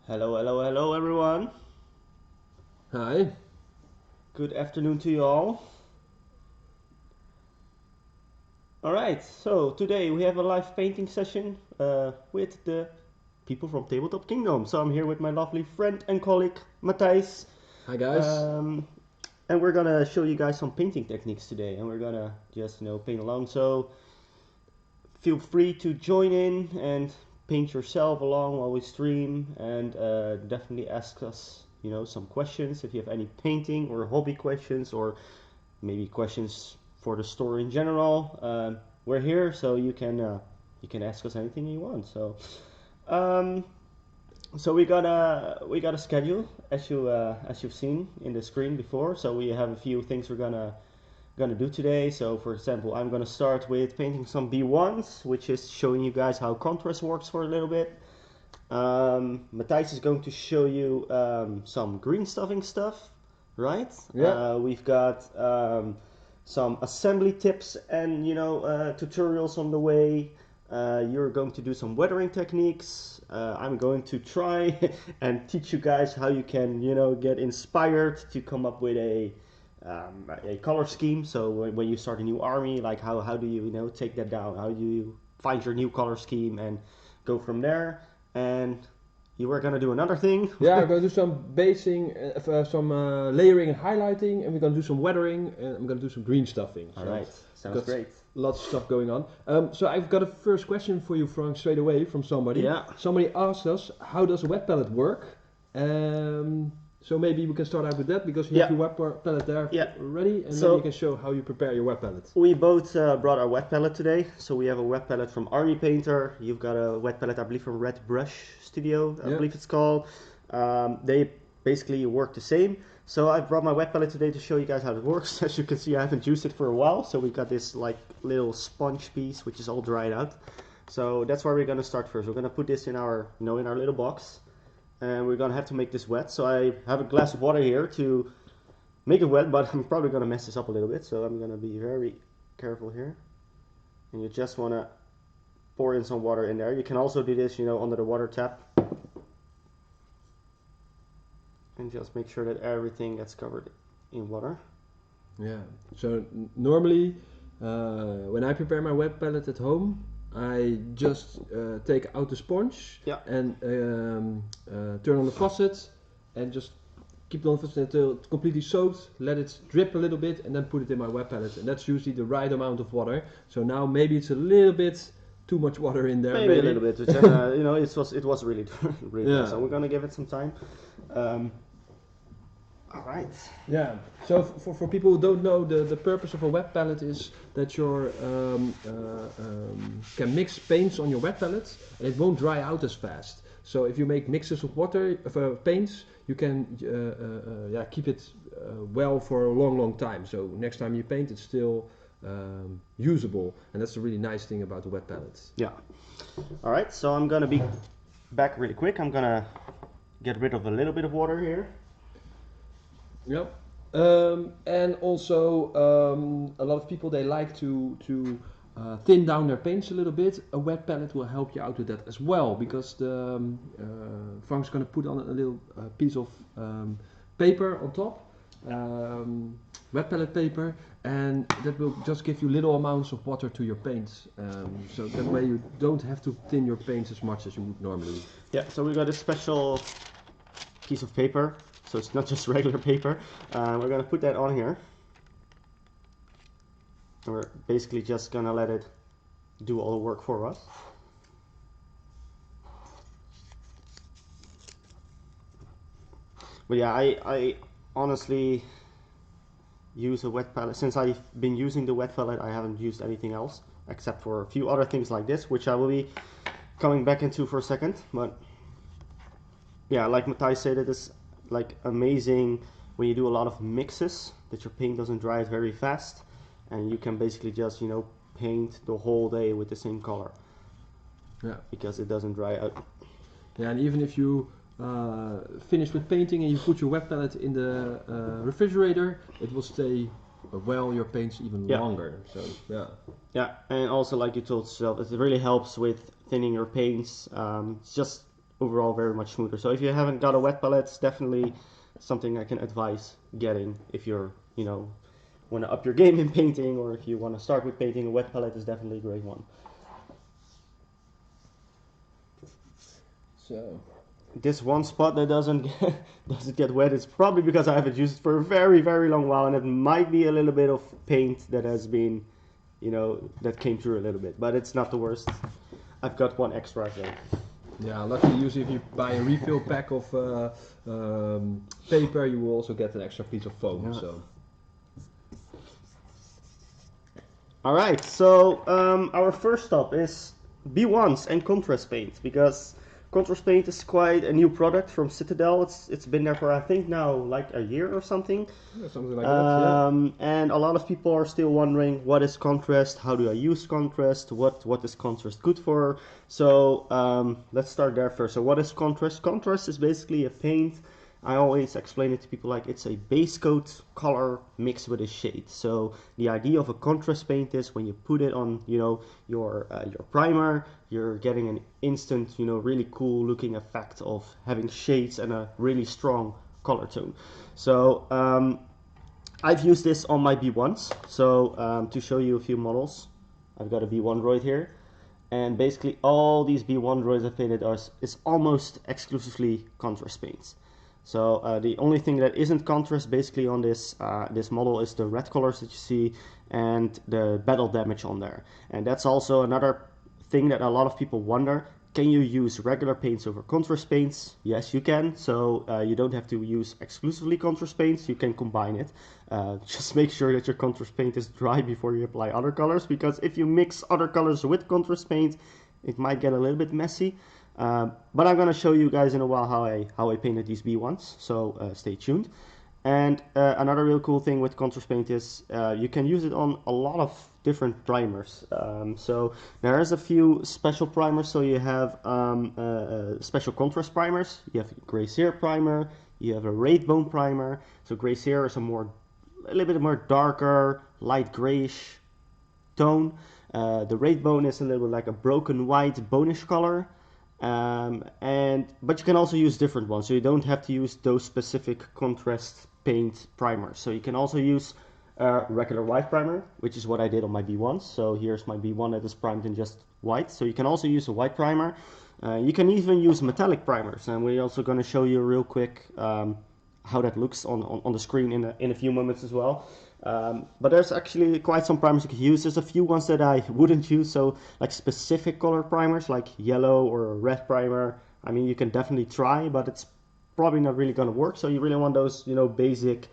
Hello, hello, hello, everyone. Hi. Good afternoon to you all. All right, so today we have a live painting session with the people from Tabletop Kingdom. So I'm here with my lovely friend and colleague Matthijs, Hi guys. um, and we're gonna show you guys some painting techniques today, and we're gonna just paint along. So feel free to join in and paint yourself along while we stream, and definitely ask us some questions if you have any painting or hobby questions, or maybe questions for the store in general. We're here, so you can ask us anything you want. Um, so we got a schedule as you've seen in the screen before. So we have a few things we're gonna do today. So for example, I'm gonna start with painting some B1s, which is showing you guys how contrast works for a little bit. Matthijs is going to show you some green stuffing stuff, right? Yeah. We've got some assembly tips and tutorials on the way. You're going to do some weathering techniques. I'm going to try and teach you guys how you can get inspired to come up with a color scheme. So when you start a new army, like how do you take that down? How do you find your new color scheme and go from there? And you were gonna do another thing. Yeah, I'm gonna do some basing, some layering and highlighting, and we're gonna do some weathering, and I'm gonna do some green stuffing. All So right, sounds got great. lots of stuff going on. So I've got a first question for you, Frank, straight away from somebody. Yeah. Somebody asked us, how does a wet palette work? So maybe we can start out with that, because you have Yeah. your wet palette there Yeah. ready, and So- then you can show how you prepare your wet palette. We both brought our wet palette today. So we have a wet palette from Army Painter. You've got a wet palette, I believe, from Red Brush Studio, I Yeah. believe it's called. They basically work the same. So I brought my wet palette today to show you guys how it works. As you can see, I haven't used it for a while. So we've got this like little sponge piece, which is all dried out. So that's where we're gonna start first. We're gonna put this in our, in our little box, and we're gonna have to make this wet. So I have a glass of water here to make it wet, but I'm probably gonna mess this up a little bit. So I'm gonna be very careful here. And you just wanna pour in some water in there. You can also do this, under the water tap. And just make sure that everything gets covered in water. Yeah. So normally, when I prepare my wet palette at home, I just take out the sponge Yeah. and turn on the faucet and just keep it on the faucet until it's completely soaked. Let it drip a little bit and then put it in my wet palette. And that's usually the right amount of water. So now maybe it's a little bit too much water in there. Maybe a little bit, which, it was really, really Yeah. nice. So we're gonna give it some time. All right. Yeah. So for people who don't know, the purpose of a wet palette is that you can mix paints on your wet palette and it won't dry out as fast. So if you make mixes of water of paints, you can keep it well for a long time. So next time you paint, it's still usable, and that's a really nice thing about the wet palettes. Yeah. All right. So I'm gonna be back really quick. I'm gonna get rid of a little bit of water here. Yep. And also, a lot of people, they like to thin down their paints a little bit. A wet palette will help you out with that as well, because the Frank's going to put on a little piece of paper on top, wet palette paper, and that will just give you little amounts of water to your paints. So that way you don't have to thin your paints as much as you would normally. Yeah. So we got a special piece of paper. So it's not just regular paper. We're gonna put that on here. And we're basically just gonna let it do all the work for us. But yeah, I honestly use a wet palette. Since I've been using the wet palette, I haven't used anything else except for a few other things like this, which I will be coming back into for a second. But yeah, like Matthijs said, it is like amazing when you do a lot of mixes, that your paint doesn't dry out very fast, and you can basically just paint the whole day with the same color. Yeah. Because it doesn't dry out. Yeah, and even if you finish with painting and you put your wet palette in the refrigerator, it will stay well your paints even longer. So yeah. Yeah, and also like you told yourself, it really helps with thinning your paints. It's just overall very much smoother. So if you haven't got a wet palette, it's definitely something I can advise getting if you're, you know, want to up your game in painting, or if you want to start with painting. A wet palette is definitely a great one. So This one spot that doesn't get wet, it's probably because I haven't used it for a very, very long while, and it might be a little bit of paint that has been, you know, that came through a little bit, but it's not the worst. I've got one extra, so. yeah, luckily usually if you buy a refill pack of paper, you will also get an extra piece of foam. Yeah. So All right, so our first stop is B1s and contrast paint, because contrast paint is quite a new product from Citadel. It's been there for, I think, now like a year or something. yeah, something like that. And a lot of people are still wondering, what is contrast? How do I use contrast? What is contrast good for? So let's start there first. So what is contrast? Contrast is basically a paint. I always explain it to people like it's a base coat color mixed with a shade. So the idea of a contrast paint is when you put it on, you know, your primer, you're getting an instant, you know, really cool looking effect of having shades and a really strong color tone. So I've used this on my B1s. So to show you a few models, I've got a B1 droid here. And basically all these B1 droids I've painted is almost exclusively contrast paints. So the only thing that isn't contrast basically on this this model is the red colors that you see and the battle damage on there. And that's also another thing that a lot of people wonder. Can you use regular paints over contrast paints? Yes, you can. So you don't have to use exclusively contrast paints. You can combine it. Just make sure that your contrast paint is dry before you apply other colors, because if you mix other colors with contrast paint, it might get a little bit messy. But I'm going to show you guys in a while how I painted these B1s, so stay tuned. And another real cool thing with contrast paint is you can use it on a lot of different primers. So there is a few special primers. So you have special contrast primers. You have Grey Sear primer. You have a Wraithbone primer. So Grey Sear is a little bit more darker, light grayish tone. The Wraithbone is a little bit like a broken white bonish color. But you can also use different ones, so you don't have to use those specific contrast paint primers. So you can also use regular white primer, which is what I did on my B1s. So here's my B1 that is primed in just white. So you can also use a white primer. You can even use metallic primers, and we're also going to show you real quick how that looks on the screen in a few moments as well. But there's actually quite some primers you can use. There's a few ones that I wouldn't use, so like specific color primers like yellow or a red primer. I mean, you can definitely try, but it's probably not really going to work. So you really want those, you know, basic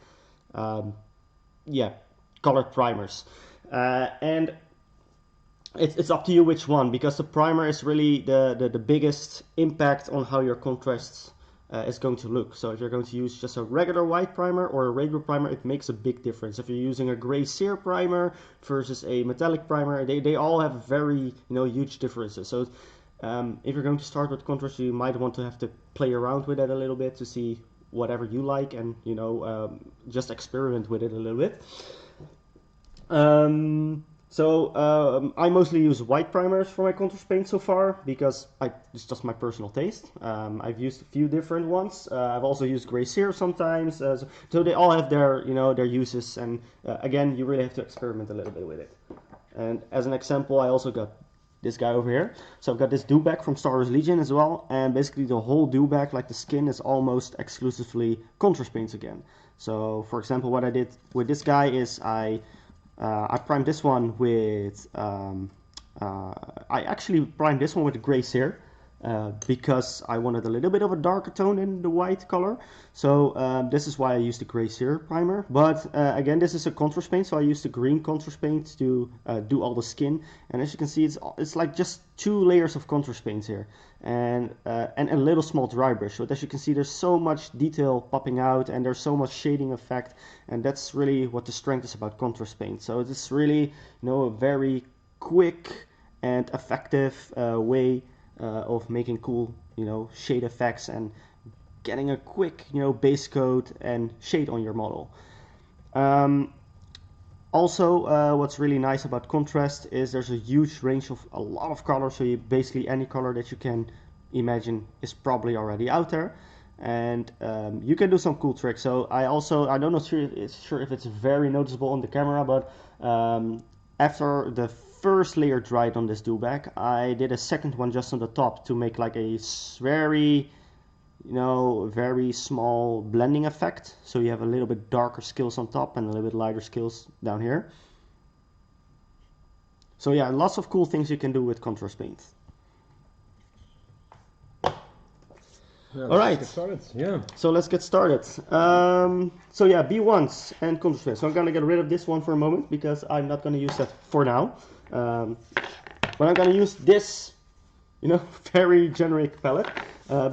colored primers. And it's up to you which one, because the primer is really the biggest impact on how your contrasts is going to look. So if you're going to use just a regular white primer or a regular primer, it makes a big difference. If you're using a Grey Sear primer versus a metallic primer, they all have very, you know, huge differences. So if you're going to start with contrast, you might want to have to play around with it a little bit to see whatever you like, and, you know, just experiment with it a little bit. I mostly use white primers for my contrast paint so far, because it's just my personal taste. I've used a few different ones. I've also used Grey Sear sometimes. So they all have their, you know, their uses, and again, you really have to experiment a little bit with it. And as an example, I also got this guy over here. So I've got this dewback from Star Wars Legion as well, and basically the whole dewback, like the skin, is almost exclusively contrast paints again. So for example, what I did with this guy is I primed this one with, I actually primed this one with a Grey Sear because I wanted a little bit of a darker tone in the white color. So this is why I used the Grey Sear primer. But again, this is a contrast paint, so I used the green contrast paint to do all the skin. And as you can see, it's like just 2 layers of contrast paints here, and a little small dry brush. So as you can see, there's so much detail popping out, and there's so much shading effect, and that's really what the strength is about contrast paint. So it's really, you know, a very quick and effective way of making cool, you know, shade effects and getting a quick, you know, base coat and shade on your model. Also, what's really nice about contrast is there's a huge range of a lot of colors. So you basically any color that you can imagine is probably already out there. And you can do some cool tricks. So I'm not sure if it's very noticeable on the camera, but after the first layer dried on this dewback, I did a second one just on the top to make like a very, very small blending effect. So you have a little bit darker scales on top and a little bit lighter scales down here. So yeah, lots of cool things you can do with contrast paint. Yeah, all right, get started. Yeah. So let's get started. So yeah, B1s and contrast paint. So I'm gonna get rid of this one for a moment because I'm not gonna use that for now. But I'm gonna use this, very generic palette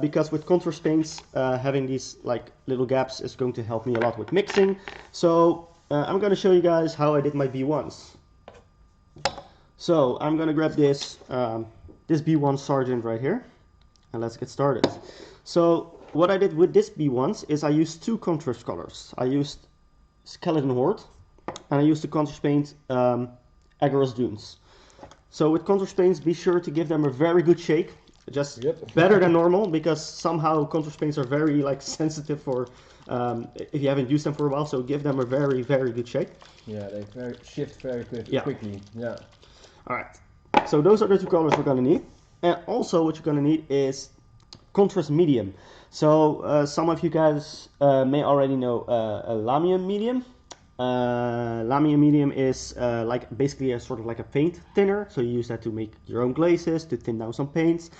because with contrast paints, having these like little gaps is going to help me a lot with mixing. So I'm gonna show you guys how I did my B1s. So I'm gonna grab this this B1 Sergeant right here, and let's get started. So what I did with this B1s is I used two contrast colors. I used Skeleton Horde, and I used the contrast paint Agarose Dunes. So with contrast paints, be sure to give them a very good shake, just better than normal, because somehow contrast paints are very sensitive for if you haven't used them for a while. So give them a very, very good shake. Yeah, they shift very quickly. Yeah. All right. So those are the two colors we're gonna need, and also what you're gonna need is contrast medium. So some of you guys may already know a Lamium medium. Lamium medium is basically a sort of like a paint thinner, so you use that to make your own glazes, to thin down some paints.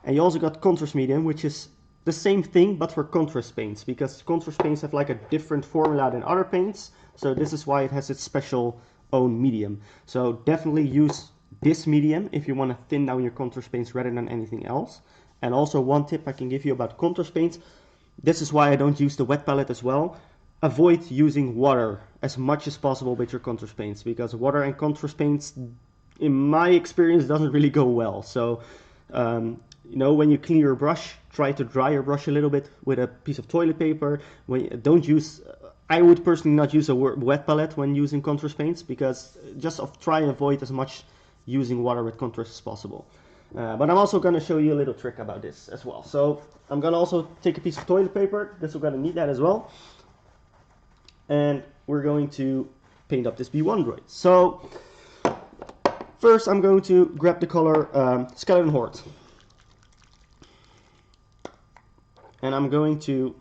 And you also got contrast medium, which is the same thing but for contrast paints, because contrast paints have like a different formula than other paints, so this is why it has its special own medium. So definitely use this medium if you want to thin down your contrast paints rather than anything else. And also one tip I can give you about contrast paints, this is why I don't use the wet palette as well. Avoid using water as much as possible with your contrast paints, because water and contrast paints, in my experience, doesn't really go well. So, when you clean your brush, try to dry your brush a little bit with a piece of toilet paper. I would personally not use a wet palette when using contrast paints, because try and avoid as much using water with contrast as possible. But I'm also going to show you a little trick about this as well. So I'm going to also take a piece of toilet paper. We're going to need that as well. And we're going to paint up this B1 droid. So first I'm going to grab the color Skeleton Horde. And I'm going to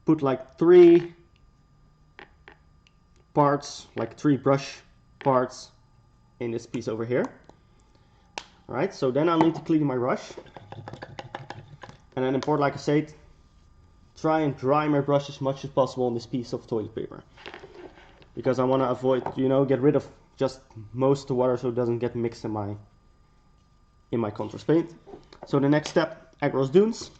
put like 3 parts, like 3 brush parts in this piece over here. Alright, so then I'll need to clean my brush. And then important, like I said, try and dry my brush as much as possible on this piece of toilet paper, because I want to avoid, get rid of just most of the water so it doesn't get mixed in my contrast paint. So the next step, Agarose Dunes.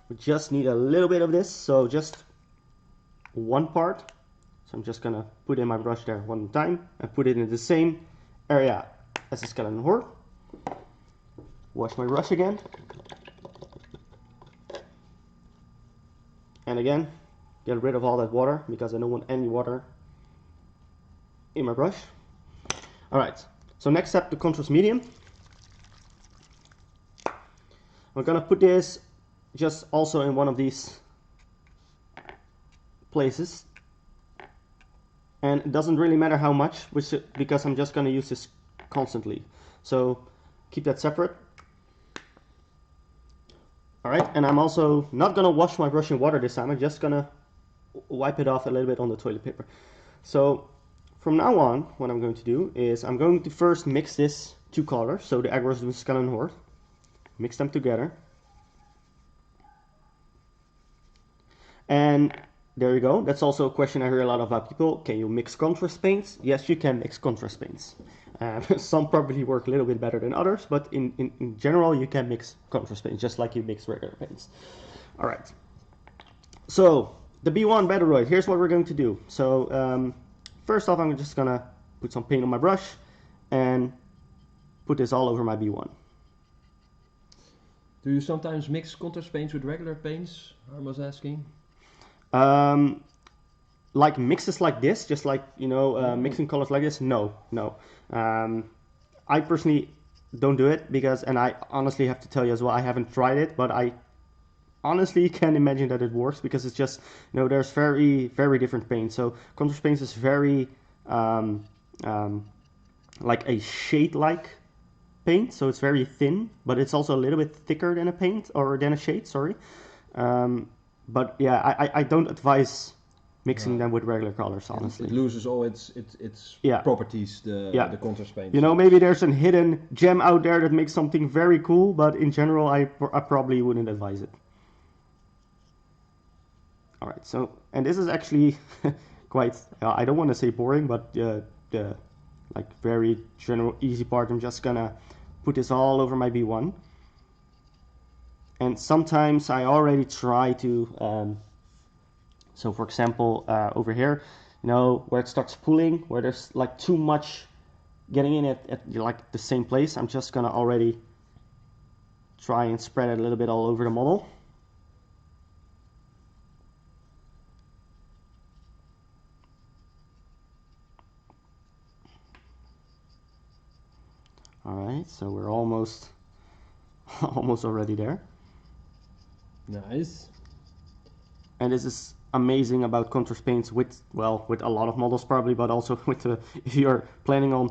We just need a little bit of this, so just 1 part. So I'm just gonna put in my brush there one time and put it in the same area as the Skeleton Horde. Wash my brush again. And again, get rid of all that water, because I don't want any water in my brush. Alright, so next step, the contrast medium. We're gonna put this just also in one of these places. And it doesn't really matter how much, because I'm just gonna use this constantly. So keep that separate. Alright, and I'm also not gonna wash my brush in water this time. I'm just gonna wipe it off a little bit on the toilet paper. So from now on, what I'm going to do is I'm going to first mix this 2 colors, so the Agarose Dunes Skeleton Horde. Mix them together. And there you go. That's also a question I hear a lot about people. Can you mix contrast paints? Yes, you can mix contrast paints. Some probably work a little bit better than others, but in general, you can mix contrast paints just like you mix regular paints. All right. So the B1 Battle Droid, here's what we're going to do. So first off, I'm just gonna put some paint on my brush and put this all over my B1. Do you sometimes mix contrast paints with regular paints? I was asking. Like mixes like this, just like mixing colors like this. No. I personally don't do it, because, and I honestly have to tell you as well, I haven't tried it, but I honestly can imagine that it works, because it's just, there's very, very different paint. So contrast paint is very like a shade-like paint, so it's very thin, but it's also a little bit thicker than a paint, or than a shade, sorry. But yeah, I don't advise mixing them with regular colors, honestly. It loses all its properties, the contrast paint. Maybe there's a hidden gem out there that makes something very cool, but in general, I probably wouldn't advise it. All right, so, and this is actually quite, I don't want to say boring, but the like very general easy part. I'm just gonna put this all over my B1. And sometimes I already try to, so for example, over here, where it starts pulling, where there's like too much getting in at like the same place, I'm just gonna already try and spread it a little bit all over the model. Alright, so we're almost already there. Nice. And this is amazing about contrast paints with a lot of models probably, but also with if you're planning on,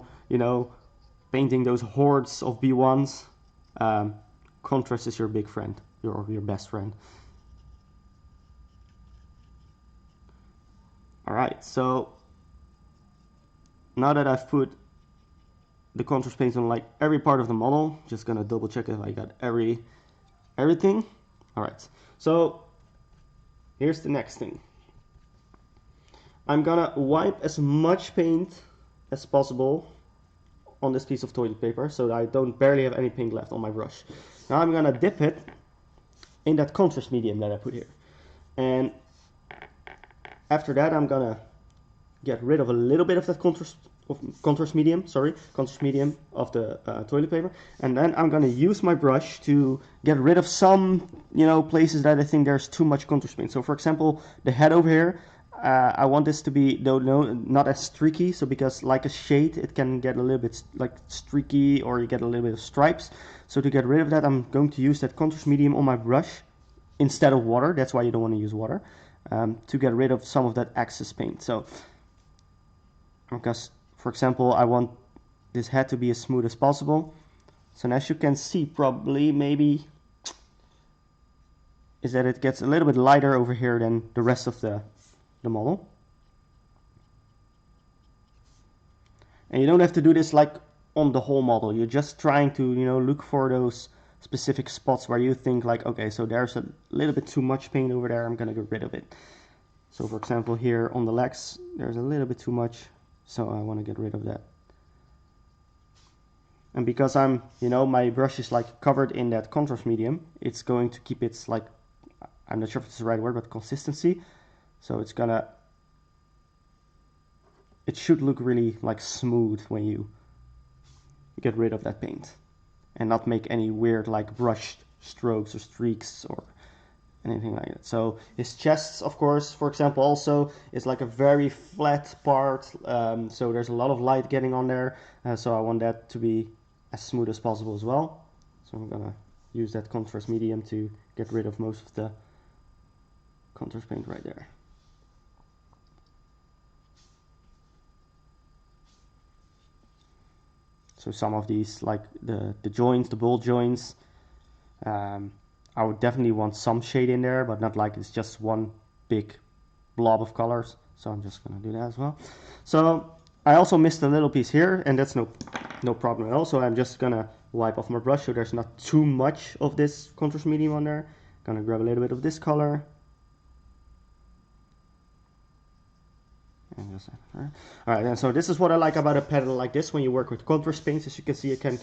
painting those hordes of B1s, contrast is your big friend, your best friend. Alright, so now that I've put the contrast paint on like every part of the model, just gonna double check if I got everything. Alright, so here's the next thing. I'm gonna wipe as much paint as possible on this piece of toilet paper so that I don't barely have any paint left on my brush. Now I'm gonna dip it in that contrast medium that I put here. And after that I'm gonna get rid of a little bit of that contrast medium of the toilet paper, and then I'm gonna use my brush to get rid of some places that I think there's too much contrast paint. So for example, the head over here, I want this to be not as streaky, so because like a shade it can get a little bit like streaky, or you get a little bit of stripes. So to get rid of that, I'm going to use that contrast medium on my brush instead of water. That's why you don't want to use water, to get rid of some of that excess paint. So because, for example, I want this head to be as smooth as possible. So as you can see, probably, maybe, is that it gets a little bit lighter over here than the rest of the model. And you don't have to do this like on the whole model. You're just trying to, look for those specific spots where you think like, okay, so there's a little bit too much paint over there, I'm gonna get rid of it. So for example, here on the legs, there's a little bit too much. So I want to get rid of that. And because I'm, my brush is like covered in that contrast medium, it's going to keep its like, I'm not sure if it's the right word, but consistency. So it should look really like smooth when you get rid of that paint, and not make any weird like brush strokes or streaks or anything like that. So his chest, of course, for example, also is like a very flat part, so there's a lot of light getting on there, so I want that to be as smooth as possible as well. So I'm gonna use that contrast medium to get rid of most of the contrast paint right there. So some of these, like the joints, the bolt joints, I would definitely want some shade in there, but not like it's just one big blob of colors. So I'm just gonna do that as well. So I also missed a little piece here, and that's no problem at all. So I'm just gonna wipe off my brush so there's not too much of this contrast medium on there. Gonna grab a little bit of this color. And just, Alright, and so this is what I like about a palette like this. When you work with contrast paints, as you can see, I can,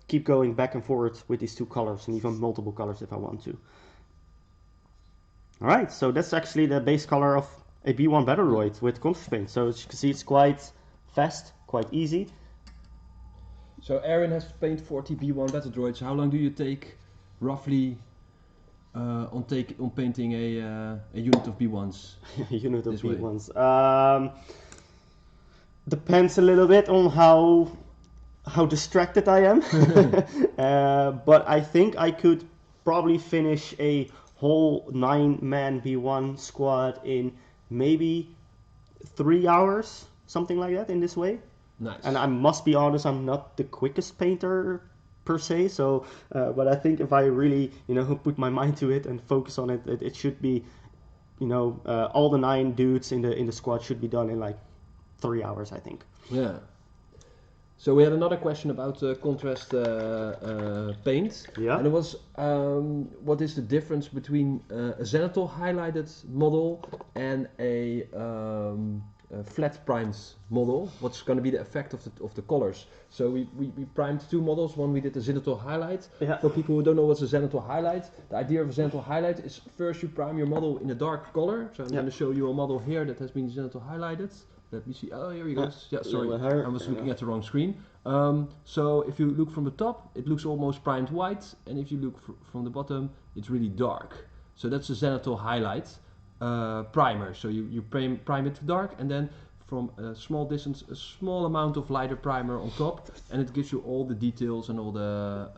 keep going back and forward with these two colors, and even multiple colors if I want to. Alright, so that's actually the base color of a B1 Battledroid with contrast paint. So as you can see, it's quite fast, quite easy. So Aaron has painted 40 B1 Battledroids. How long do you take roughly on painting a unit of B1s? A unit of B1s. Depends a little bit on how how distracted I am. But I think I could probably finish a whole 9-man V1 squad in maybe 3 hours, something like that, in this way. Nice. And I must be honest, I'm not the quickest painter per se, so but I think if I really, put my mind to it and focus on it, it should be, all the 9 dudes in the squad should be done in like 3 hours, I think. Yeah. So we had another question about contrast paint. Yeah. And it was, what is the difference between a Genital highlighted model and a flat primed model? What's going to be the effect of the colors? So we primed 2 models. One we did the Genital highlight. Yeah. For people who don't know what's a Genital highlight, the idea of a Genital highlight is first you prime your model in a dark color. So I'm going to show you a model here that has been Genital highlighted. Let me see. Oh, here we go. Yeah, sorry, I was looking at the wrong screen. So if you look from the top, it looks almost primed white, and if you look from the bottom, it's really dark. So that's a Genital highlight primer. So you prime it to dark, and then from a small distance, a small amount of lighter primer on top, and it gives you all the details and all the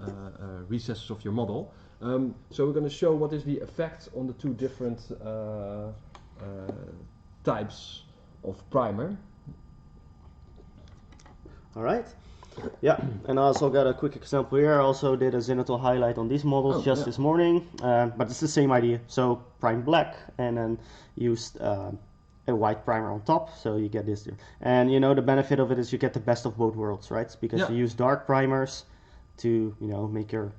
recesses of your model. So we're going to show what is the effect on the 2 different types of primer. All right. Yeah, and I also got a quick example here. I also did a Genital highlight on these models this morning, but it's the same idea. So prime black and then used a white primer on top, so you get this. And the benefit of it is you get the best of both worlds, right? Because you use dark primers to make your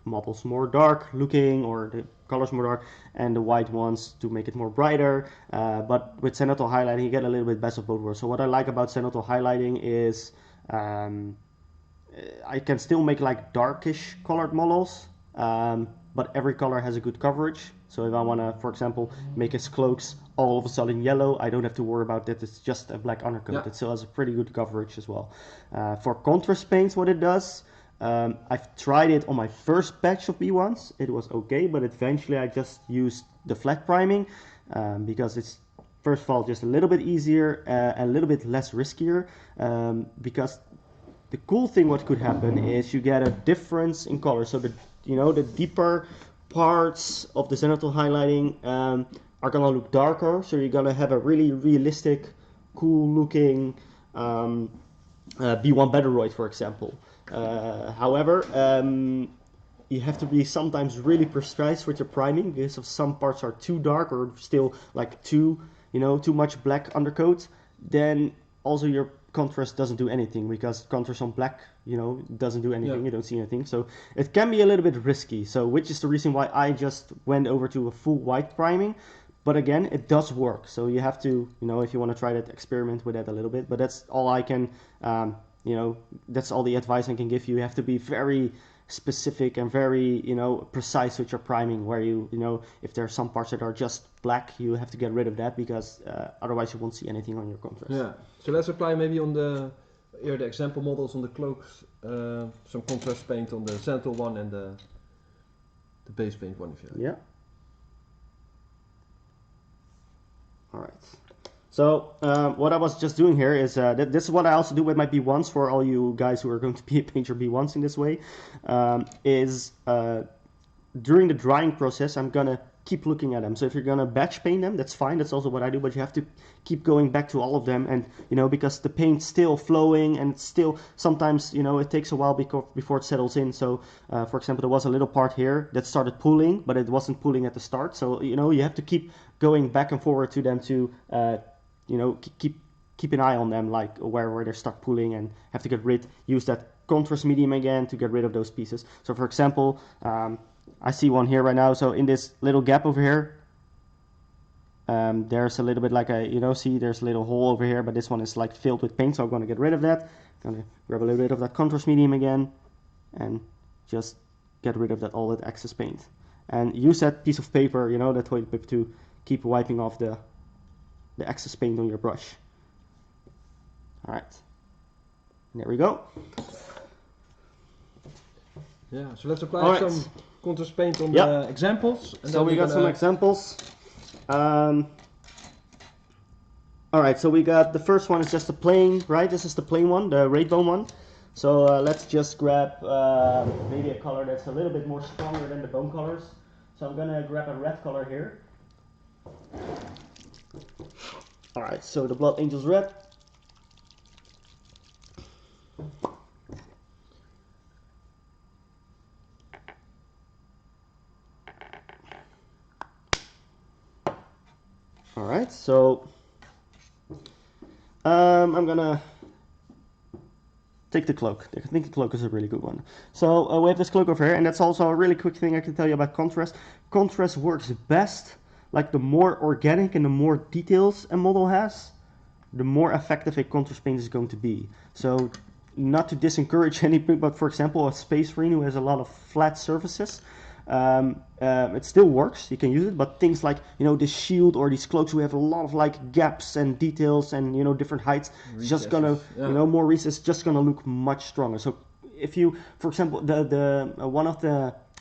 models more dark looking, or the colors more dark, and the white ones to make it more brighter. But with Genital highlighting you get a little bit best of both worlds. So what I like about Genital highlighting is I can still make like darkish colored models, but every color has a good coverage. So if I want to, for example, make his cloaks all of a sudden yellow, I don't have to worry about that. It's just a black undercoat. It still has a pretty good coverage as well. For contrast paints, what it does, I've tried it on my first batch of B1s. It was okay, but eventually I just used the flat priming because it's, first of all, just a little bit easier, a little bit less riskier, because the cool thing what could happen is you get a difference in color. So the deeper parts of the Genital highlighting are gonna look darker. So you're gonna have a really realistic, cool looking B1 Battleroid, for example. However, you have to be sometimes really precise with your priming, because if some parts are too dark or still like too much black undercoat, then also your contrast doesn't do anything, because contrast on black, doesn't do anything. You don't see anything. So it can be a little bit risky. So which is the reason why I just went over to a full white priming. But again, it does work. So you have to, if you want to try that, experiment with that a little bit. But that's all I can, that's all the advice I can give you. You have to be very specific and very, precise with your priming, where if there are some parts that are just black, you have to get rid of that, because otherwise you won't see anything on your contrast. Yeah. So let's apply maybe on the example models on the cloaks, some contrast paint on the Genital one and the base paint one, if you like. Yeah. All right. So what I was just doing here is, this is what I also do with my B1s, for all you guys who are going to paint your B1s in this way, is during the drying process, I'm going to keep looking at them. So if you're going to batch paint them, that's fine. That's also what I do, but you have to keep going back to all of them. And, because the paint's still flowing, and still sometimes, it takes a while before it settles in. So, for example, there was a little part here that started pooling, but it wasn't pooling at the start. So, you have to keep going back and forward to them to, keep an eye on them, like where they start pooling, and have to use that contrast medium again to get rid of those pieces. So for example, I see one here right now. So in this little gap over here, there's a little bit like see there's a little hole over here, but this one is like filled with paint, so I'm going to get rid of that. I'm going to grab a little bit of that contrast medium again, and just get rid of all that excess paint. And use that piece of paper, that toilet paper, to keep wiping off the excess paint on your brush. All right, there we go. Yeah, so let's apply some contrast paint on the examples. And so we got some examples. All right, so we got the first one is just a plain, right? This is the plain one, the rainbow one. So let's just grab maybe a color that's a little bit more stronger than the bone colors. So I'm gonna grab a red color here. Alright, so the Blood Angels red. Alright, so I'm gonna take the cloak. I think the cloak is a really good one. So we have this cloak over here, and that's also a really quick thing I can tell you about contrast. Contrast works best, like the more organic and the more details a model has, the more effective a contrast paint is going to be. So not to discourage anything, but for example, a Space Marine who has a lot of flat surfaces, it still works, you can use it, but things like, you know, this shield or these cloaks who have a lot of like gaps and details and, you know, different heights, it's just gonna, you know, more recesses, just gonna look much stronger. So if you, for example,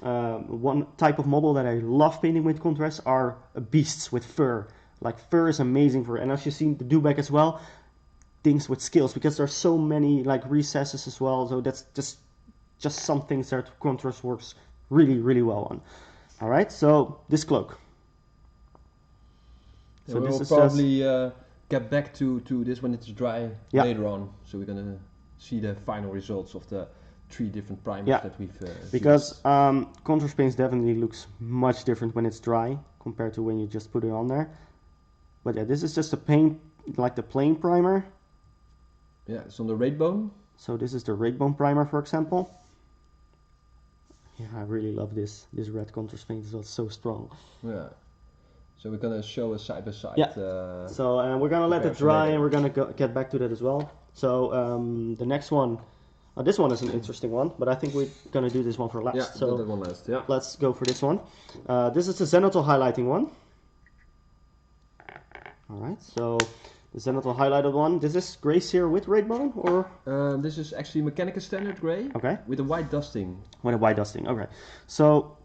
one type of model that I love painting with contrast are beasts with fur. Like fur is amazing for, and as you've seen the dewback as well, things with scales, because there's so many like recesses as well. So that's just some things that contrast works really well on. All right, so this cloak. So we'll probably get back to this when it's dry later on. So we're gonna see the final results of the 3 different primers that we've because contrast paints definitely looks much different when it's dry compared to when you just put it on there. But yeah, this is just a paint, like the plain primer. Yeah, it's on the Raidbone. So this is the Raidbone primer, for example. Yeah, I really love this red contrast paint. It's so strong. Yeah. So we're gonna show a side by side. Yeah. So we're gonna let it dry, and we're gonna get back to that as well. So the next one, this one is an interesting one, but I think we're gonna do this one for last. Yeah, so do that one last. Yeah. Let's go for this one. This is the Genital highlighting one. All right. So the Genital highlighted one. This is gray sear with Raidbone, or? This is actually Mechanica Standard gray. Okay. With a white dusting. With a white dusting. Okay. So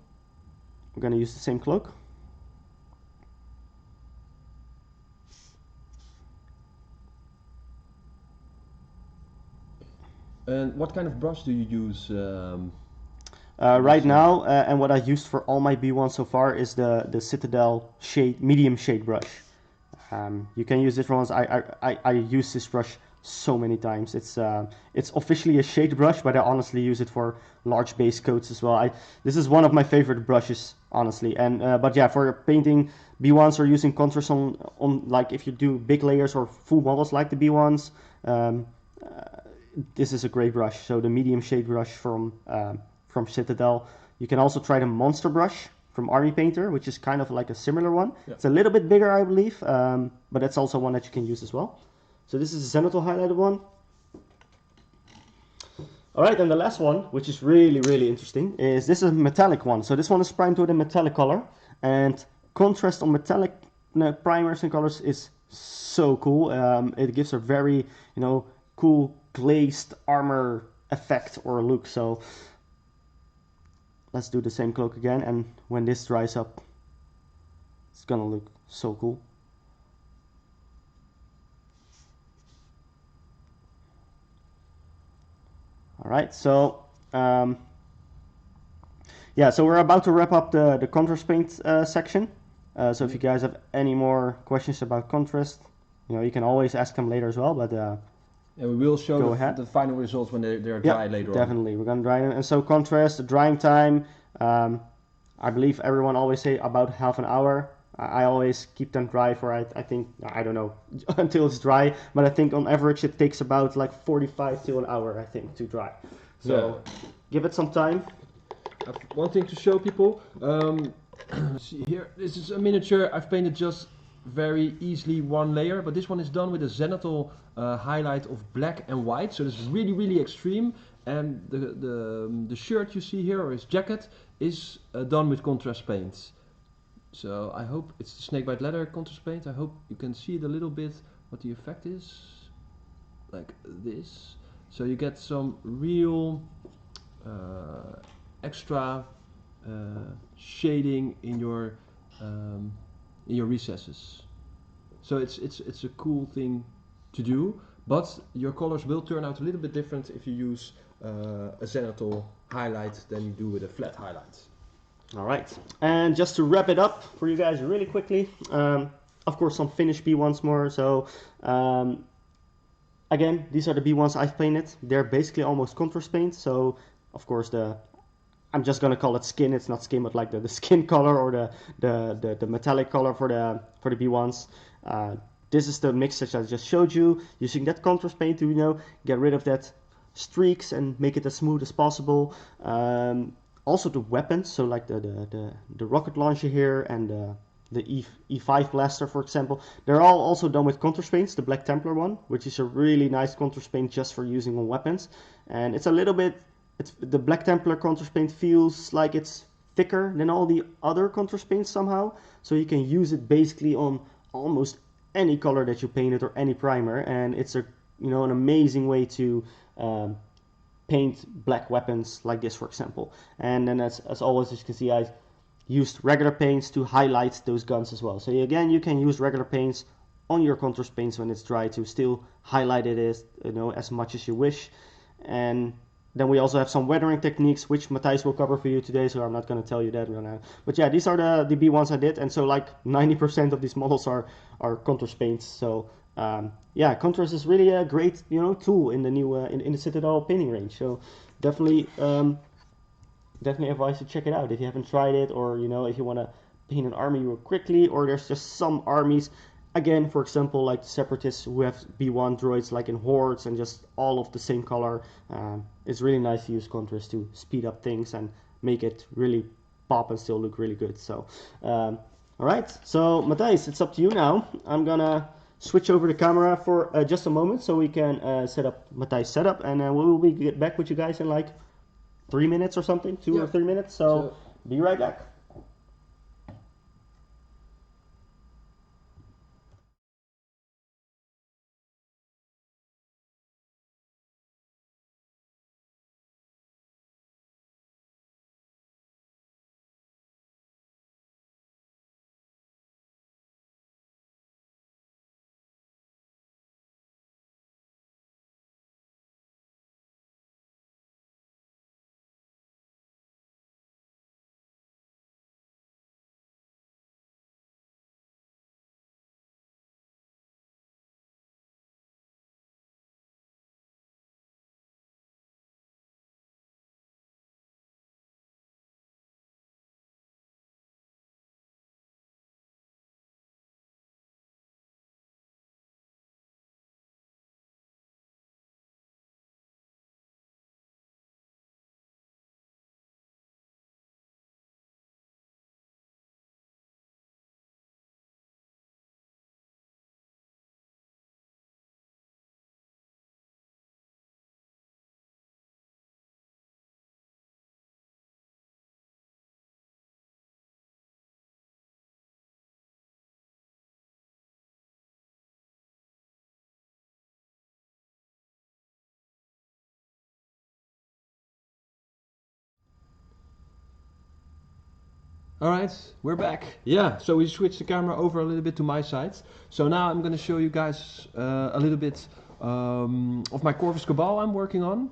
we're gonna use the same cloak. And what kind of brush do you use? Right now, and what I used for all my B1 so far is the Citadel medium shade brush. You can use different ones. I use this brush so many times. It's officially a shade brush, but I honestly use it for large base coats as well. This is one of my favorite brushes, honestly. And but yeah, for painting B1s or using contrast on like if you do big layers or full models like the B1s, this is a great brush. So the medium shade brush from Citadel. You can also try the monster brush from Army Painter, which is kind of like a similar one. Yeah. It's a little bit bigger, I believe, but that's also one that you can use as well. So this is a Genital highlighted one. All right, and the last one, which is really interesting, is this is a metallic one. So this one is primed with a metallic color, and contrast on metallic primers and colors is so cool. It gives a very, you know, cool glazed armor effect or look. So let's do the same cloak again, and when this dries up, it's gonna look so cool. All right, so yeah, so we're about to wrap up the contrast paint section. So if you guys have any more questions about contrast, you know, you can always ask them later as well. But and we will show the final results when they're dry later on. Definitely, we're gonna dry them. And so contrast, the drying time, I believe everyone always say about half an hour. I always keep them dry for I think, I don't know, until it's dry, but I think on average it takes about like 45 to an hour, I think, to dry. So give it some time. One thing to show people, see here, this is a miniature. I've painted just very easily one layer, but this one is done with a Genital highlight of black and white, so this is really extreme. And the shirt you see here, or his jacket, is done with contrast paints. So I hope it's the snakebite leather contrast paint. I hope you can see it a little bit what the effect is, like this. So you get some real extra shading in your recesses. So it's a cool thing to do, but your colors will turn out a little bit different if you use a Genital Highlight than you do with a flat highlight. All right, and just to wrap it up for you guys really quickly, of course some finished B1s more. So again, these are the B1s I've painted. They're basically almost contrast paint. So of course I'm just gonna call it skin. It's not skin, but like the skin color or the metallic color for the B1s. This is the mix that I just showed you, using that contrast paint to get rid of that streaks and make it as smooth as possible. Also the weapons, so like the rocket launcher here and the E5 blaster, for example, they're all also done with contrast paints. The Black Templar one, which is a really nice contrast paint just for using on weapons, and it's a little bit. The Black Templar contrast paint feels like it's thicker than all the other contrast paints somehow, so you can use it basically on almost any color that you painted or any primer, and it's an amazing way to paint black weapons like this, for example. And then as always, as you can see, I used regular paints to highlight those guns as well. So again, you can use regular paints on your contrast paints when it's dry to still highlight it as much as you wish. And then we also have some weathering techniques, which Matthijs will cover for you today, so I'm not going to tell you that right now. But yeah, these are the B1s I did, and so like 90% of these models are contrast paints. So yeah, contrast is really a great tool in the new in the Citadel painting range. So definitely advise you check it out if you haven't tried it, or if you want to paint an army real quickly, or there's just some armies. Again, for example, like the Separatists who have B1 droids like in Hordes and just all of the same color. It's really nice to use contrast to speed up things and make it really pop and still look really good. So, all right. So, Matthijs, it's up to you now. I'm gonna switch over the camera for just a moment so we can set up Matthijs' setup, and we will get back with you guys in like 3 minutes or something, 2 or 3 minutes. So be right back. Alright, we're back. Yeah, so we switched the camera over a little bit to my side. So now I'm going to show you guys a little bit of my Corvus Cabal I'm working on.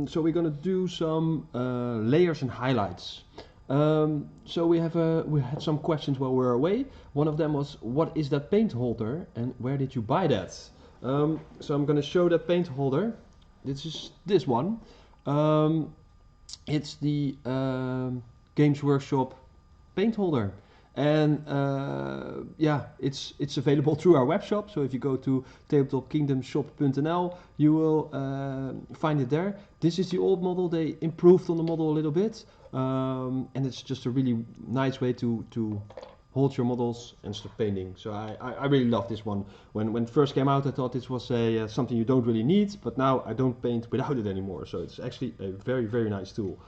So we're going to do some layers and highlights. So we had some questions while we were away. One of them was, what is that paint holder and where did you buy that? So I'm going to show that paint holder. This is this one. It's the Games Workshop paint holder, and yeah, it's available through our web shop. So if you go to tabletopkingdomshop.nl, you will find it there. This is the old model. They improved on the model a little bit, and it's just a really nice way to hold your models and start painting. So I really love this one. When it first came out, I thought this was something you don't really need, but now I don't paint without it anymore. So it's actually a very, very nice tool.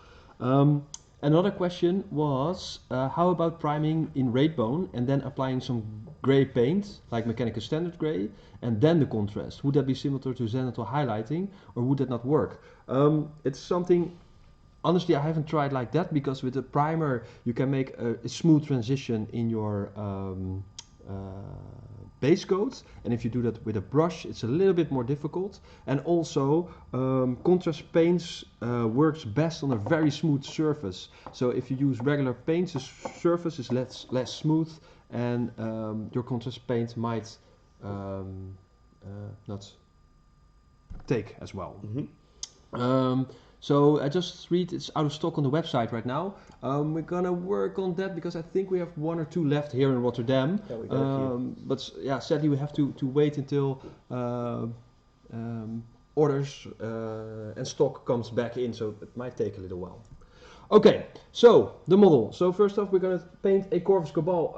Another question was, how about priming in Raidbone and then applying some grey paint, like Mechanical Standard Grey, and then the contrast? Would that be similar to Genital Highlighting, or would that not work? It's something, honestly, I haven't tried like that, because with the primer you can make a smooth transition in your base coat, and if you do that with a brush, it's a little bit more difficult. And also, contrast paints works best on a very smooth surface. So if you use regular paints, the surface is less smooth, and your contrast paint might not take as well. So I just read it's out of stock on the website right now. We're gonna work on that because I think we have 1 or 2 left here in Rotterdam. Yeah, we got a few. But yeah, sadly we have to wait until orders and stock comes back in, so it might take a little while. Okay, so the model. So first off, we're gonna paint a Corvus Cabal.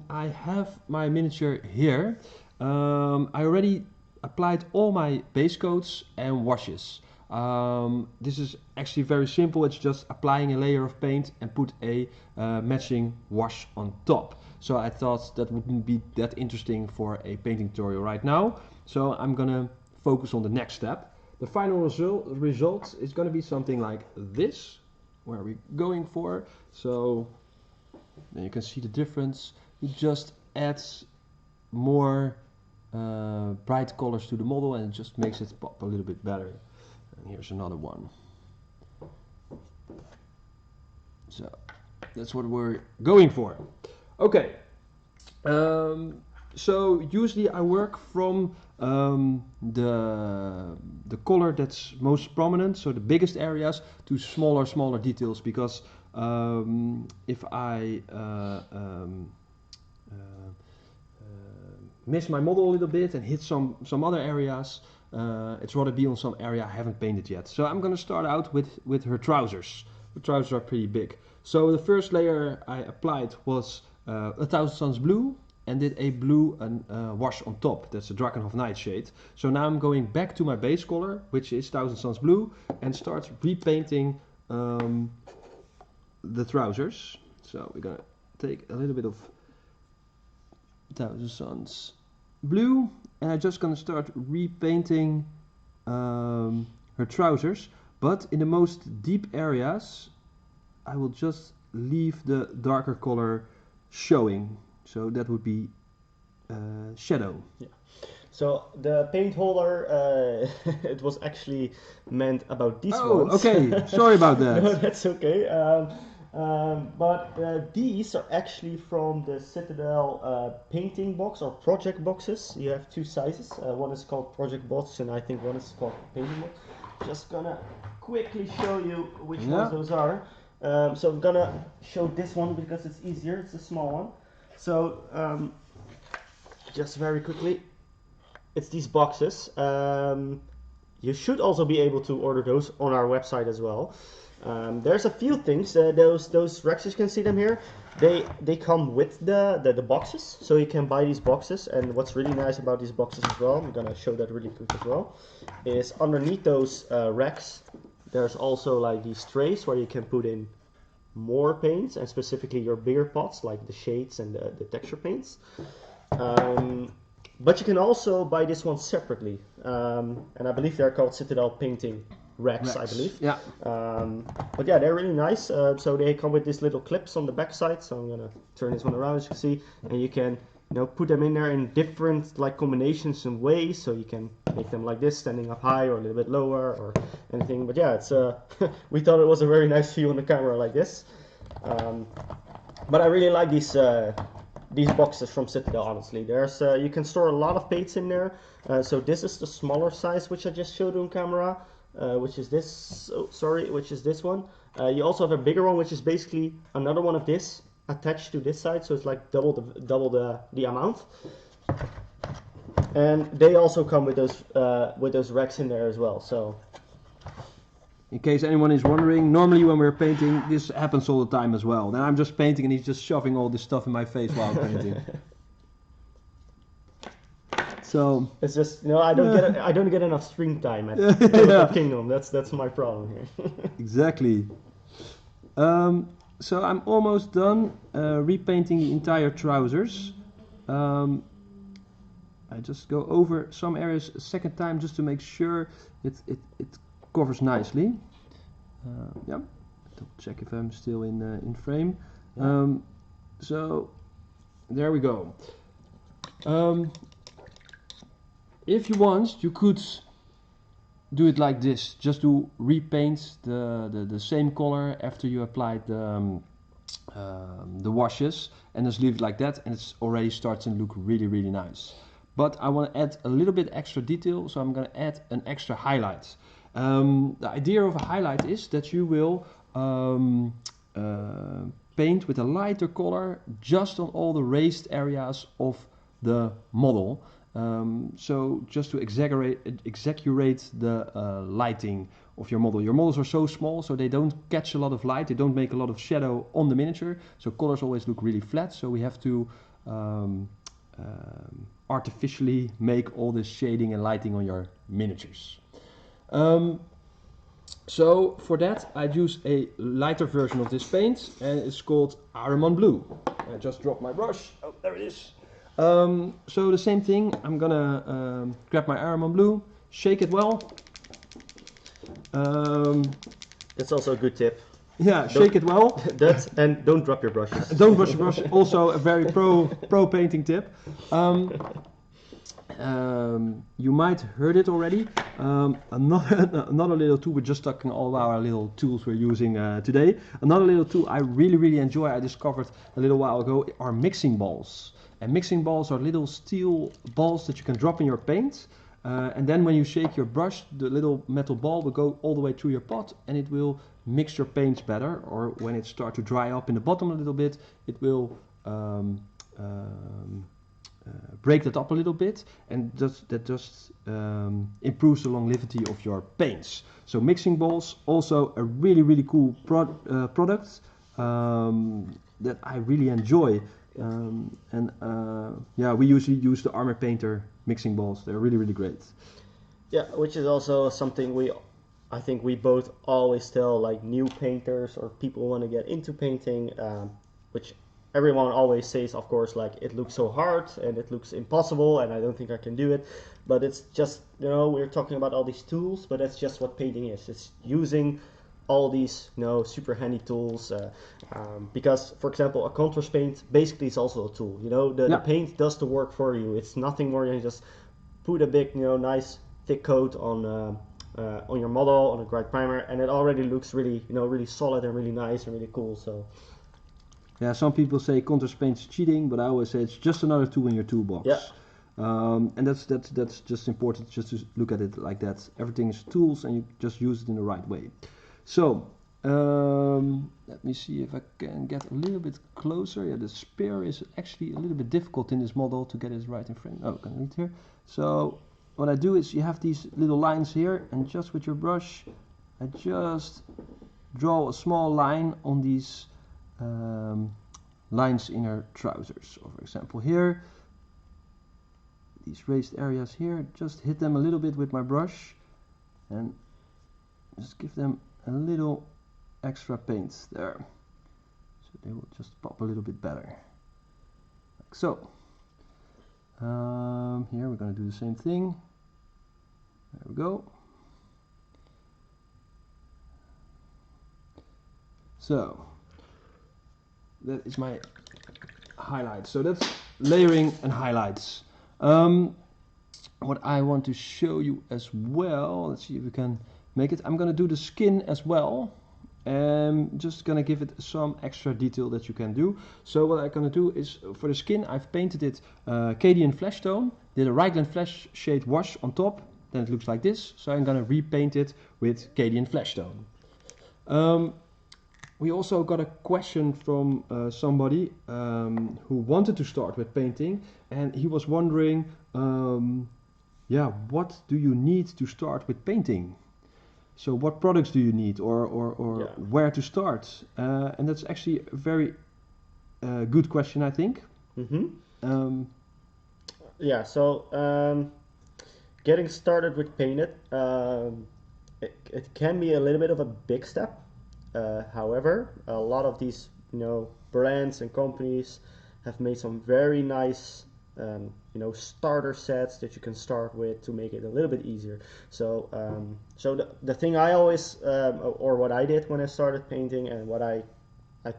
I have my miniature here. I already applied all my base coats and washes. This is actually very simple. It's just applying a layer of paint and put a matching wash on top. So I thought that wouldn't be that interesting for a painting tutorial right now. So I'm gonna focus on the next step. The final result is gonna be something like this. Where are we going for? So then you can see the difference. It just adds more bright colors to the model, and it just makes it pop a little bit better. And here's another one. So that's what we're going for. Okay. So usually I work from the color that's most prominent, so the biggest areas, to smaller details, because if I miss my model a little bit and hit some other areas, it's rather be on some area I haven't painted yet. So I'm going to start out with her trousers. The trousers are pretty big. So the first layer I applied was 1000 Suns blue, and did a blue wash on top. That's a Drakenhof Nightshade. So now I'm going back to my base color, which is 1000 Suns blue, and start repainting the trousers. So we're gonna take a little bit of 1000 Suns blue, and I'm just gonna start repainting her trousers. But in the most deep areas, I will just leave the darker color showing. So that would be shadow. Yeah. So the paint holder, it was actually meant about these ones. Oh, okay. Sorry about that. No, that's okay. But these are actually from the Citadel painting box or project boxes. You have 2 sizes. One is called project box, and I think one is called painting box. Just gonna quickly show you which ones those are. So I'm gonna show this one because it's easier. It's a small one. So just very quickly, it's these boxes. You should also be able to order those on our website as well. There's a few things. Those racks, you can see them here. They come with the boxes, so you can buy these boxes. And what's really nice about these boxes as well, I'm gonna show that really quick as well, is underneath those racks, there's also like these trays where you can put in more paints, and specifically your bigger pots like the shades and the texture paints. But you can also buy this one separately, and I believe they're called Citadel painting racks. I believe. Yeah. But yeah, they're really nice. So they come with these little clips on the back side. So I'm gonna turn this one around, as you can see, and you can put them in there in different like combinations and ways. So you can make them like this, standing up high, or a little bit lower, or anything. But yeah, it's we thought it was a very nice view on the camera like this. But I really like these boxes from Citadel. Honestly, there's you can store a lot of paints in there. So this is the smaller size, which I just showed on camera, which is this. Oh, sorry, which is this one. You also have a bigger one, which is basically another one of this attached to this side, so it's like double the amount. And they also come with those racks in there as well. So in case anyone is wondering, normally when we're painting, this happens all the time as well. Then I'm just painting and he's just shoving all this stuff in my face while I'm painting. So it's just I don't get enough screen time at Tabletop Kingdom. That's my problem here. Exactly. So I'm almost done repainting the entire trousers. I just go over some areas a second time just to make sure it covers nicely. Yeah, double check if I'm still in frame. So there we go. If you want, you could do it like this. Just do repaint the same color after you applied the washes, and just leave it like that, and it's already starts to look really nice. But I want to add a little bit extra detail, so I'm going to add an extra highlight. The idea of a highlight is that you will paint with a lighter color just on all the raised areas of the model. So just to exaggerate the lighting of your model. Your models are so small, so they don't catch a lot of light, they don't make a lot of shadow on the miniature, so colors always look really flat, so we have to artificially make all this shading and lighting on your miniatures. So for that I use a lighter version of this paint, and it's called Aramon Blue. I just dropped my brush. Oh, there it is. So the same thing, I'm gonna grab my Aramon Blue, shake it well. That's also a good tip. Yeah, shake it well. And don't drop your brushes. Don't brush your brush. Also a very pro painting tip. You might heard it already. Another little tool, we're just talking all about our little tools we're using today. Another little tool I really enjoy, I discovered a little while ago, are mixing balls. And mixing balls are little steel balls that you can drop in your paint. And then when you shake your brush, the little metal ball will go all the way through your pot, and it will mix your paints better. Or when it starts to dry up in the bottom a little bit, it will break that up a little bit, and that just improves the longevity of your paints. So mixing balls, also a really cool product that I really enjoy. Yeah, we usually use the Armor Painter mixing balls. They're really great. Yeah, which is also something I think we both always tell like new painters or people who want to get into painting, which everyone always says, of course, like it looks so hard and it looks impossible and I don't think I can do it. But it's just, you know, we're talking about all these tools, but that's just what painting is. It's using all these, you know, super handy tools, because, for example, a contrast paint basically is also a tool. You know, the paint does the work for you. It's nothing more than just put a big, you know, nice thick coat on your model, on a bright primer, and it already looks really, you know, really solid and really nice and really cool. So yeah, some people say contrast paint is cheating, but I always say it's just another tool in your toolbox. Yeah. And that's just important, just to look at it like that. Everything is tools, and you just use it in the right way. So let me see if I can get a little bit closer. Yeah, the spear is actually a little bit difficult in this model to get it right in frame. Oh, can I read here? So what I do is you have these little lines here, and just with your brush, I just draw a small line on these lines in her trousers. So for example here, these raised areas here, just hit them a little bit with my brush and just give them a little extra paint there, so they will just pop a little bit better, like so. Here we're going to do the same thing. There we go. So that is my highlights. So that's layering and highlights. What I want to show you as well, let's see if we can make it. I'm going to do the skin as well, and just going to give it some extra detail that you can do. So what I'm going to do is, for the skin, I've painted it Cadian flesh tone, did a Raglan flesh shade wash on top, then it looks like this. So I'm going to repaint it with Cadian flesh tone. We also got a question from somebody who wanted to start with painting, and he was wondering, yeah, what do you need to start with painting? So what products do you need, or where to start? And that's actually a very good question, I think. Mm-hmm. Yeah, so getting started with painted, it can be a little bit of a big step. However, a lot of these, you know, brands and companies have made some very nice, you know, starter sets that you can start with to make it a little bit easier. So, the thing I always, or what I did when I started painting, and what I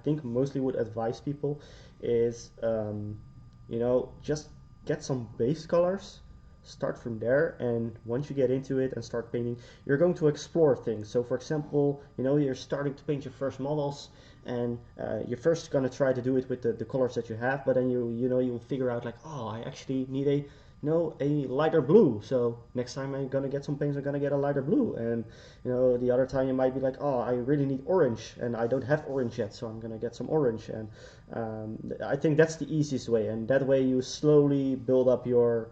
think mostly would advise people is, you know, just get some base colors, start from there, and once you get into it and start painting, you're going to explore things. So for example, you're starting to paint your first models, and you're first going to try to do it with the colors that you have, but then you'll figure out like, oh, I actually need a lighter blue. So next time I'm gonna get some paints, I'm gonna get a lighter blue. And the other time you might be like, oh, I really need orange, and I don't have orange yet, so I'm gonna get some orange. And I think that's the easiest way. And that way you slowly build up your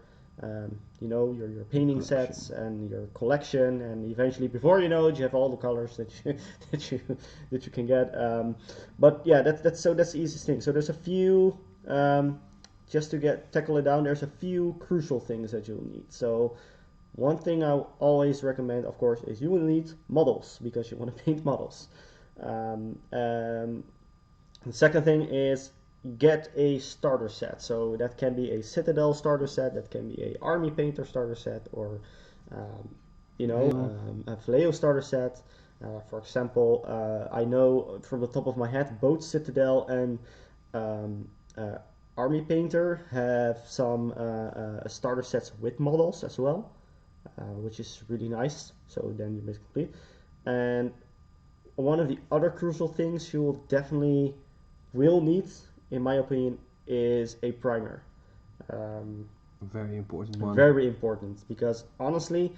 your painting sets and your collection, and eventually, before you know it, you have all the colors that you that you can get. But yeah, that's the easiest thing. So there's a few. Just to tackle it down, there's a few crucial things that you'll need. So one thing I always recommend, of course, is you will need models, because you want to paint models. The second thing is get a starter set. So that can be a Citadel starter set, that can be a Army Painter starter set, or a Vallejo starter set. For example, I know from the top of my head, both Citadel and Army Painter have some starter sets with models as well, which is really nice. So then you make it complete. And one of the other crucial things you will definitely need, in my opinion, is a primer. Very important one. Very important, because honestly,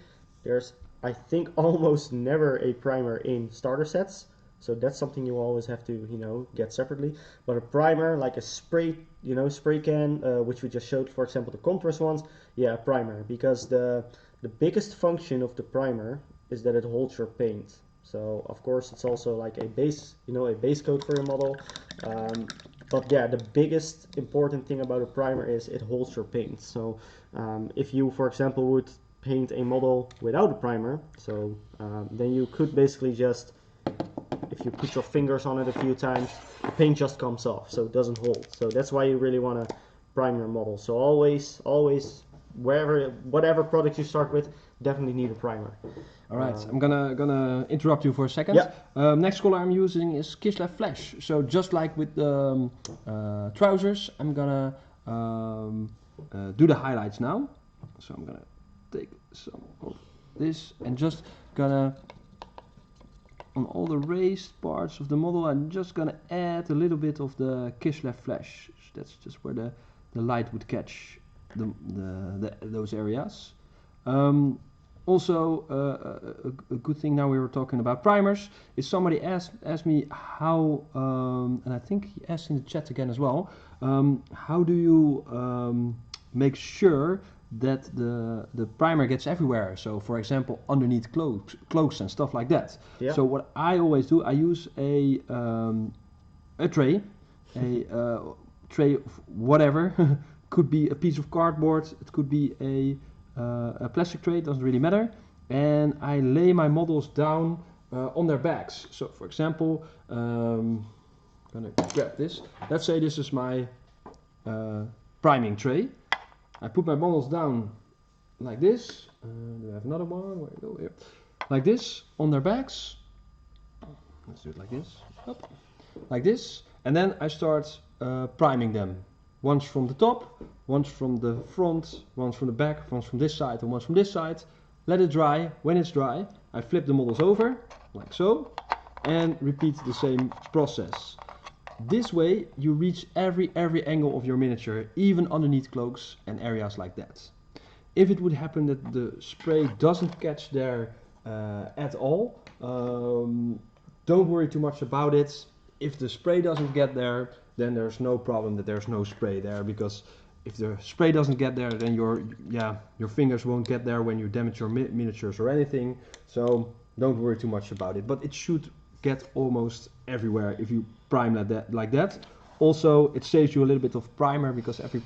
there's, I think, almost never a primer in starter sets. So that's something you always have to, get separately. But a primer, like a spray can, which we just showed, for example, the contrast ones, yeah, a primer. Because the biggest function of the primer is that it holds your paint. So of course it's also like a base, a base coat for your model. But yeah, the biggest important thing about a primer is it holds your paint. So if you, for example, would paint a model without a primer, so then you could basically just, if you put your fingers on it a few times, the paint just comes off, so it doesn't hold. So that's why you really want to prime your model. So always, whatever product you start with, definitely need a primer. All right, I'm gonna interrupt you for a second. Yeah. Next color I'm using is Kislev Flash. So just like with the trousers, I'm gonna do the highlights now. So I'm gonna take some of this and just gonna, on all the raised parts of the model, I'm just gonna add a little bit of the Kislev Flash. That's just where the light would catch those areas. Also, a good thing, now we were talking about primers, is somebody asked me how, and I think he asked in the chat again as well, how do you make sure that the primer gets everywhere? So for example, underneath cloaks and stuff like that. Yeah. So what I always do, I use a tray, tray of whatever. Could be a piece of cardboard, it could be a plastic tray, it doesn't really matter, and I lay my models down on their backs. So for example, I'm gonna grab this. Let's say this is my priming tray. I put my models down like this. Do I have another one? Where go here? Like this, on their backs. Let's do it like this. Up. Like this, and then I start priming them. Once from the top, once from the front, once from the back, once from this side and once from this side. Let it dry. When it's dry, I flip the models over, like so, and repeat the same process. This way you reach every angle of your miniature, even underneath cloaks and areas like that. If it would happen that the spray doesn't catch there at all, don't worry too much about it. If the spray doesn't get there, then there's no problem that there's no spray there, because if the spray doesn't get there, then your fingers won't get there when you damage your miniatures or anything. So don't worry too much about it. But it should get almost everywhere if you prime like that. Also, it saves you a little bit of primer, because every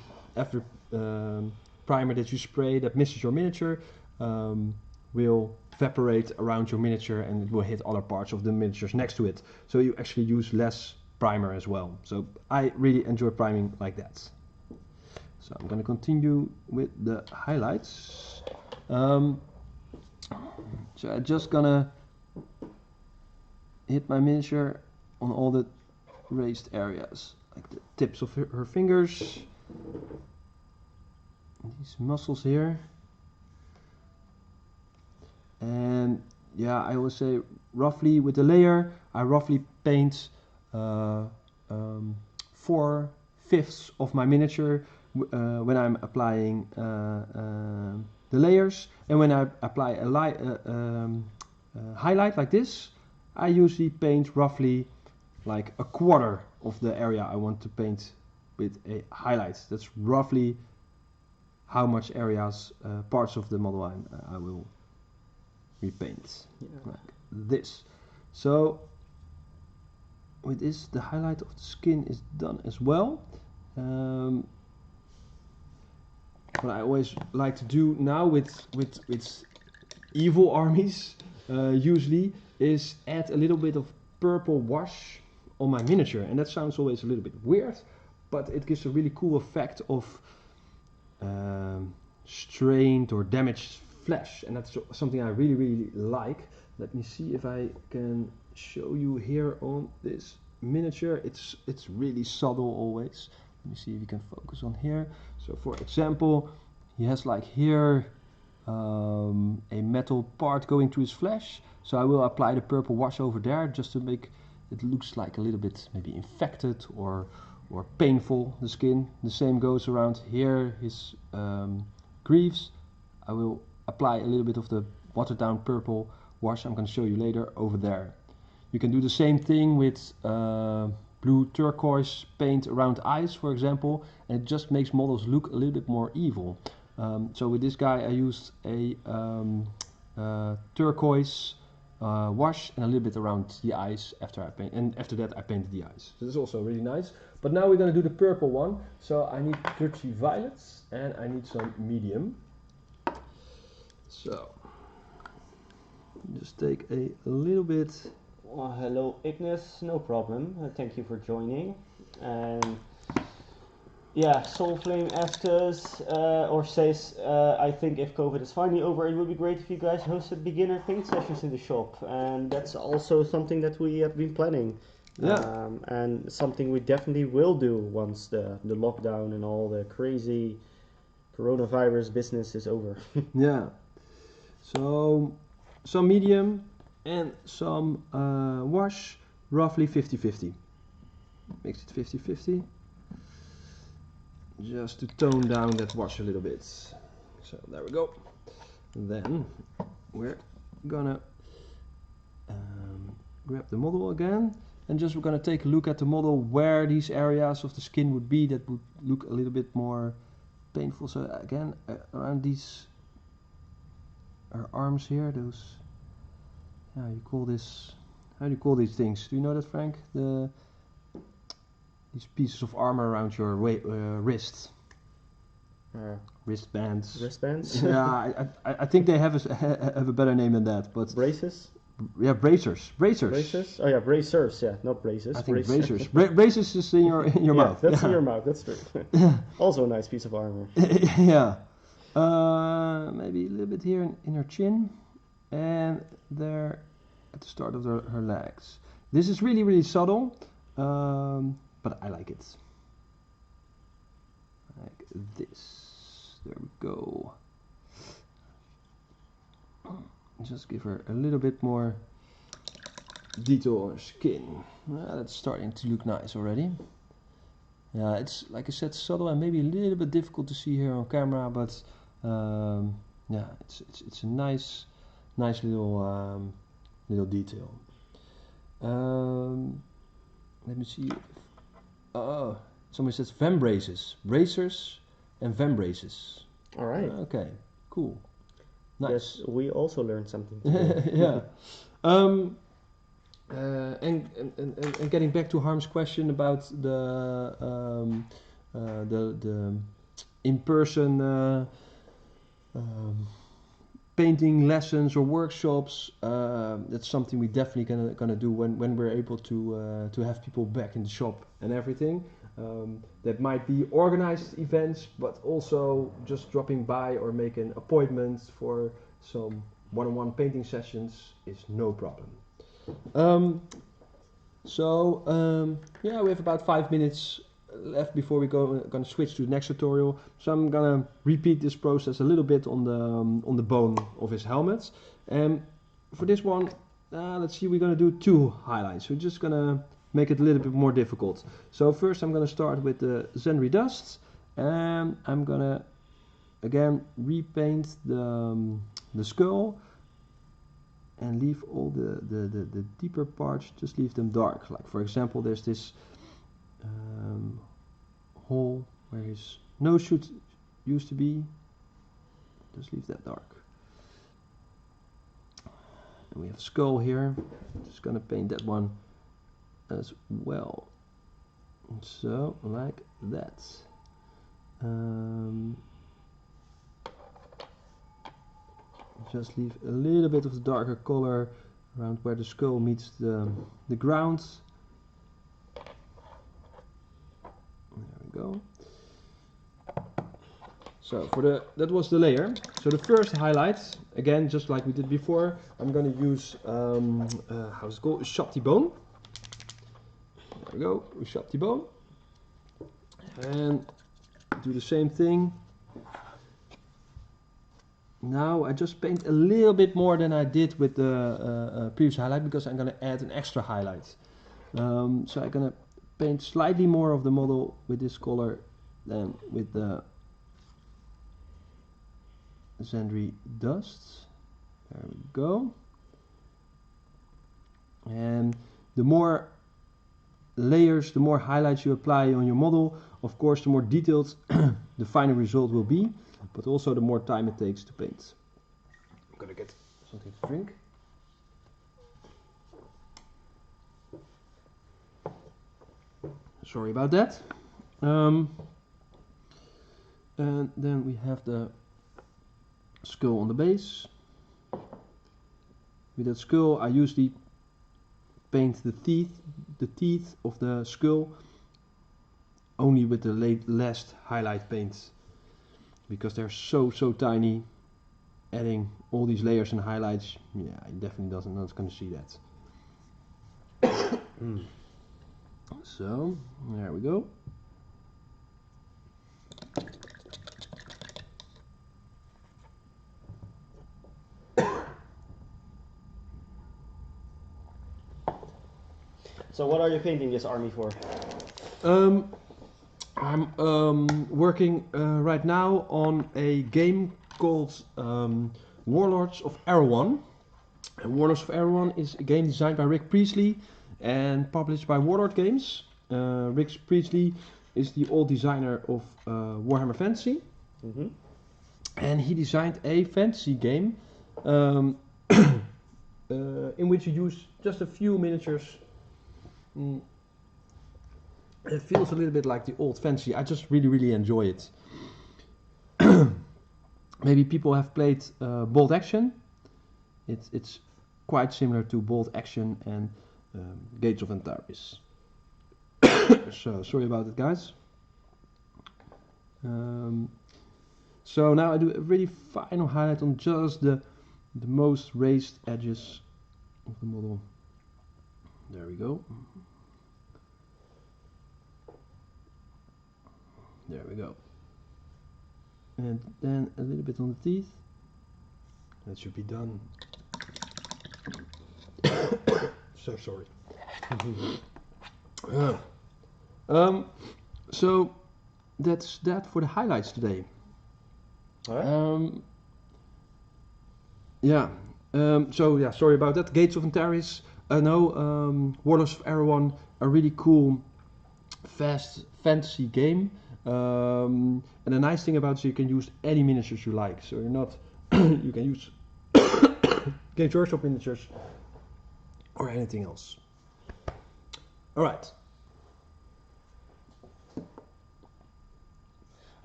primer that you spray that misses your miniature will evaporate around your miniature, and it will hit other parts of the miniatures next to it. So you actually use less primer as well. So I really enjoy priming like that. So I'm going to continue with the highlights. So I'm just gonna hit my miniature on all the raised areas, like the tips of her fingers. these muscles here. And yeah, I always say roughly with the layer, I roughly paint 4/5 of my miniature when I'm applying the layers, and when I apply a highlight like this, I usually paint roughly like a quarter of the area I want to paint with a highlight. That's roughly how much areas, parts of the model I will repaint, like this. So with this, the highlight of the skin is done as well. What I always like to do now with evil armies usually is add a little bit of purple wash on my miniature, and that sounds always a little bit weird, but it gives a really cool effect of strained or damaged flesh, and that's something I really like. Let me see if I can show you here on this miniature. It's really subtle always. Let me see if you can focus on here. So for example, he has like here a metal part going to his flesh, so I will apply the purple wash over there just to make it looks like a little bit maybe infected or painful, the skin. The same goes around here, his greaves. I will apply a little bit of the watered down purple wash, I'm going to show you later, over there. You can do the same thing with blue turquoise paint around eyes, for example, and it just makes models look a little bit more evil. So with this guy I used a turquoise wash and a little bit around the eyes after I paint, and after that I painted the eyes. So this is also really nice. But now we're going to do the purple one. So I need dirty violets and I need some medium. So just take a little bit. Well, hello Ignis, no problem. Thank you for joining. And yeah, Soulflame asked us or says, I think if COVID is finally over, it would be great if you guys hosted beginner paint sessions in the shop. And that's also something that we have been planning. Yeah. And something we definitely will do once the lockdown and all the crazy coronavirus business is over. Yeah. So some medium and some wash, roughly 50-50. Mix it 50-50. Just to tone down that wash a little bit. So there we go. Then we're gonna grab the model again, and just we're gonna take a look at the model where these areas of the skin would be that would look a little bit more painful. So again, around these our arms here, those, yeah, you call this, how do you call these things? Do you know that, Frank? These pieces of armor around your wrist. Wristbands. Wristbands? Yeah, I think they have a better name than that, but braces? Yeah, bracers. Bracers? Oh yeah, bracers. Yeah, not braces. I think bracers. Braces is in your mouth. That's in your mouth. That's true. Also a nice piece of armor. Yeah. Maybe a little bit here in her chin, and there at the start of her legs. This is really subtle, but I like it. Like this. There we go. Just give her a little bit more detail on her skin. That's starting to look nice already. Yeah, it's like I said, subtle and maybe a little bit difficult to see here on camera, but yeah, it's a nice little detail. Let me see. Oh, somebody says vem braces, bracers, and vem braces. All right. Okay, cool. Nice. Yes, we also learned something today. Yeah. And getting back to Harm's question about the in-person painting lessons or workshops, that's something we definitely gonna do when we're able to have people back in the shop and everything. That might be organized events, but also just dropping by or making appointments for some one-on-one painting sessions is no problem. Yeah, we have about 5 minutes left before we gonna switch to the next tutorial. So I'm gonna repeat this process a little bit on the bone of his helmet. And for this one, let's see, we're gonna do 2 highlights. We're just gonna make it a little bit more difficult. So first I'm gonna start with the Zenry dust, and I'm gonna again repaint the skull and leave all the deeper parts, just leave them dark. Like for example, there's this hole where his nose used to be. Just leave that dark. And we have skull here. Just gonna paint that one as well. So like that. Just leave a little bit of the darker color around where the skull meets the ground. There we go. So that was the layer. So the first highlight, again, just like we did before, I'm going to use how's it called? Shop the bone. There we go. We shop the bone, and do the same thing. Now I just paint a little bit more than I did with the previous highlight, because I'm going to add an extra highlight. So I'm going to paint slightly more of the model with this color than with the Zenry dust. There we go. And the more layers, the more highlights you apply on your model, of course the more detailed the final result will be, but also the more time it takes to paint. I'm gonna get something to drink. Sorry about that. And then we have the skull on the base. With that skull I usually paint the teeth of the skull only with the last highlight paint, because they're so tiny. Adding all these layers and highlights, yeah, it definitely not going to see that. So there we go. So what are you painting this army for? I'm working right now on a game called Warlords of Erewhon. And Warlords of Erewhon is a game designed by Rick Priestley and published by Warlord Games. Rick Priestley is the old designer of Warhammer Fantasy. Mm-hmm. And he designed a fantasy game in which you use just a few miniatures. It feels a little bit like the old fantasy. I just really enjoy it. Maybe people have played Bolt Action. It's quite similar to Bolt Action and Gates of Antares. So sorry about it, guys. So now I do a really final highlight on just the most raised edges of the model. There we go. There we go. And then a little bit on the teeth. That should be done. So sorry. So that's that for the highlights today. All right. So yeah, sorry about that. Gates of Antares. Warlords of Erewhon, a really cool, fast fantasy game. And the nice thing about it is you can use any miniatures you like. So you're not, you can use Games Workshop miniatures or anything else. All right.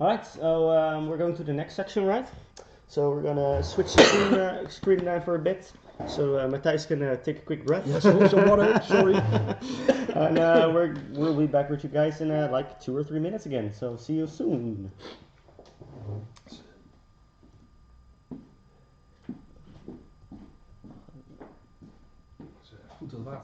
All right. So we're going to the next section, right? So we're gonna switch the screen down for a bit. So Matthijs can take a quick breath. Yes, some water. Sorry. And we'll be back with you guys in like 2 or 3 minutes again. So see you soon. Goed, dat water.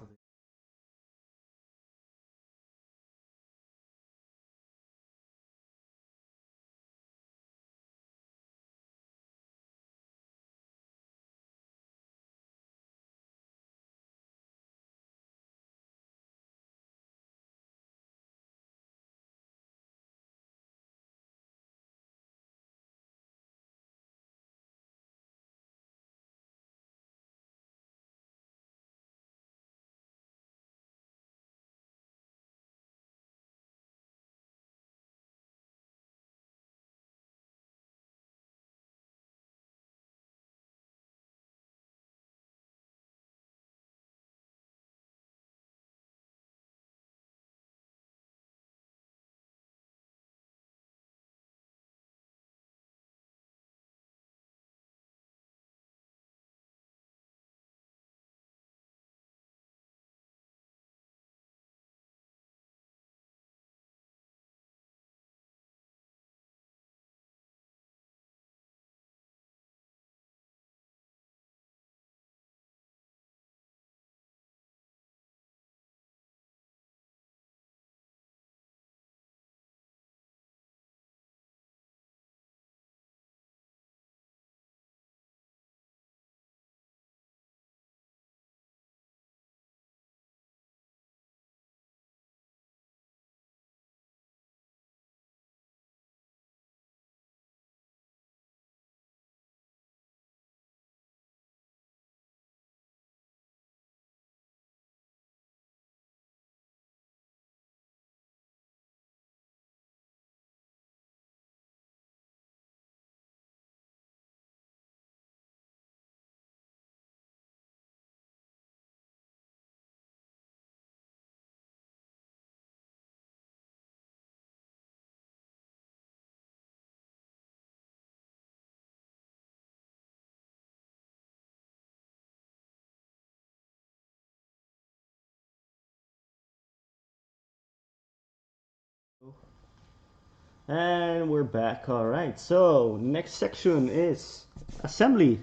And we're back. All right. So next section is assembly.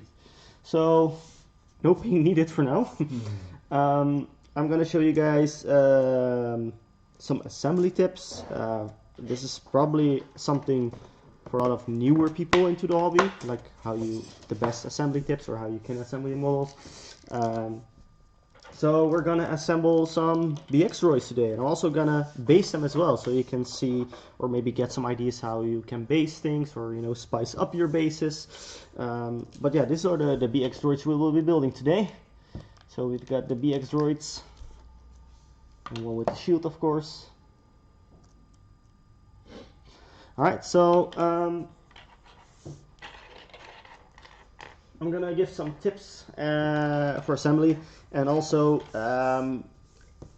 So no paint needed for now. I'm gonna show you guys some assembly tips. This is probably something for a lot of newer people into the hobby, like the best assembly tips or how you can assemble your models. So we're gonna assemble some BX droids today, and I'm also gonna base them as well, so you can see or maybe get some ideas how you can base things, or spice up your bases. But yeah, these are the BX droids we will be building today. So we've got the BX droids, and one with the shield, of course. All right, so I'm gonna give some tips for assembly, and also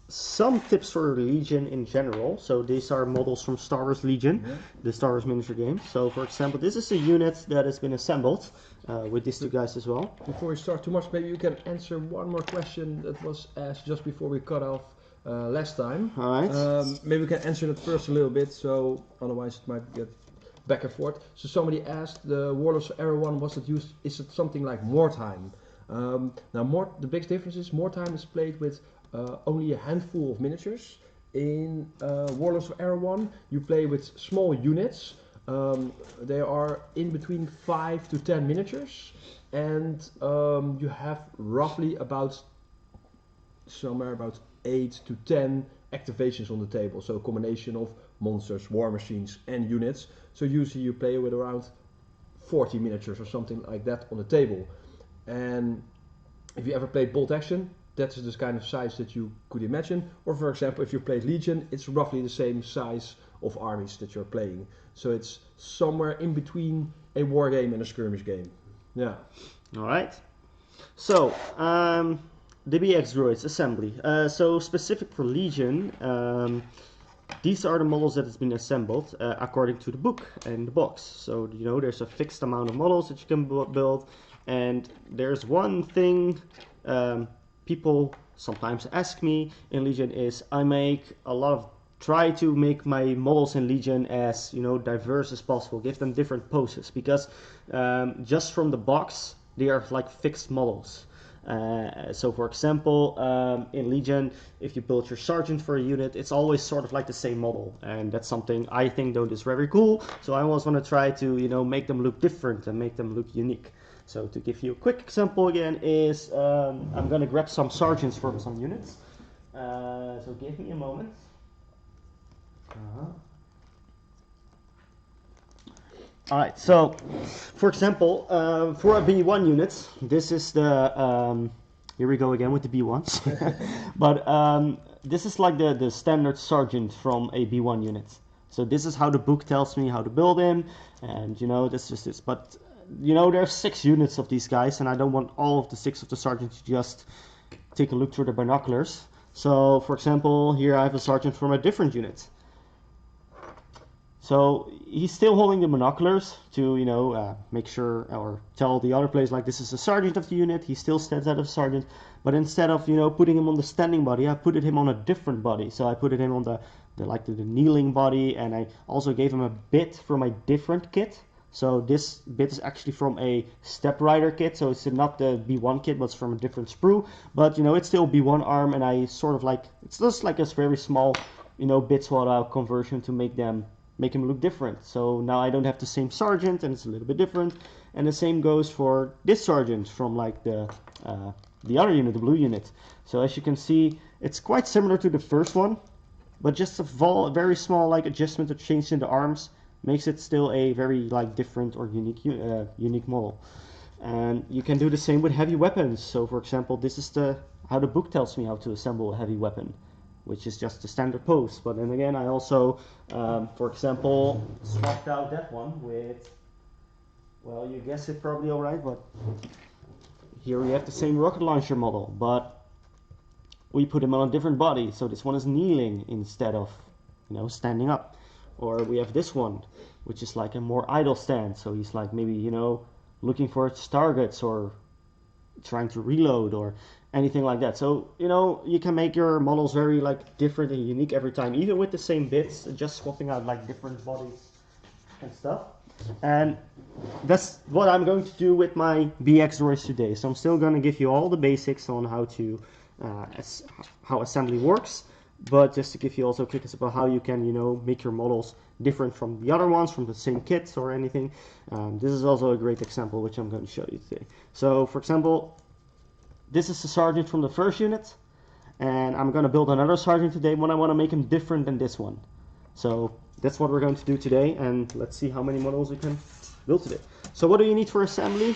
some tips for Legion in general. So these are models from Star Wars Legion, the Star Wars miniature game. So for example, this is a unit that has been assembled with these two guys as well. Before we start too much, maybe you can answer one more question that was asked just before we cut off last time. All right. Maybe we can answer that first a little bit, so otherwise it might get back and forth. So somebody asked, the Warlords of Era 1, is it something like Wartime? Now the big difference is Wartime is played with only a handful of miniatures. In Warlords of Era 1 you play with small units. They are in between 5 to 10 miniatures, and you have roughly somewhere about 8 to 10 activations on the table, so a combination of monsters, war machines and units. So usually you play with around 40 miniatures or something like that on the table. And if you ever played bolt action, that's the kind of size that you could imagine. Or for example, if you played Legion, it's roughly the same size of armies that you're playing. So it's somewhere in between a war game and a skirmish game. Yeah. All right. So the BX droids assembly. So specific for Legion, these are the models that has been assembled according to the book and the box. So there's a fixed amount of models that you can build, and there's one thing people sometimes ask me in Legion is try to make my models in Legion as diverse as possible, give them different poses, because just from the box they are like fixed models. So for example, in Legion, if you build your sergeant for a unit, it's always sort of like the same model, and that's something I think is very cool. So I always want to try to make them look different and make them look unique. So to give you a quick example again is I'm gonna grab some sergeants from some units. So give me a moment. Alright, so for example, for a B1 unit, this is the, here we go again with the B1s, but this is like the standard sergeant from a B1 unit. So this is how the book tells me how to build him, and this is this. But there's 6 units of these guys, and I don't want all of the 6 of the sergeants to just take a look through the binoculars. So for example, here I have a sergeant from a different unit. So he's still holding the binoculars to, make sure or tell the other players like this is a sergeant of the unit. He still stands out as a sergeant, but instead of putting him on the standing body, I put him on a different body. So I put him on the kneeling body, and I also gave him a bit from a different kit. So this bit is actually from a Step Rider kit, so it's not the B1 kit, but it's from a different sprue. But it's still B1 arm, and I sort of it's just like a very small bit swap out conversion to make him look different. So now I don't have the same sergeant, and it's a little bit different. And the same goes for this sergeant from the other unit, the blue unit. So as you can see, it's quite similar to the first one, but just a very small adjustment or change in the arms makes it still a very different or unique model. And you can do the same with heavy weapons. So for example, this is how the book tells me how to assemble a heavy weapon, which is just the standard pose. But then again, I also, for example, swapped out that one with, well, you guessed it probably alright, but here we have the same rocket launcher model, but we put him on a different body. So this one is kneeling instead of, standing up. Or we have this one, which is like a more idle stand. So he's maybe, looking for its targets or trying to reload or anything like that. So, you know, you can make your models very like different and unique every time, even with the same bits, just swapping out like different bodies and stuff. And that's what I'm going to do with my BX droids today. So I'm still going to give you all the basics on how to how assembly works, but just to give you also quick about how you can, you know, make your models different from the other ones, from the same kits or anything. This is also a great example which I'm going to show you today. So for example, this is the sergeant from the first unit, and I'm going to build another sergeant today, but I want to make him different than this one. So that's what we're going to do today, and let's see how many models we can build today. So what do you need for assembly?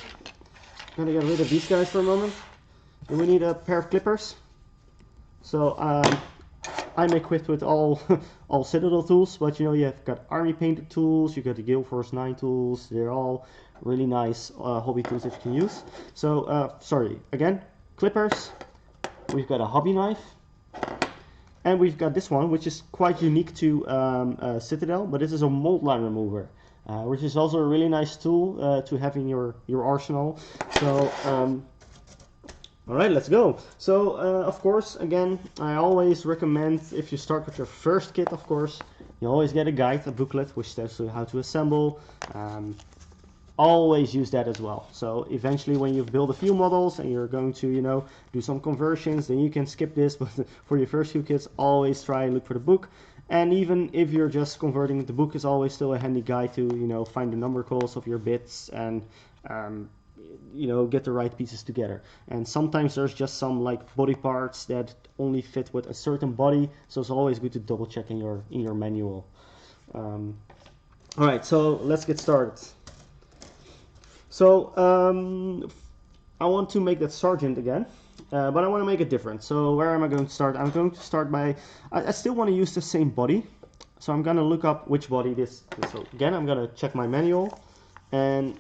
I'm going to get rid of these guys for a moment. And we need a pair of clippers. So I'm equipped with all all Citadel tools, but you know, you've got Army Painter tools, you got the Gale Force 9 tools. They're all really nice hobby tools that you can use. So sorry, again, clippers. We've got a hobby knife, and we've got this one, which is quite unique to Citadel, but this is a mold line remover, which is also a really nice tool to have in your arsenal. So all right, let's go. So of course, again, I always recommend, if you start with your first kit, of course, you always get a guide, a booklet, which tells you how to assemble. Always use that as well. So eventually when you've built a few models and you're going to, you know, do some conversions, then you can skip this, but for your first few kits, always try and look for the book. And even if you're just converting, the book is always still a handy guide to, you know, find the number calls of your bits and you know, get the right pieces together. And sometimes there's just some like body parts that only fit with a certain body, so it's always good to double check in your manual. All right, so let's get started. So I want to make that sergeant again, but I want to make it different. So where am I going to start? I'm going to start by, I still want to use the same body, so I'm going to look up which body this is. So again, I'm going to check my manual, and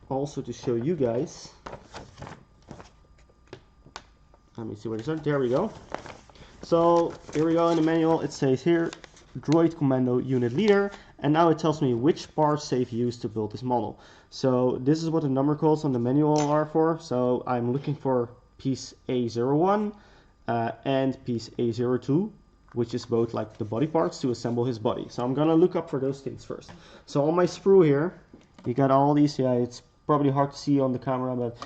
also to show you guys, let me see where it is. There we go. So here we go in the manual. It says here, Droid Commando Unit Leader, and now it tells me which parts they've used to build this model. So this is what the number codes on the manual are for. So I'm looking for piece A01 and piece A02, which is both like the body parts to assemble his body. So I'm gonna look up for those things first. So on my sprue here, you got all these, yeah, it's probably hard to see on the camera, but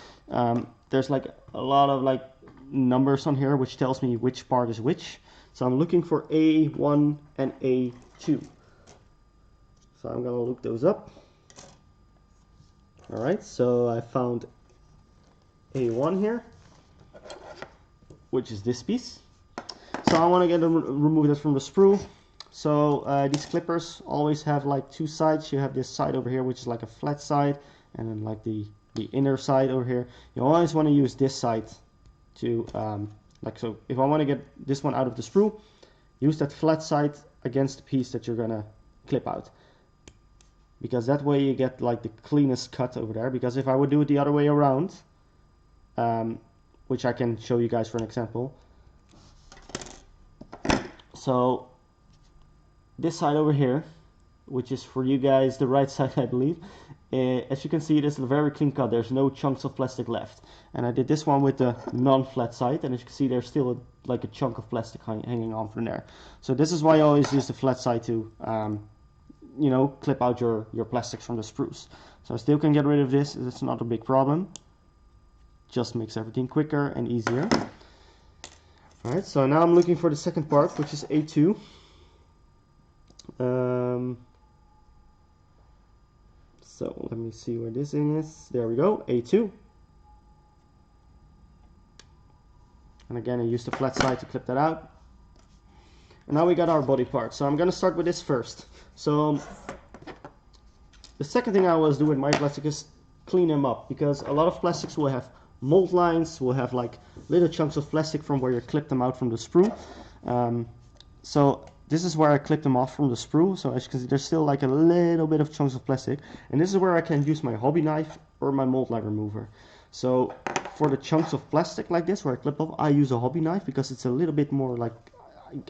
there's like a lot of like numbers on here which tells me which part is which. So I'm looking for A1 and A2. So I'm gonna look those up. All right, so I found A1 here, which is this piece. So I want to remove this from the sprue. So these clippers always have like two sides. You have this side over here, which is like a flat side, and then like the inner side over here. You always want to use this side to like so. If I want to get this one out of the sprue, use that flat side against the piece that you're gonna clip out, because that way you get like the cleanest cut over there. Because if I would do it the other way around, which I can show you guys for an example. So this side over here, which is for you guys the right side, I believe, as you can see, this is a very clean cut. There's no chunks of plastic left. And I did this one with the non-flat side, and as you can see, there's still like a chunk of plastic hanging on from there. So this is why I always use the flat side to you know, clip out your plastics from the sprues. So I still can get rid of this. It's not a big problem. Just makes everything quicker and easier. Alright, so now I'm looking for the second part, which is A2. So let me see where this thing is. There we go, A2. And again, I use the flat side to clip that out. And now we got our body part. So I'm going to start with this first. So the second thing I always do with my plastic is clean them up, because a lot of plastics will have mold lines, will have like little chunks of plastic from where you clip them out from the sprue. So this is where I clip them off from the sprue. So as you can see, there's still like a little bit of chunks of plastic, and this is where I can use my hobby knife or my mold line remover. So for the chunks of plastic like this where I clip off, I use a hobby knife because it's a little bit more like,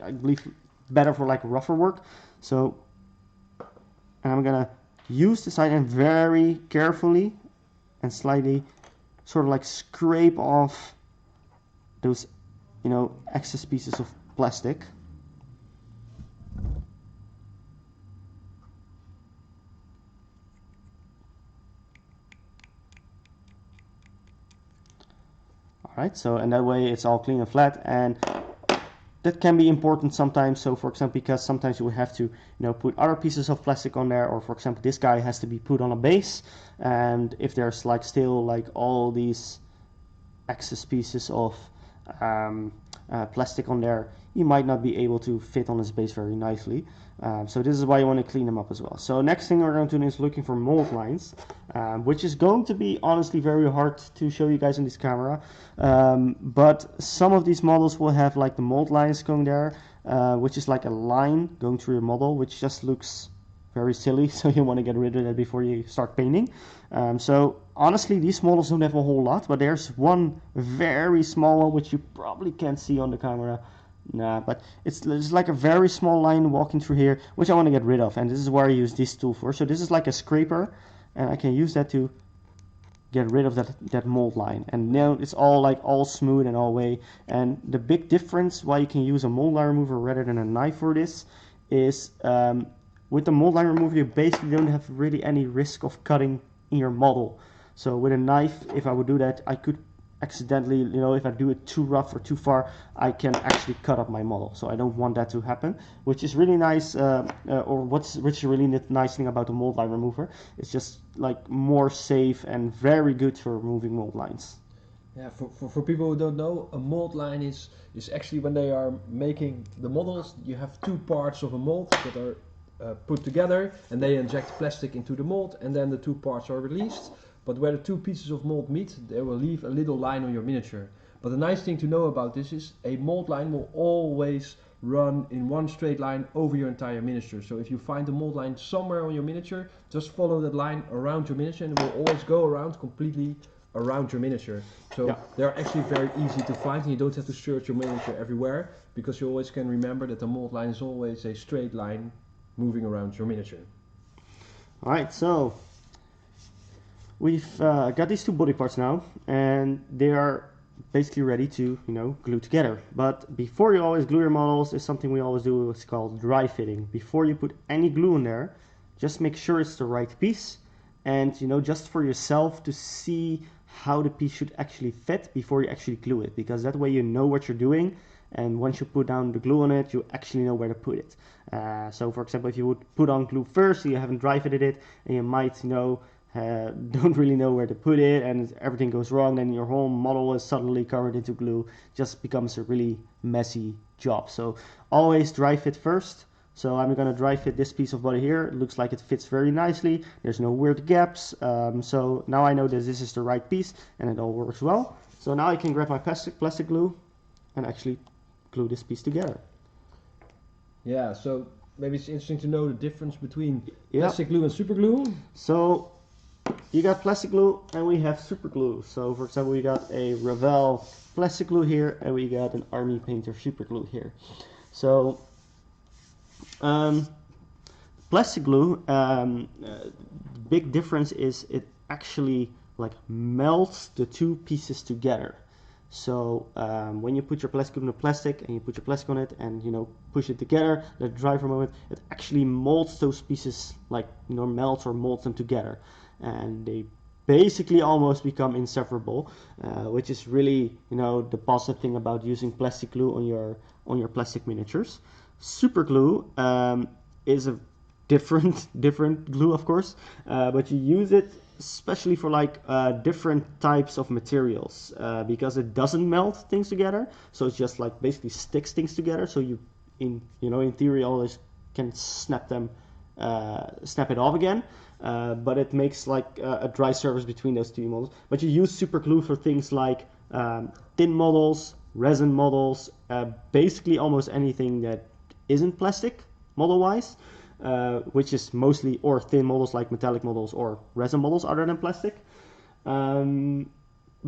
I believe, better for like rougher work. So, and I'm gonna use the side and very carefully and slightly sort of like scrape off those, you know, excess pieces of plastic. Alright, so and that way it's all clean and flat, and that can be important sometimes. So for example, because sometimes you will have to, you know, put other pieces of plastic on there, or for example this guy has to be put on a base, and if there's like still like all these excess pieces of plastic on there, you might not be able to fit on his base very nicely. So this is why you want to clean them up as well. So next thing we're going to do is looking for mold lines, which is going to be honestly very hard to show you guys in this camera. But some of these models will have like the mold lines going there, which is like a line going through your model, which just looks very silly. So you want to get rid of that before you start painting. So honestly, these models don't have a whole lot, but there's one very small one which you probably can't see on the camera. Nah, but it's like a very small line walking through here, which I want to get rid of, and this is where I use this tool for. So this is like a scraper, and I can use that to get rid of that mold line. And now it's all like all smooth and all way. And the big difference why you can use a mold line remover rather than a knife for this is with the mold line remover you basically don't have really any risk of cutting in your model. So with a knife, if I would do that, I could accidentally, you know, if I do it too rough or too far, I can actually cut up my model. So I don't want that to happen, which is really nice, which is really nice thing about the mold line remover. It's just like more safe and very good for removing mold lines. Yeah, for people who don't know, a mold line is actually when they are making the models, you have two parts of a mold that are put together, and they inject plastic into the mold, and then the two parts are released. But where the two pieces of mold meet, they will leave a little line on your miniature. But the nice thing to know about this is a mold line will always run in one straight line over your entire miniature. So if you find a mold line somewhere on your miniature, just follow that line around your miniature, and it will always go around completely around your miniature. So they're actually very easy to find, and you don't have to search your miniature everywhere, because you always can remember that the mold line is always a straight line moving around your miniature. Alright, so we've got these two body parts now, and they are basically ready to, you know, glue together. But before you always glue your models, is something we always do. It's called dry fitting. Before you put any glue in there, just make sure it's the right piece, and, you know, just for yourself to see how the piece should actually fit before you actually glue it, because that way you know what you're doing, and once you put down the glue on it, you actually know where to put it. So for example, if you would put on glue first, so you haven't dry fitted it, and you might, you know, don't really know where to put it, and everything goes wrong, then your whole model is suddenly covered into glue. Just becomes a really messy job. So always dry fit first. So I'm going to dry fit this piece of body here. It looks like it fits very nicely. There's no weird gaps. So now I know that this is the right piece and it all works well. So now I can grab my plastic glue and actually glue this piece together. Yeah, so maybe it's interesting to know the difference between plastic glue and super glue. So you got plastic glue and we have super glue. So for example, we got a Revell plastic glue here and we got an Army Painter super glue here. So plastic glue, big difference is it actually like melts the two pieces together. So when you put your plastic glue in the plastic and you put your plastic on it and, you know, push it together, let it dry for a moment, it actually molds those pieces, like, you know, melts or molds them together, and they basically almost become inseparable, which is really, you know, the positive thing about using plastic glue on your plastic miniatures. Super glue is a different glue, of course, but you use it especially for like different types of materials, because it doesn't melt things together, so it's just like basically sticks things together. So you in theory always can snap it off again, but it makes like a dry surface between those two models. But you use super glue for things like thin models, resin models, basically almost anything that isn't plastic model wise, which is mostly or thin models like metallic models or resin models other than plastic.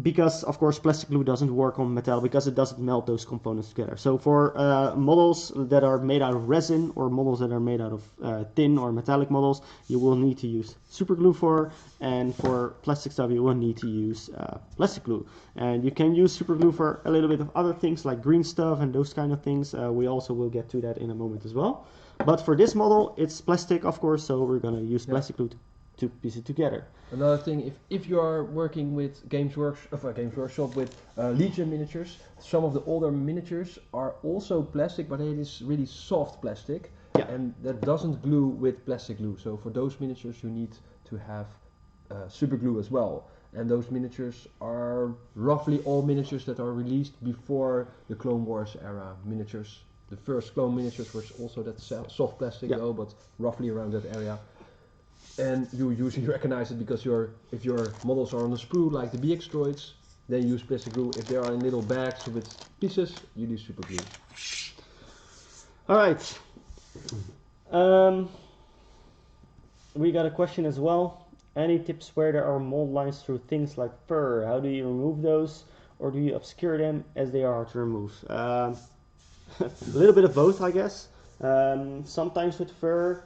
because of course plastic glue doesn't work on metal because it doesn't melt those components together. So for models that are made out of resin or models that are made out of tin or metallic models, you will need to use super glue for, and for plastic stuff you will need to use plastic glue. And you can use super glue for a little bit of other things like green stuff and those kind of things. We also will get to that in a moment as well. But for this model it's plastic, of course, so we're going to use plastic glue to piece it together. Another thing, if you are working with Games Workshop with Legion miniatures, some of the older miniatures are also plastic, but it is really soft plastic, and that doesn't glue with plastic glue. So for those miniatures you need to have super glue as well. And those miniatures are roughly all miniatures that are released before the Clone Wars era miniatures. The first clone miniatures was also that soft plastic though, but roughly around that area. And you usually recognize it because if your models are on a sprue like the BX droids, then you use plastic glue. If they are in little bags with pieces, you use super glue. Alright. We got a question as well. Any tips where there are mold lines through things like fur? How do you remove those? Or do you obscure them as they are hard to remove? A little bit of both, I guess. Sometimes with fur.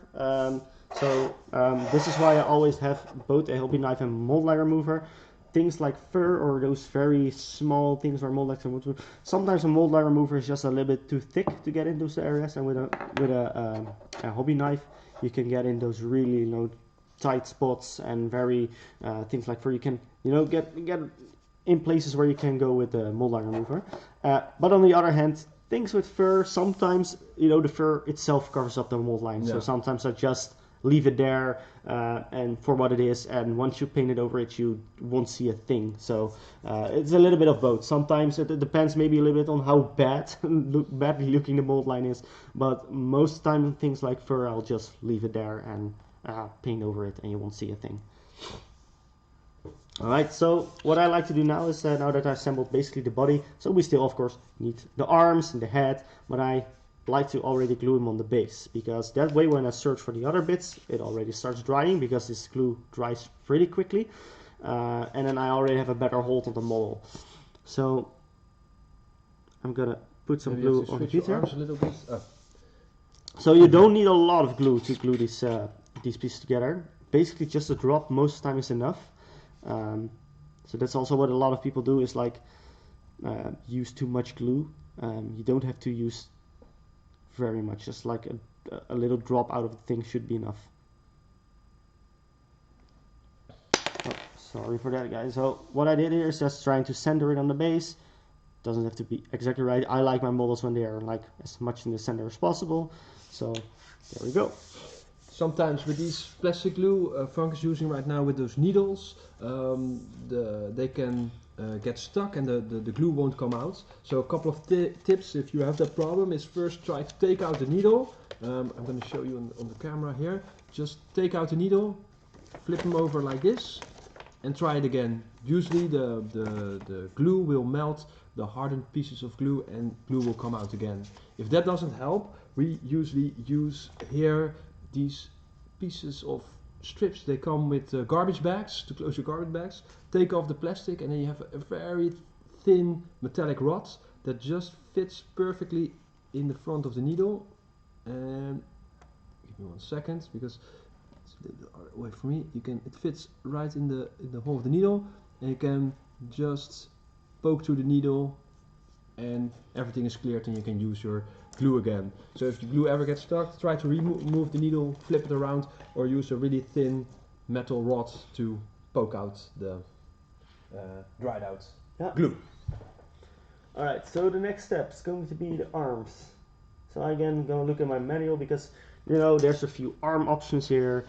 This is why I always have both a hobby knife and mold line remover. Things like fur or those very small things where mold lines are removed. Sometimes a mold line remover is just a little bit too thick to get in those areas, and with a hobby knife you can get in those really tight spots and very things like fur. You can get in places where you can go with the mold line remover. But on the other hand, things with fur, sometimes the fur itself covers up the mold line. So sometimes I just leave it there and for what it is, and once you paint it over it you won't see a thing. So it's a little bit of both. Sometimes it depends maybe a little bit on how badly looking the mold line is, but most time things like fur I'll just leave it there and paint over it and you won't see a thing. Alright, so what I like to do now is now that I assembled basically the body, so we still of course need the arms and the head, but I like to already glue them on the base, because that way when I search for the other bits it already starts drying, because this glue dries pretty quickly, and then I already have a better hold on the model. So I'm gonna put some glue on the Peter. So you don't need a lot of glue to glue these pieces together. Basically just a drop most of the time is enough. So that's also what a lot of people do, is like use too much glue. You don't have to use very much, just like a little drop out of the thing should be enough. Oh, sorry for that, guys. So what I did here is just trying to center it on the base. Doesn't have to be exactly right. I like my models when they are like as much in the center as possible. So there we go. Sometimes with these plastic glue Frank is using right now with those needles, they can get stuck and the glue won't come out. So a couple of tips if you have that problem is first try to take out the needle. I'm going to show you on the camera here. Just take out the needle, flip them over like this and try it again. Usually the glue will melt the hardened pieces of glue and glue will come out again. If that doesn't help, we usually use here these pieces of strips. They come with garbage bags to close your garbage bags. Take off the plastic and then you have a very thin metallic rod that just fits perfectly in the front of the needle. And give me 1 second because it's a little bit away from me. It fits right in the hole of the needle, and you can just poke through the needle and everything is cleared and you can use your glue again. So if the glue ever gets stuck, try to remove the needle, flip it around, or use a really thin metal rod to poke out the dried out glue. Alright, so the next step is going to be the arms. So again, I'm going to look at my manual because there's a few arm options here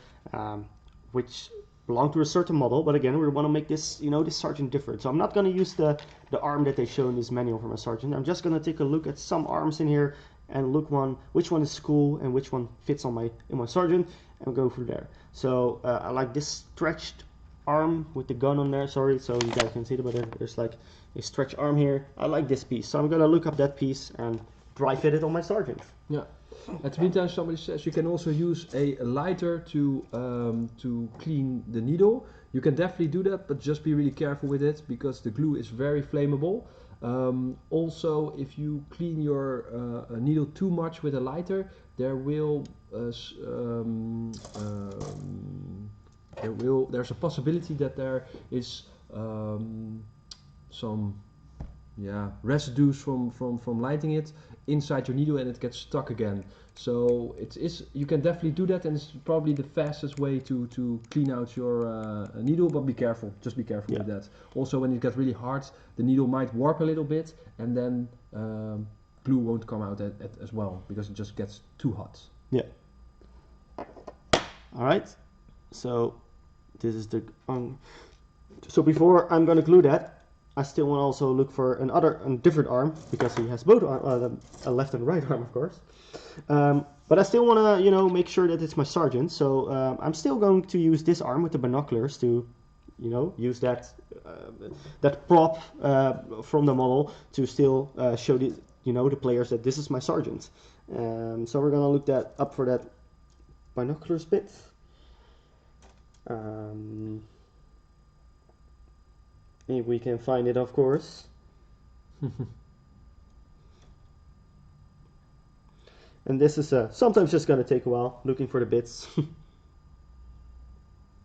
which belong to a certain model, but again we want to make this this sergeant different. So I'm not going to use the arm that they show in this manual for my sergeant. I'm just going to take a look at some arms in here and look which one is cool and which one fits on in my sergeant, and go through there. So I like this stretched arm with the gun on there, sorry, so you guys can see it, but there's like a stretched arm here. I like this piece, so I'm going to look up that piece and dry fit it on my sergeant. Yeah. At the meantime, somebody says you can also use a lighter to clean the needle. You can definitely do that, but just be really careful with it because the glue is very flammable. Also, if you clean your needle too much with a lighter, there's a possibility that there is some residues from lighting it inside your needle and it gets stuck again. So you can definitely do that, and it's probably the fastest way to clean out your needle, but be careful, just be careful with that. Also, when it gets really hard, the needle might warp a little bit, and then glue won't come out as well because it just gets too hot. Yeah. Alright, so this is the so before I'm gonna glue that, I still want to also look for a different arm, because he has both a left and right arm, of course. But I still want to, you know, make sure that it's my sergeant. So I'm still going to use this arm with the binoculars to, you know, use that prop from the model to still show the, you know, the players that this is my sergeant. So we're gonna look that up for that binoculars bit. If we can find it, of course. And this is sometimes just gonna take a while looking for the bits.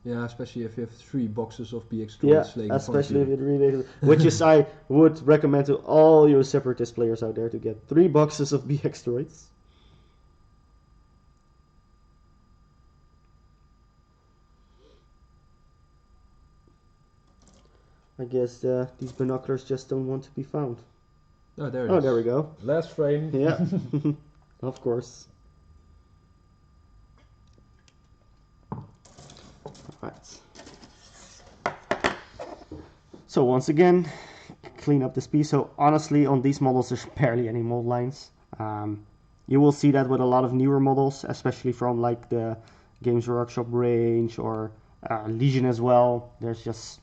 Yeah, especially if you have 3 boxes of BX droids. Yeah, especially if it really, which is I would recommend to all you Separatist players out there to get 3 boxes of BX droids. I guess these binoculars just don't want to be found. Oh, there it is. Oh, there we go. Last frame. Yeah, of course. Alright. So once again, clean up this piece. So honestly, on these models, there's barely any mold lines. You will see that with a lot of newer models, especially from like the Games Workshop range or Legion as well. There's just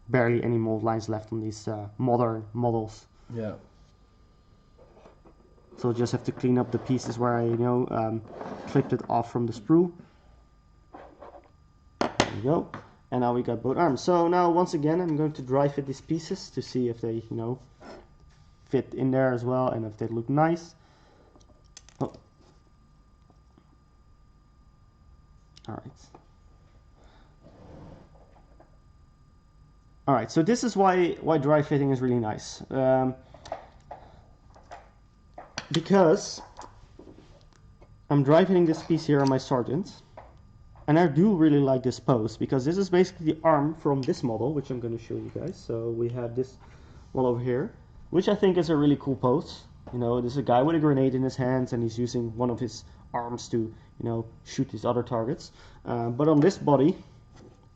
barely any mold lines left on these modern models. Yeah. So just have to clean up the pieces where I, you know, clipped it off from the sprue. There we go. And now we got both arms. So now once again, I'm going to dry fit these pieces to see if they, you know, fit in there as well and if they look nice. Oh. Alright. Alright, so this is why dry fitting is really nice. Because I'm dry fitting this piece here on my sergeant, and I do really like this pose because this is basically the arm from this model, which I'm going to show you guys. So we have this one over here, which I think is a really cool pose. You know, there's a guy with a grenade in his hands and he's using one of his arms to, you know, shoot his other targets. But on this body,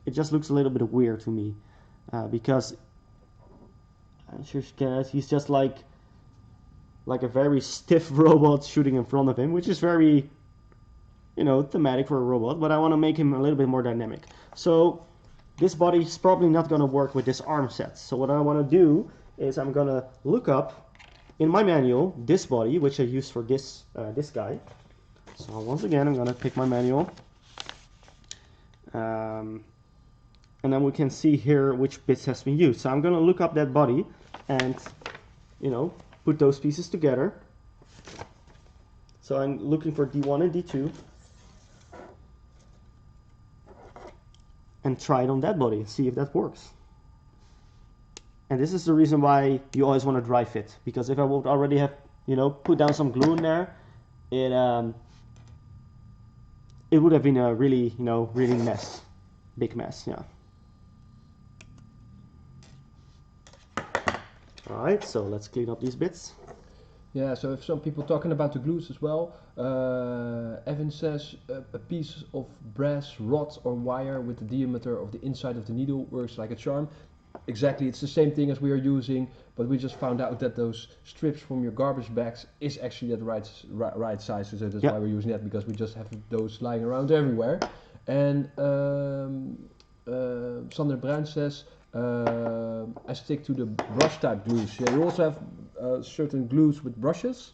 it just looks a little bit weird to me. Because he's just like a very stiff robot shooting in front of him, which is very, you know, thematic for a robot, but I want to make him a little bit more dynamic. So this body is probably not going to work with this arm set. So what I want to do is I'm going to look up in my manual this body, which I used for this guy. So once again, I'm going to pick my manual. And then we can see here which bits has been used. So I'm going to look up that body and, you know, put those pieces together. So I'm looking for D1 and D2 and try it on that body and see if that works. And this is the reason why you always want to dry fit, because if I would already have, you know, put down some glue in there, it would have been a really, you know, really big mess, yeah. Alright, so let's clean up these bits. Yeah, so if some people talking about the glues as well, Evan says a piece of brass rod or wire with the diameter of the inside of the needle works like a charm. Exactly, it's the same thing as we are using, but we just found out that those strips from your garbage bags is actually the right size, so that's why we're using that, because we just have those lying around everywhere. And Sander Bruin says, I stick to the brush type glues. Yeah, you also have certain glues with brushes.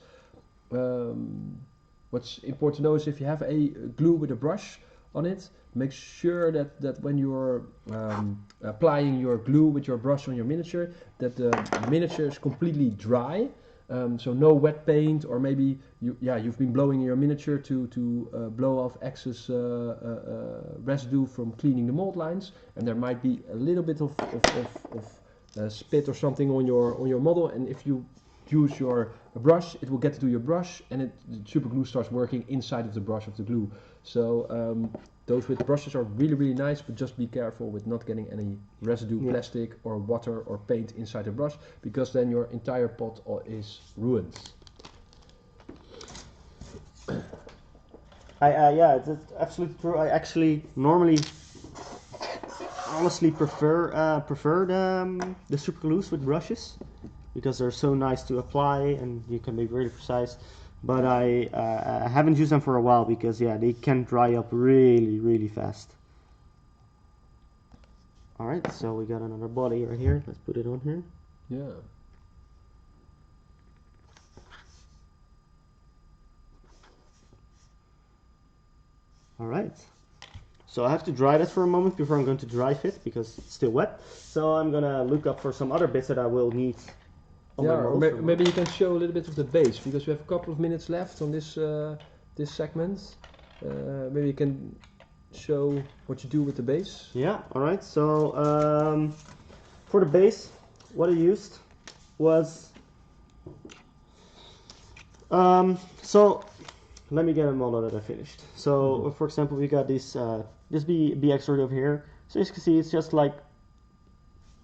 what's important to know is if you have a glue with a brush on it, make sure that when you're applying your glue with your brush on your miniature, that the miniature is completely dry. So no wet paint, or maybe you've been blowing your miniature to blow off excess residue from cleaning the mold lines, and there might be a little bit of spit or something on your model, and if you use your brush, it will get to your brush, and the super glue starts working inside of the brush of the glue. So those with brushes are really, really nice, but just be careful with not getting any residue, plastic or water or paint inside the brush, because then your entire pot is ruined. Yeah, it's absolutely true. I actually normally, honestly prefer the super glues with brushes, because they're so nice to apply and you can be really precise. But I haven't used them for a while because they can dry up really, really fast. Alright, so we got another body right here. Let's put it on here. Yeah. Alright. So I have to dry that for a moment before I'm going to dry fit because it's still wet. So I'm gonna look up for some other bits that I will need. Or maybe you can show a little bit of the base, because we have a couple of minutes left on this this segment. Maybe you can show what you do with the base. Yeah, alright. So for the base, what I used was so let me get a model that I finished. So for example, we got this BX over here. So as you can see, it's just like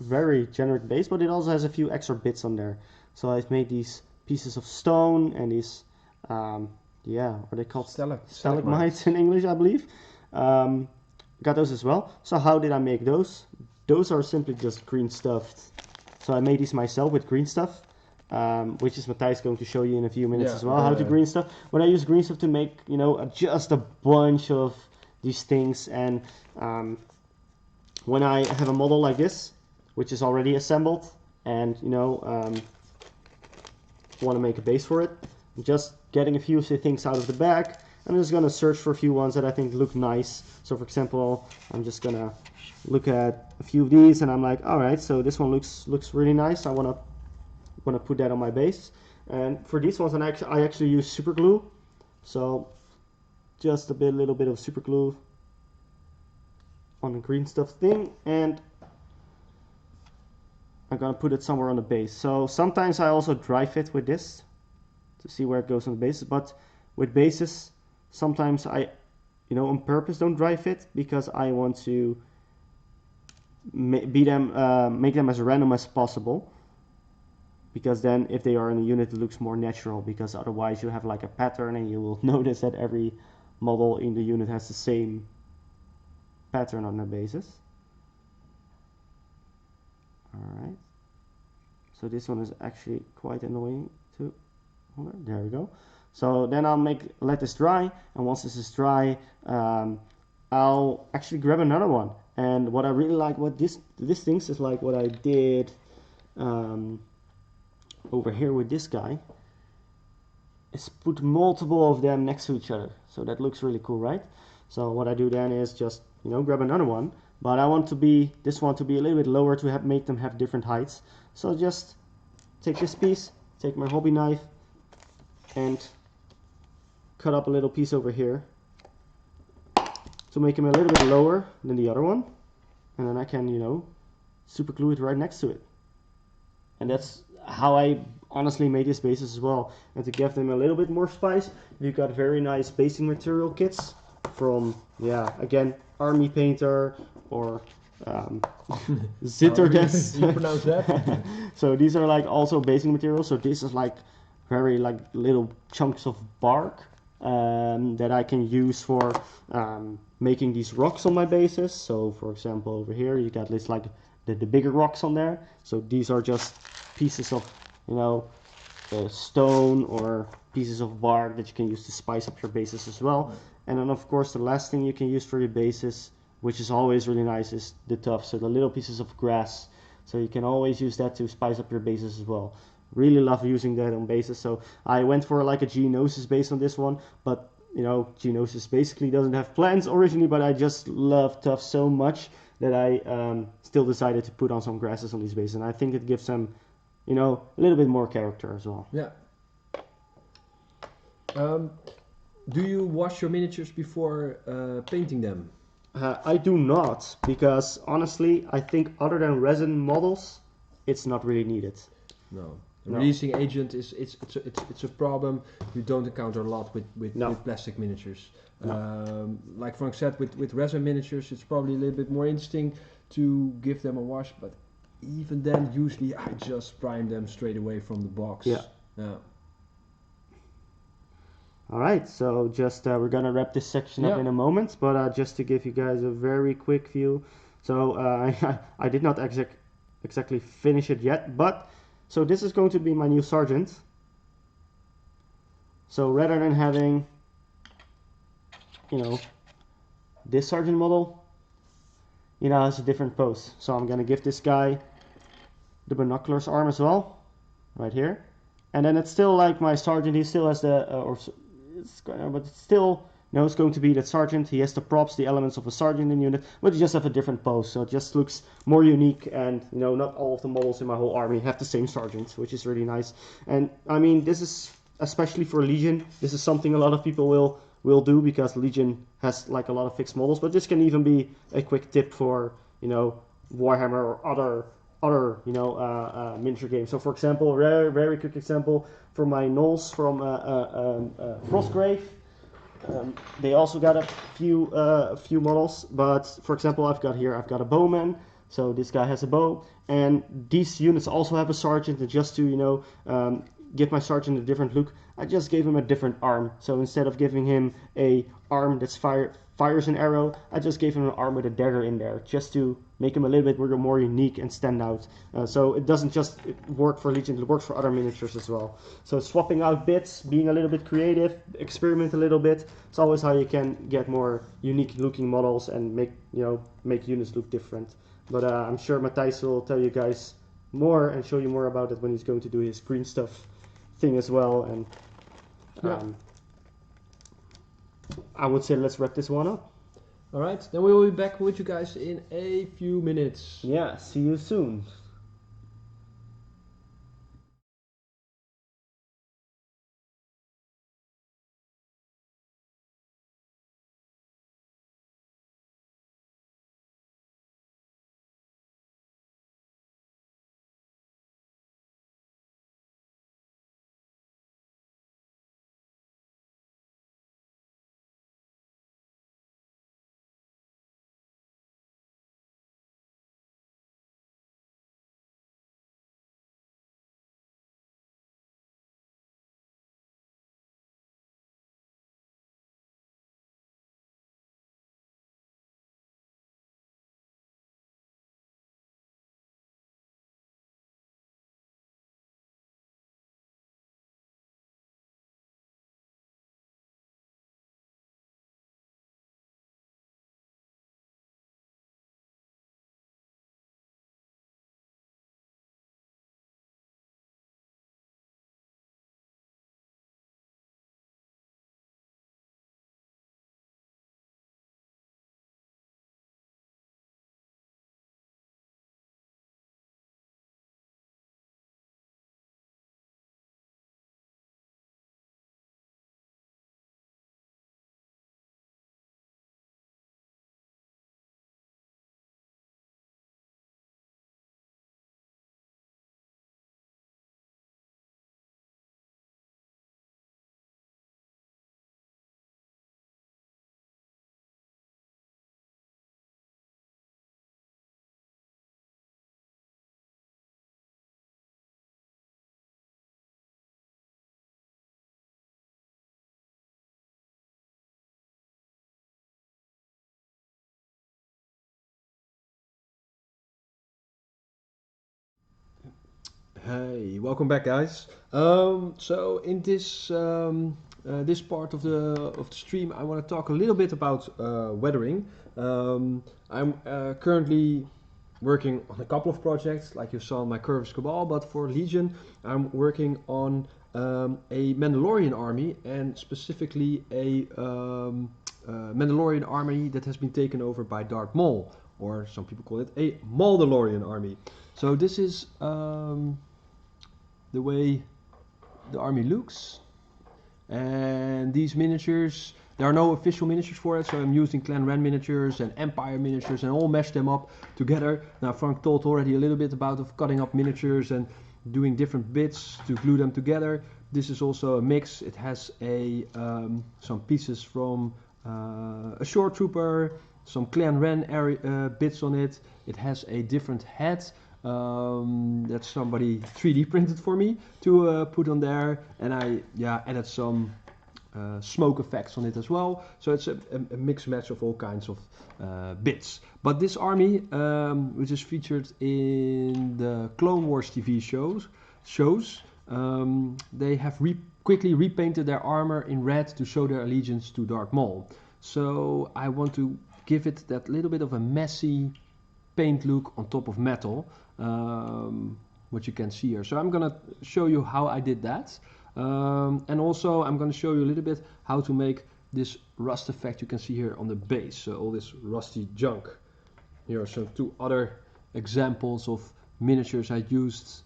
very generic base, but it also has a few extra bits on there. So I've made these pieces of stone and these what are they called? Stalagmites in English, I believe. Got those as well. So how did I make those? Those are simply just green stuffed. So I made these myself with green stuff, which is Matthijs going to show you in a few minutes as well, how to green stuff. When I use green stuff to make, just a bunch of these things, and when I have a model like this, which is already assembled, and want to make a base for it, I'm just getting a few of the things out of the bag. I'm just gonna search for a few ones that I think look nice. So for example, I'm just gonna look at a few of these, and I'm like, all right, so this one looks really nice. I wanna put that on my base. And for these ones, I actually use super glue. So just a little bit of super glue on the green stuff thing, and I'm gonna put it somewhere on the base. So sometimes I also dry fit with this to see where it goes on the base, but with bases sometimes I on purpose don't dry fit, because I want to make them as random as possible, because then if they are in a unit it looks more natural, because otherwise you have like a pattern and you will notice that every model in the unit has the same pattern on their bases. Alright, so this one is actually quite annoying to hold on, there we go. So then I'll let this dry, and once this is dry, I'll actually grab another one. And what I really like, what this things is like, what I did over here with this guy, is put multiple of them next to each other. So that looks really cool, right? So what I do then is just grab another one. But I want this one to be a little bit lower to make them have different heights. So just take this piece, take my hobby knife, and cut up a little piece over here to make them a little bit lower than the other one. And then I can, super glue it right next to it. And that's how I honestly made these bases as well. And to give them a little bit more spice, you got very nice basing material kits from, again, Army Painter or Zitterdes. You pronounce that? So these are like also basing materials. So this is like very like little chunks of bark that I can use for making these rocks on my bases. So for example, over here you got this like the bigger rocks on there. So these are just pieces of stone or pieces of bark that you can use to spice up your bases as well. And then of course the last thing you can use for your bases, which is always really nice, is the tuff. So the little pieces of grass. So you can always use that to spice up your bases as well. Really love using that on bases. So I went for like a Geonosis base on this one, but you know, Geonosis basically doesn't have plants originally, but I just love Tough so much that I still decided to put on some grasses on these bases, and I think it gives them, you know, a little bit more character as well. Yeah. Do you wash your miniatures before painting them? I do not, because honestly, I think other than resin models, it's not really needed. No. No. Releasing agent it's a problem you don't encounter a lot with No. with plastic miniatures. No. Like Frank said, with resin miniatures, it's probably a little bit more interesting to give them a wash, but even then, usually I just prime them straight away from the box. Yeah. Yeah. All right, so just we're gonna wrap this section up in a moment, but just to give you guys a very quick view. So I did not exactly finish it yet, but so this is going to be my new sergeant. So rather than having, you know, this sergeant model, you know, has a different pose. So I'm gonna give this guy the binoculars arm as well, right here, and then it's still like my sergeant. He still has the but it's still, you know, it's going to be that sergeant. He has the props, the elements of a sergeant in the unit, but you just have a different pose, so it just looks more unique. And you know, not all of the models in my whole army have the same sergeant, which is really nice. And I mean, this is especially for Legion. This is something a lot of people will do, because Legion has like a lot of fixed models. But this can even be a quick tip for, you know, Warhammer or other you know, miniature games. So for example, very quick example for my gnolls from Frostgrave. They also got a few models, but for example, I've got a bowman. So this guy has a bow, and these units also have a sergeant. And just to, you know, give my sergeant a different look, I just gave him a different arm. So instead of giving him a arm that's fires an arrow, I just gave him an arm with a dagger in there, just to make him a little bit more unique and stand out. So it doesn't just work for Legion, it works for other miniatures as well. So swapping out bits, being a little bit creative, experiment a little bit, it's always how you can get more unique looking models and make units look different. But I'm sure Matthijs will tell you guys more and show you more about it when he's going to do his green stuff thing as well. And I would say let's wrap this one up. Alright, then we will be back with you guys in a few minutes. Yeah, see you soon. Hey, welcome back, guys. So in this this part of the stream, I want to talk a little bit about weathering. I'm currently working on a couple of projects, like you saw in my Curvus Cabal, but for Legion, I'm working on a Mandalorian army, and specifically a Mandalorian army that has been taken over by Darth Maul, or some people call it a Maldalorian army. So this is the way the army looks, and these miniatures, there are no official miniatures for it, so I'm using Clan Ren miniatures and Empire miniatures and all mesh them up together. Now Frank told already a little bit about of cutting up miniatures and doing different bits to glue them together. This is also a mix. It has a some pieces from a short trooper, some Clan Ren area, bits on it. It has a different head that somebody 3D printed for me to put on there, and I added some smoke effects on it as well. So it's a mix match of all kinds of bits. But this army, which is featured in the Clone Wars TV shows, they have quickly repainted their armor in red to show their allegiance to Darth Maul. So I want to give it that little bit of a messy paint look on top of metal, what you can see here. So I'm gonna show you how I did that, and also I'm gonna show you a little bit how to make this rust effect you can see here on the base, so all this rusty junk. Here are some two other examples of miniatures I used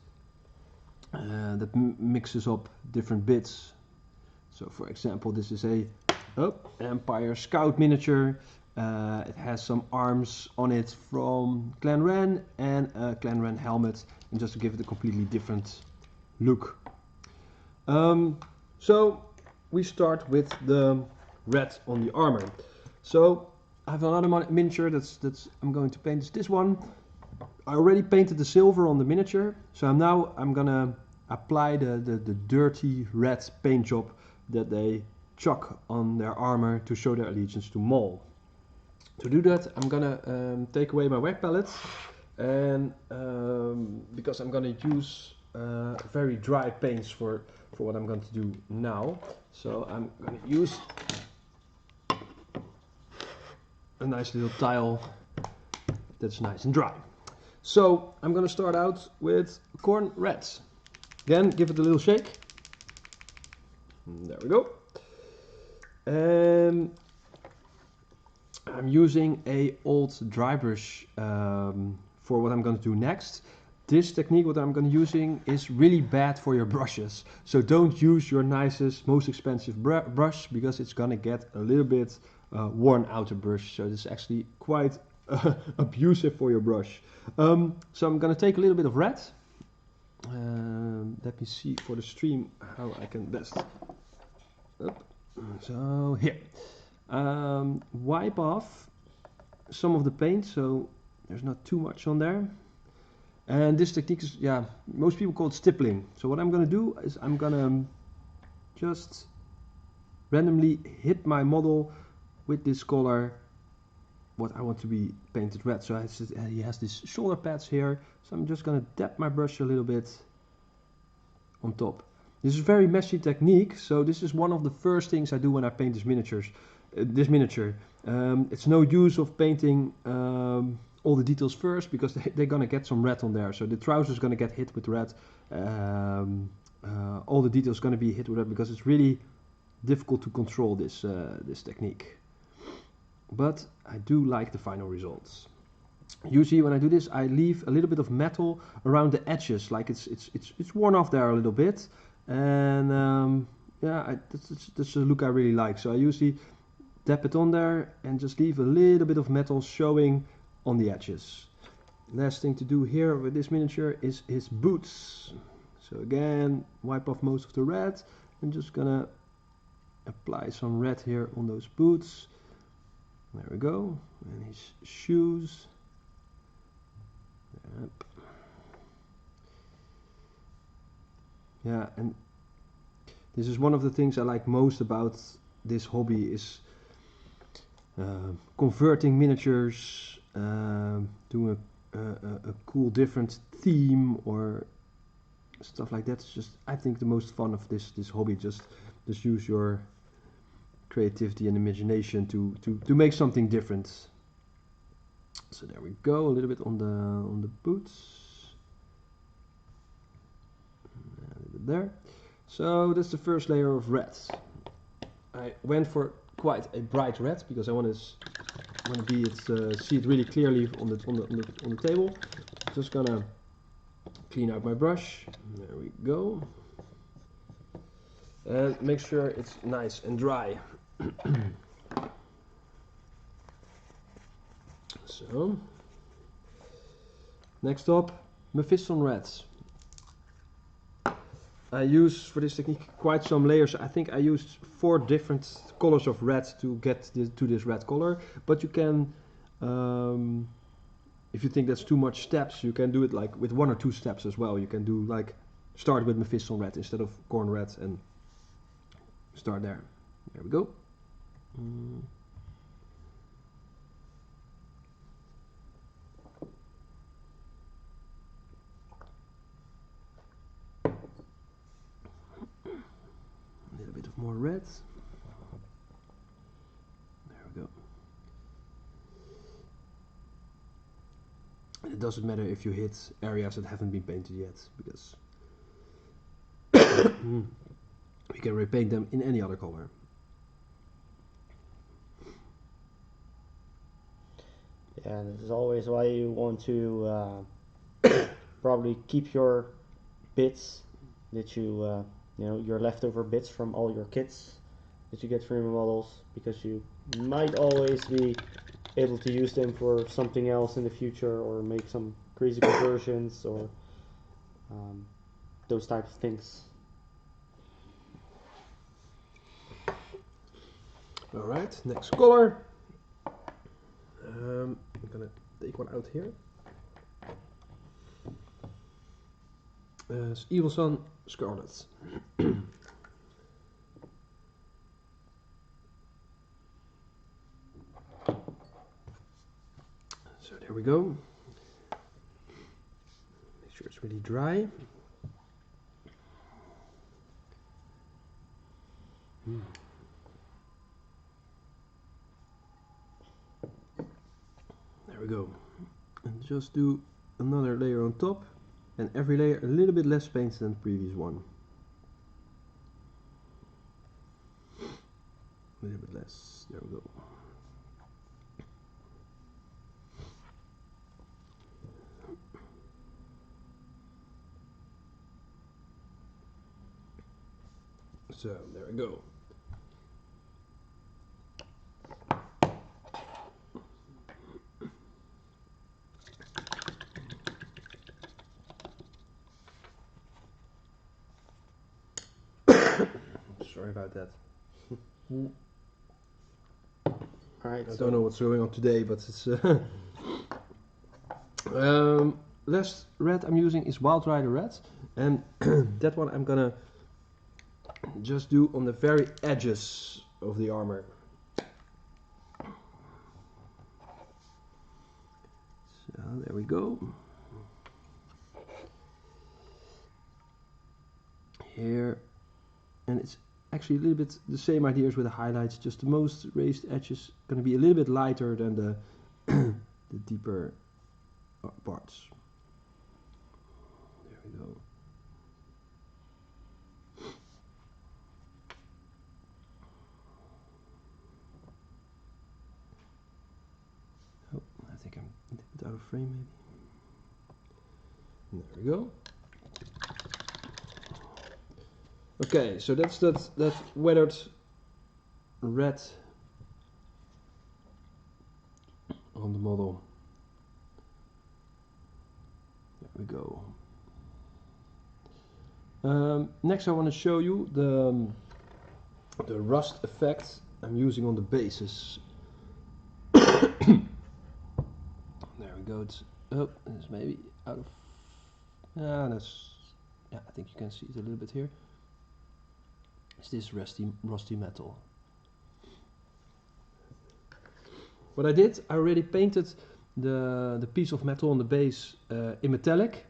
that mixes up different bits. So for example, this is a Empire Scout miniature. It has some arms on it from Clan Ren and a Clan Ren helmet, and just to give it a completely different look. So we start with the red on the armor. So I have another miniature that's I'm going to paint. This one. I already painted the silver on the miniature, so I'm gonna apply the dirty red paint job that they chuck on their armor to show their allegiance to Maul. To do that, I'm gonna take away my wet palette, and because I'm gonna use very dry paints for what I'm going to do now, so I'm gonna use a nice little tile that's nice and dry. So I'm gonna start out with corn red. Again, give it a little shake. There we go. And I'm using a old dry brush for what I'm going to do next. This technique, what I'm going to using, is really bad for your brushes. So don't use your nicest, most expensive brush, because it's going to get a little bit worn out of brush. So this is actually quite abusive for your brush. So I'm going to take a little bit of red. Let me see for the stream how I can best. So here. Wipe off some of the paint so there's not too much on there. And this technique is, most people call it stippling. So what I'm going to do is I'm going to just randomly hit my model with this color what I want to be painted red. So he has these shoulder pads here, so I'm just going to dab my brush a little bit on top. This is a very messy technique, so this is one of the first things I do when I paint this miniature. It's no use of painting all the details first, because they're gonna get some red on there. So the trouser is gonna get hit with red. All the details gonna be hit with red, because it's really difficult to control this technique. But I do like the final results. Usually when I do this, I leave a little bit of metal around the edges, like it's worn off there a little bit, and that's a look I really like. So I usually dab it on there and just leave a little bit of metal showing on the edges. Last thing to do here with this miniature is his boots. So again, wipe off most of the red. I'm just gonna apply some red here on those boots. There we go. And his shoes. Yep. Yeah, and this is one of the things I like most about this hobby, is converting miniatures, doing a cool different theme or stuff like that. It's just, I think, the most fun of this hobby. Just use your creativity and imagination to make something different. So there we go, a little bit on the boots. A little bit there. So that's the first layer of red. I went for quite a bright red because I want to see it really clearly on the table. Just gonna clean out my brush. There we go. And make sure it's nice and dry. So, next up, Mephiston reds. I use for this technique quite some layers. I think I used 4 different colors of red to get to this red color. But you can, if you think that's too much steps, you can do it like with 1 or 2 steps as well. You can do like start with Mephiston red instead of corn red and start there. There we go. More red. There we go. And it doesn't matter if you hit areas that haven't been painted yet, because you can repaint them in any other color. Yeah, this is always why you want to probably keep your bits that you know, your leftover bits from all your kits that you get from your models, because you might always be able to use them for something else in the future, or make some crazy conversions, or those type of things. Alright, next color. I'm gonna take one out here. Evil Sun Scarlet. So there we go. Make sure it's really dry. There we go. And just do another layer on top, and every layer a little bit less paint than the previous one. A little bit less. There we go. So there we go. Sorry about that. Alright, I don't know what's going on today, but it's last red I'm using is Wild Rider red, and that one I'm gonna just do on the very edges of the armor. So there we go. Here, and it's actually a little bit the same ideas with the highlights, just the most raised edges going to be a little bit lighter than the the deeper parts. There we go. Oh, I think I'm a little bit out of frame maybe. There we go. Okay, so that's that weathered red on the model. There we go. Next I want to show you the rust effect I'm using on the bases. There we go. It's, oh, it's maybe out of... that's... Yeah, I think you can see it a little bit here. It's this rusty metal. What I did, I already painted the piece of metal on the base in metallic.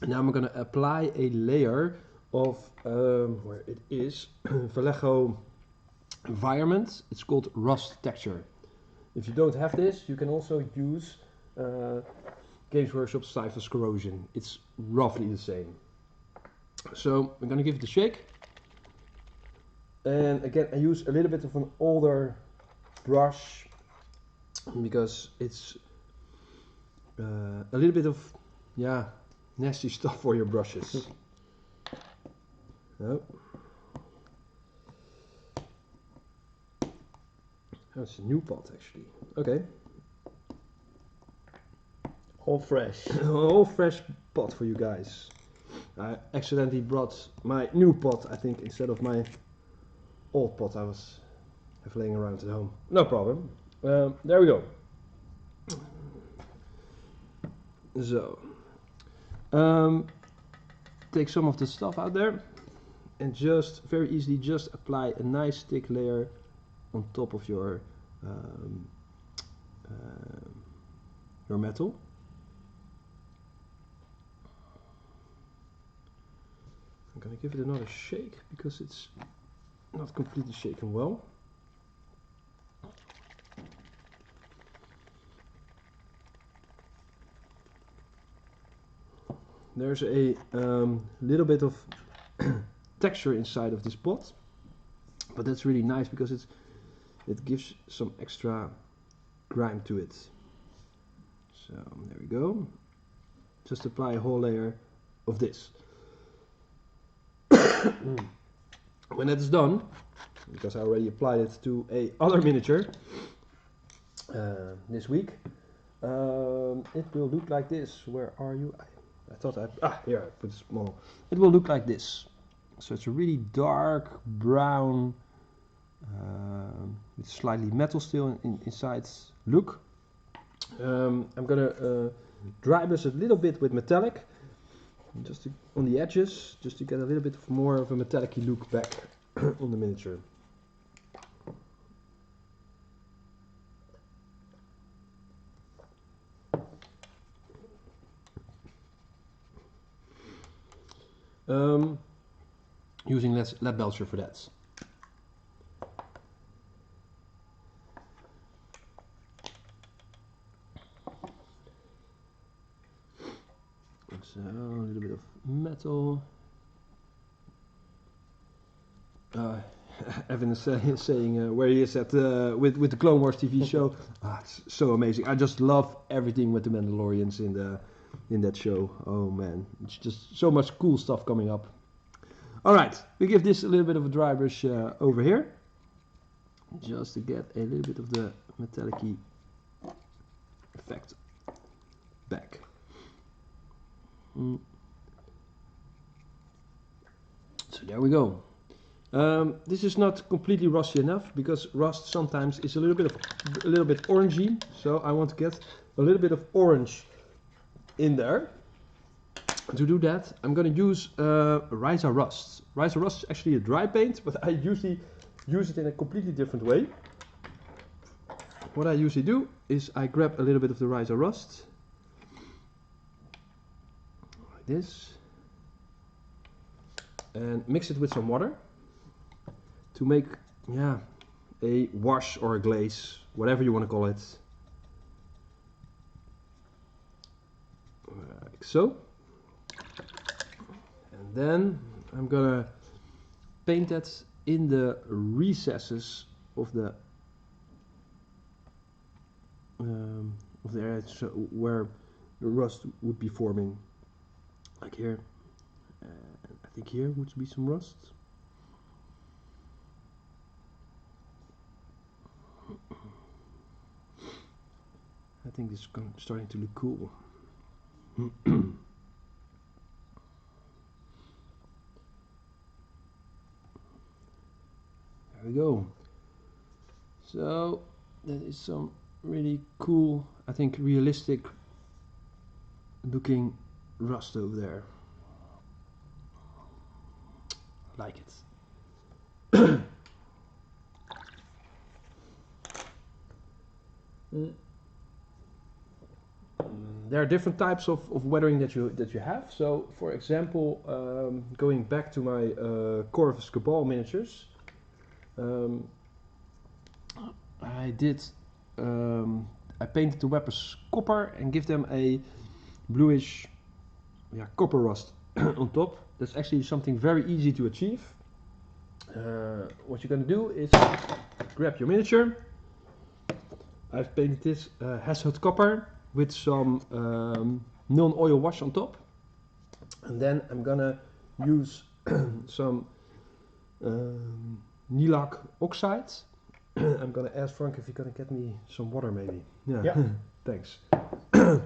And now I'm going to apply a layer of, where it is, Vallejo Environment. It's called Rust Texture. If you don't have this, you can also use Games Workshop Cypher's Corrosion. It's roughly the same. So I'm gonna give it a shake. And again, I use a little bit of an older brush because it's a little bit of, yeah, nasty stuff for your brushes. Oh. That's a new pot actually. Okay. All fresh. All fresh pot for you guys. I accidentally brought my new pot, I think, instead of my old pot I was laying around at home. No problem. There we go. So, take some of the stuff out there and just very easily just apply a nice thick layer on top of your metal. I'm gonna give it another shake because it's not completely shaken well. There's a little bit of texture inside of this pot, but that's really nice because it gives some extra grime to it. So there we go. Just apply a whole layer of this. When that is done, because I already applied it to a other miniature this week, it will look like this. Where are you? I thought here I put it small. It will look like this. So it's a really dark brown with slightly metal still inside look. I'm gonna dry brush it a little bit with metallic, just on the edges, just to get a little bit more of a metallic-y look back on the miniature. Using lead belcher for that. So a little bit of metal. Evan is saying where he is at with the Clone Wars TV show. It's so amazing. I just love everything with the Mandalorians in that show. Oh man, it's just so much cool stuff coming up. All right, we give this a little bit of a dry brush over here, just to get a little bit of the metallic-y effect back. So there we go. This is not completely rusty enough because rust sometimes is a little bit orangey. So I want to get a little bit of orange in there. To do that, I'm going to use Ryza Rust. Ryza Rust is actually a dry paint, but I usually use it in a completely different way. What I usually do is I grab a little bit of the Ryza Rust, like this, and mix it with some water to make, yeah, a wash or a glaze, whatever you want to call it, like so. And then I'm gonna paint that in the recesses of the area, so where the rust would be forming, like here. I think here would be some rust. I think this is starting to look cool. There we go. So that is some really cool, I think realistic looking rust over there. Like it. There are different types of weathering that you have. So, for example, going back to my Corvus Cabal miniatures, I did I painted the weapons copper and give them a bluish copper rust on top. That's actually something very easy to achieve. What you're going to do is grab your miniature. I've painted this Hasselt copper with some non-oil wash on top. And then I'm gonna use some Nilac oxide. I'm gonna ask Frank if he's gonna get me some water maybe. Yeah. Thanks. With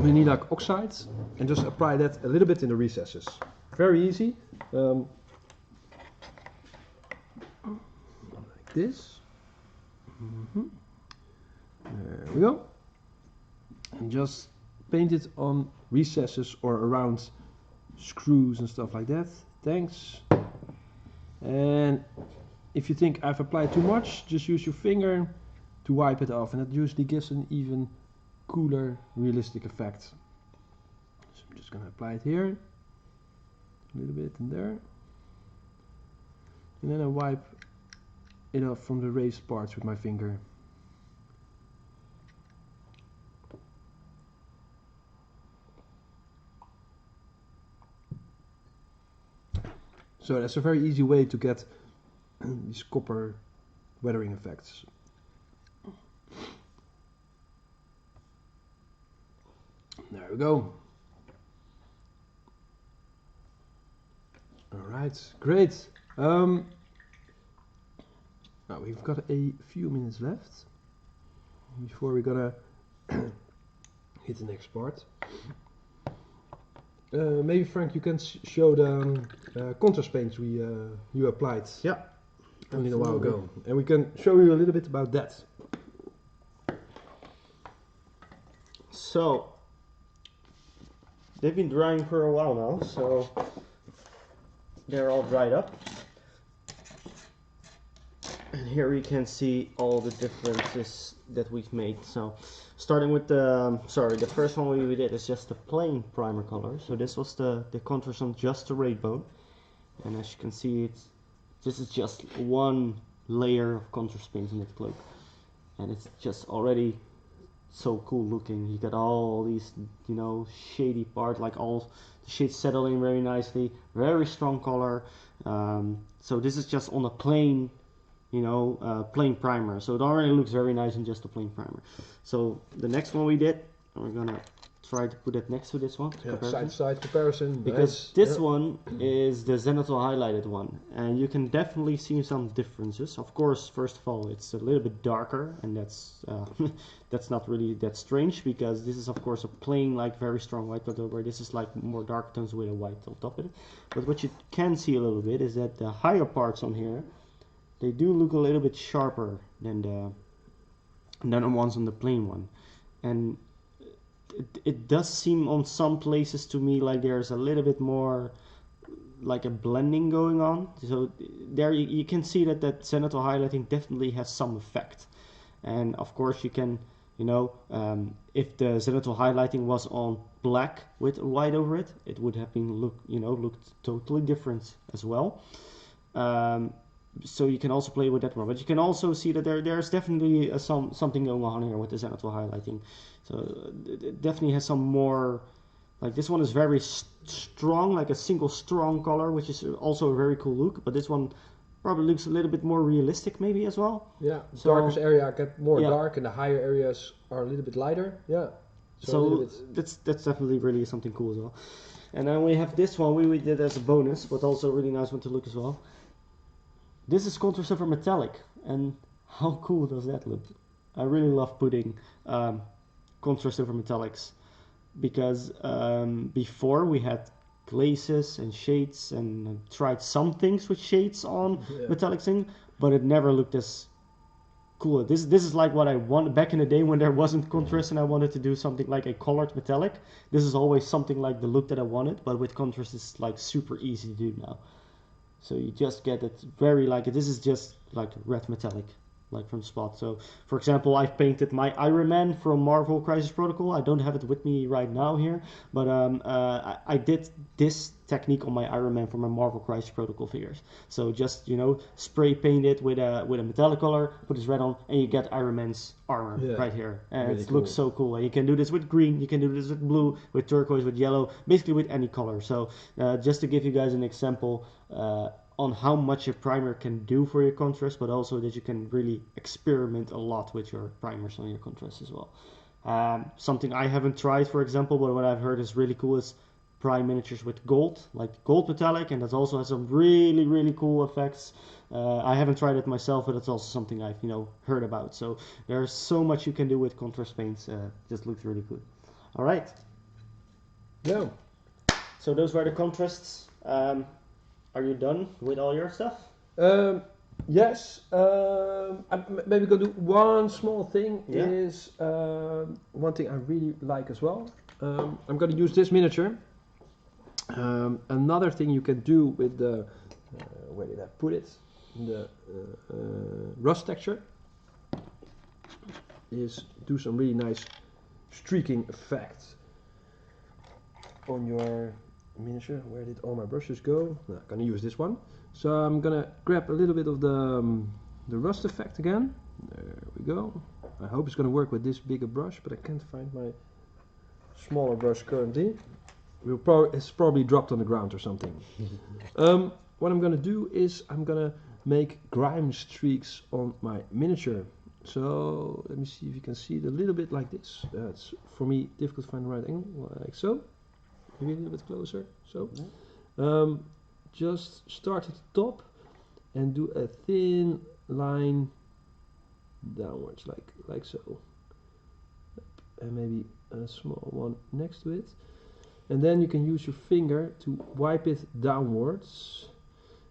Nilac oxide and just apply that a little bit in the recesses. Very easy. Like this. There we go. And just paint it on recesses or around screws and stuff like that. Thanks. And if you think I've applied too much, just use your finger to wipe it off, and that usually gives an even cooler, realistic effect. So I'm just gonna apply it here, a little bit in there, and then I wipe it off from the raised parts with my finger. So that's a very easy way to get these copper weathering effects. There we go. Alright, great. Now we've got a few minutes left before we're gonna hit the next part. Maybe Frank, you can show the contrast paints you applied only a while ago, and we can show you a little bit about that. So they've been drying for a while now, so they're all dried up. And here we can see all the differences that we've made. So starting with the first one we did is just the plain primer color. So this was the contrast on just the rainbow, and as you can see, this is just one layer of contrast paint in that cloak, and it's just already so cool looking. You got all these, you know, shady parts, like all the shades settle in very nicely, very strong color. So this is just on a plain, you know, plain primer, so it already looks very nice in just a plain primer. So the next one we did, we're gonna try to put it next to this one, side to side comparison, because this one is the Genital Highlighted one, and you can definitely see some differences. Of course, first of all, it's a little bit darker, and that's that's not really that strange, because this is of course a plain, like very strong white color, where this is like more dark tones with a white on top of it. But what you can see a little bit is that the higher parts on here, they do look a little bit sharper than the ones on the plain one, and it does seem on some places to me like there's a little bit more like a blending going on. So there you can see that genital highlighting definitely has some effect. And of course you can, you know, if the genital highlighting was on black with white over it, it would have been looked totally different as well. So you can also play with that more, but you can also see that there's definitely something going on here with the genital highlighting. So it definitely has some more, like this one is very strong, like a single strong color, which is also a very cool look, but this one probably looks a little bit more realistic maybe as well. Yeah, so, darkest area get more dark, and the higher areas are a little bit lighter. Yeah, so that's definitely really something cool as well. And then we have this one we did as a bonus, but also a really nice one to look as well. This is contrast over metallic, and how cool does that look? I really love putting contrast over metallics, because before we had glazes and shades, and tried some things with shades on metallic thing, but it never looked as cool. This is like what I wanted back in the day when there wasn't contrast and I wanted to do something like a colored metallic. This is always something like the look that I wanted, but with contrast it's like super easy to do now. So you just get it very like, this is just like red metallic. like from spot. So, for example, I've painted my Iron Man from Marvel Crisis Protocol. I don't have it with me right now here, but I did this technique on my Iron Man for my Marvel Crisis Protocol figures. So just spray paint it with a metallic color, put this red on, and you get Iron Man's armor right here, and really it looks so cool. And you can do this with green, you can do this with blue, with turquoise, with yellow, basically with any color. So just to give you guys an example. On how much a primer can do for your contrast, but also that you can really experiment a lot with your primers on your contrast as well. Something I haven't tried, for example, but what I've heard is really cool is prime miniatures with gold, like gold metallic, and that also has some really, really cool effects. I haven't tried it myself, but it's also something I've heard about. So there's so much you can do with contrast paints. Just looks really good. All right. Yeah. So those were the contrasts. Are you done with all your stuff? Yes. I'm maybe gonna do one small thing. Yeah. Is one thing I really like as well. I'm gonna use this miniature. Another thing you can do with the where did I put it? The rust texture is do some really nice streaking effects on your miniature. Where did all my brushes go? No, I'm gonna use this one. So I'm gonna grab a little bit of the rust effect again. There we go. I hope it's gonna work with this bigger brush, but I can't find my smaller brush currently. It's probably dropped on the ground or something. What I'm gonna do is I'm gonna make grime streaks on my miniature. So let me see if you can see it a little bit like this. It's for me difficult to find the right angle, like so. Maybe a little bit closer. So just start at the top and do a thin line downwards, like so, and maybe a small one next to it. And then you can use your finger to wipe it downwards,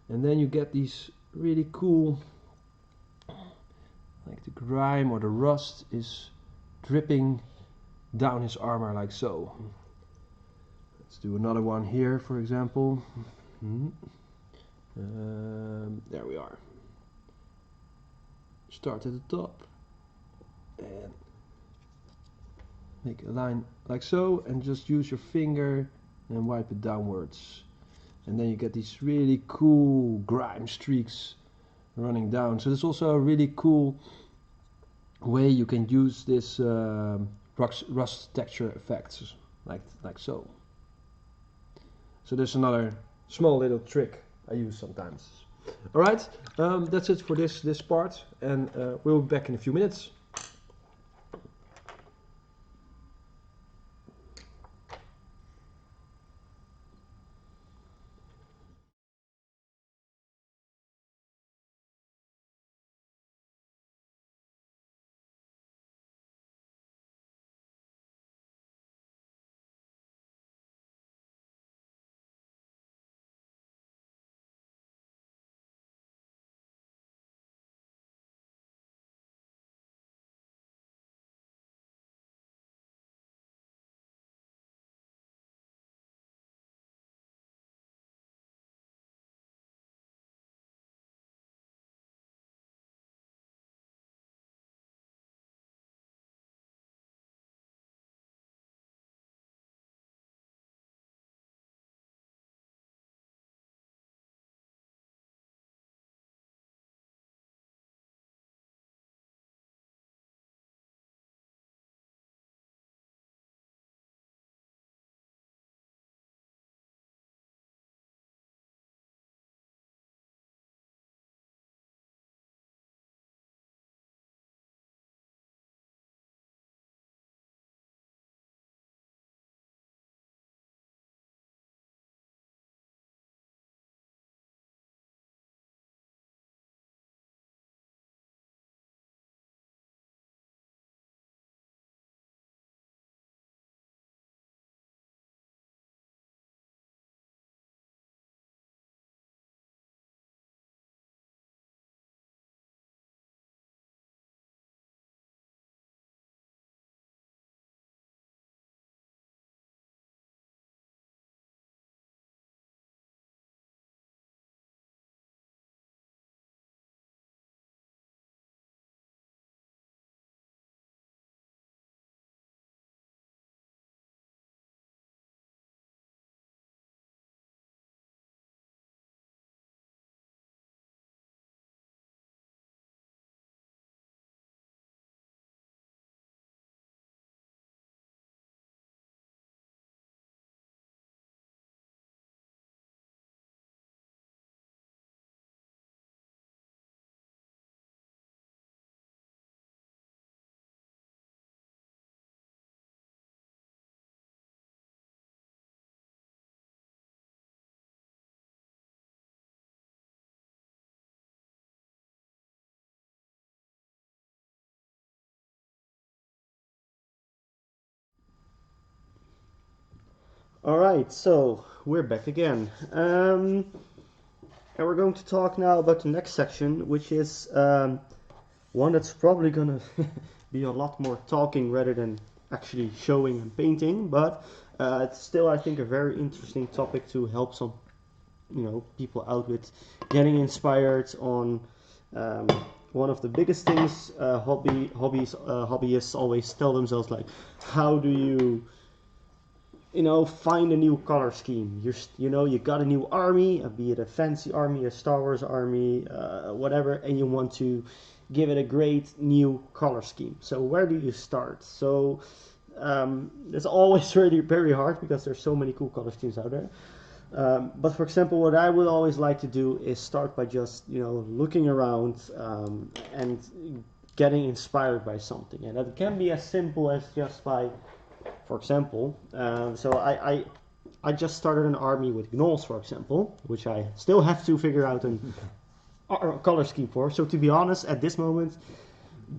and then you get these really cool, like the grime or the rust is dripping down his armor like so. Let's do another one here, for example. There we are. Start at the top and make a line like so, and just use your finger and wipe it downwards, and then you get these really cool grime streaks running down. So there's also a really cool way you can use this rust texture effects like so. So there's another small little trick I use sometimes. Alright, that's it for this part, and we'll be back in a few minutes. All right, so we're back again. And we're going to talk now about the next section, which is one that's probably going to be a lot more talking rather than actually showing and painting, but it's still, I think, a very interesting topic to help some, people out with getting inspired on um, one of the biggest things hobbyists always tell themselves, like, how do you find a new color scheme. You got a new army, be it a fancy army, a Star Wars army, whatever, and you want to give it a great new color scheme. So where do you start? So it's always really very hard because there's so many cool color schemes out there. But for example, what I would always like to do is start by just looking around and getting inspired by something, and that can be as simple as just by, for example, so I just started an army with gnolls, for example, which I still have to figure out a color scheme for. So to be honest, at this moment,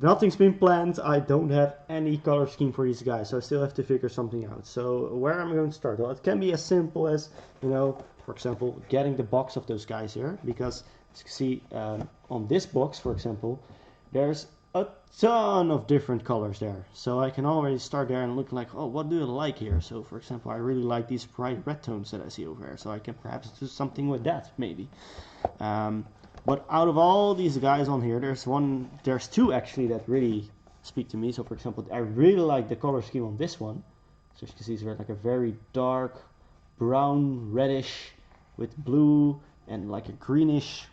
nothing's been planned. I don't have any color scheme for these guys, so I still have to figure something out. So where am I going to start? Well, it can be as simple as, for example, getting the box of those guys here, because as you can see on this box, for example, there's a ton of different colors there. So I can already start there and look like, oh, what do I like here? So for example, I really like these bright red tones that I see over there, so I can perhaps do something with that, maybe. But out of all these guys on here, there's two actually that really speak to me. So for example, I really like the color scheme on this one. So as you can see, it's like a very dark brown reddish with blue and like a greenish,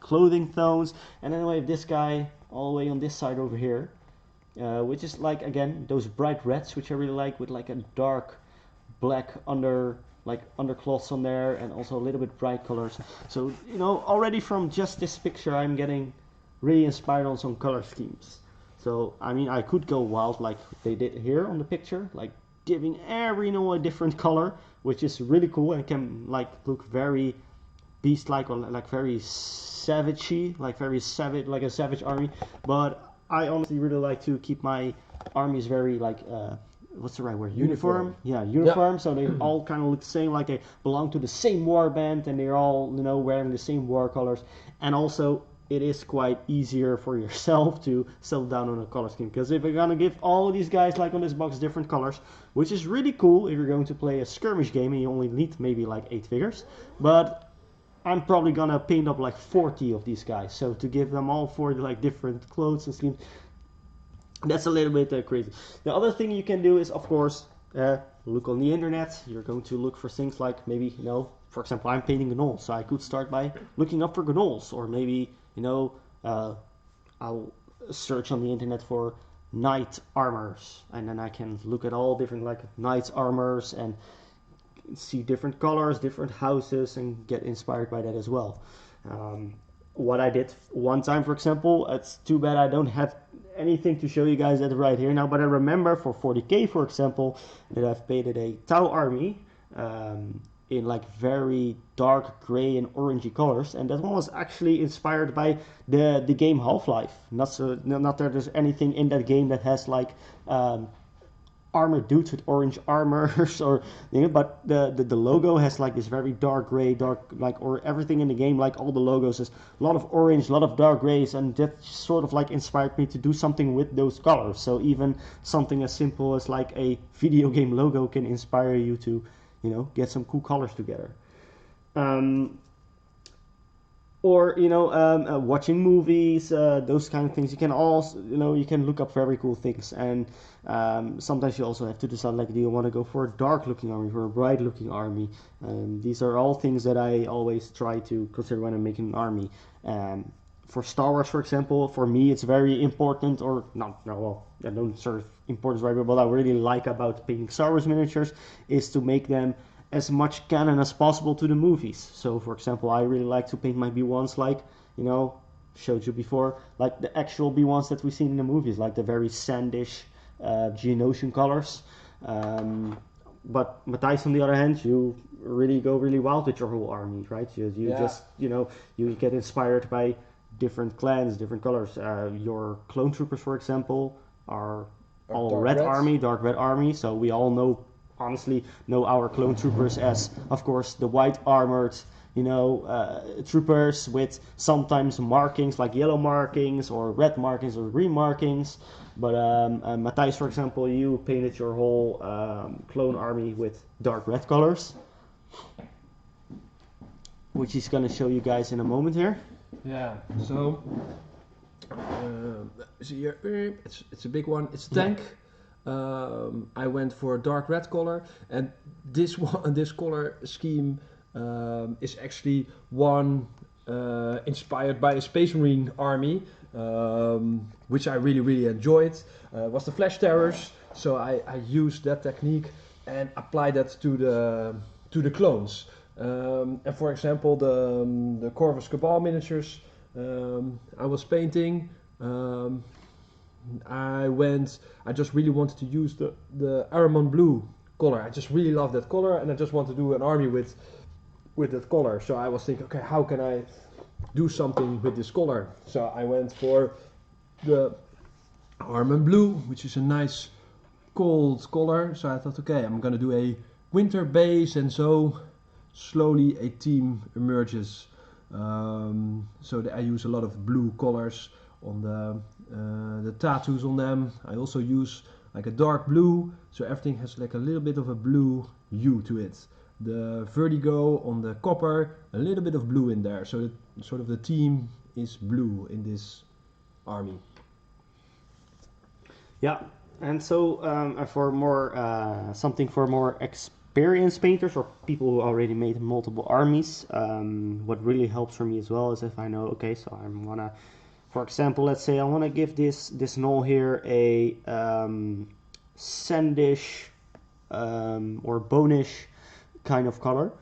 clothing tones. And then we have this guy all the way on this side over here, which is like, again, those bright reds, which I really like, with like a dark black undercloths on there, and also a little bit bright colors. So already from just this picture, I'm getting really inspired on some color schemes. So I mean, I could go wild like they did here on the picture, like giving every a different color, which is really cool and can like look very beast-like, or like very savagey, like very savage, like a savage army. But I honestly really like to keep my armies very like what's the right word? Uniform. Yeah, uniform. Yeah. So they all kind of look the same, like they belong to the same war band, and they're all wearing the same war colors. And also, it is quite easier for yourself to settle down on a color scheme, because if you're gonna give all these guys, like on this box, different colors, which is really cool if you're going to play a skirmish game and you only need maybe like 8 figures, but I'm probably gonna paint up like 40 of these guys. So to give them all 40 like different clothes and schemes, that's a little bit crazy. The other thing you can do is, of course, look on the internet. You're going to look for things like, maybe, for example, I'm painting gnolls, so I could start by looking up for gnolls, or maybe, I'll search on the internet for knight armors, and then I can look at all different like knights armors and see different colors, different houses, and get inspired by that as well. What I did one time, for example, it's too bad I don't have anything to show you guys that right here now, but I remember for 40k, for example, that I've painted a Tau army in like very dark gray and orangey colors, and that one was actually inspired by the game Half-Life. Not that there's anything in that game that has like armored dudes with orange armors, or but the logo has like this very dark gray, or everything in the game, like all the logos is a lot of orange, a lot of dark grays, and that sort of like inspired me to do something with those colors. So even something as simple as like a video game logo can inspire you to get some cool colors together. Or watching movies, those kind of things. You can also you can look up very cool things, and sometimes you also have to decide, like, do you want to go for a dark looking army, for a bright looking army. These are all things that I always try to consider when I'm making an army. For Star Wars, for example, for me it's very important, or not, no, well, I don't serve importance right, but what I really like about painting Star Wars miniatures is to make them as much canon as possible to the movies. So for example, I really like to paint my B1s like, showed you before, like the actual B1s that we've seen in the movies, like the very sandish Geonosian colors. But Matthijs, on the other hand, you really go really wild with your whole army, right? You just, you get inspired by different clans, different colors. Your clone troopers, for example, are all dark red army, so we all know honestly know our clone troopers as, of course, the white armored, troopers with sometimes markings like yellow markings or red markings or green markings. But Matthijs, for example, you painted your whole clone army with dark red colors, which he's going to show you guys in a moment here. Yeah, so see here, it's a big one. It's a tank. I went for a dark red color, and this color scheme is actually one inspired by a Space Marine army, which I really enjoyed. Was the Flash Terrors, so I used that technique and applied that to the clones. And for example, the Corvus Cabal miniatures I was painting. I just really wanted to use the Aramon blue color. I just really love that color, and I just want to do an army with that color. So I was thinking, okay, how can I do something with this color? So I went for the Aramon blue, which is a nice cold color. So I thought, okay, I'm gonna do a winter base, and so slowly a team emerges. So I use a lot of blue colors on the tattoos on them. I also use like a dark blue, so everything has like a little bit of a blue hue to it. The vertigo on the copper, a little bit of blue in there, so that sort of the team is blue in this army. Yeah, and so for more something for more experienced painters or people who already made multiple armies, what really helps for me as well is if I know, okay, so I'm gonna, for example, let's say I want to give this null here a sandish or bonish kind of color.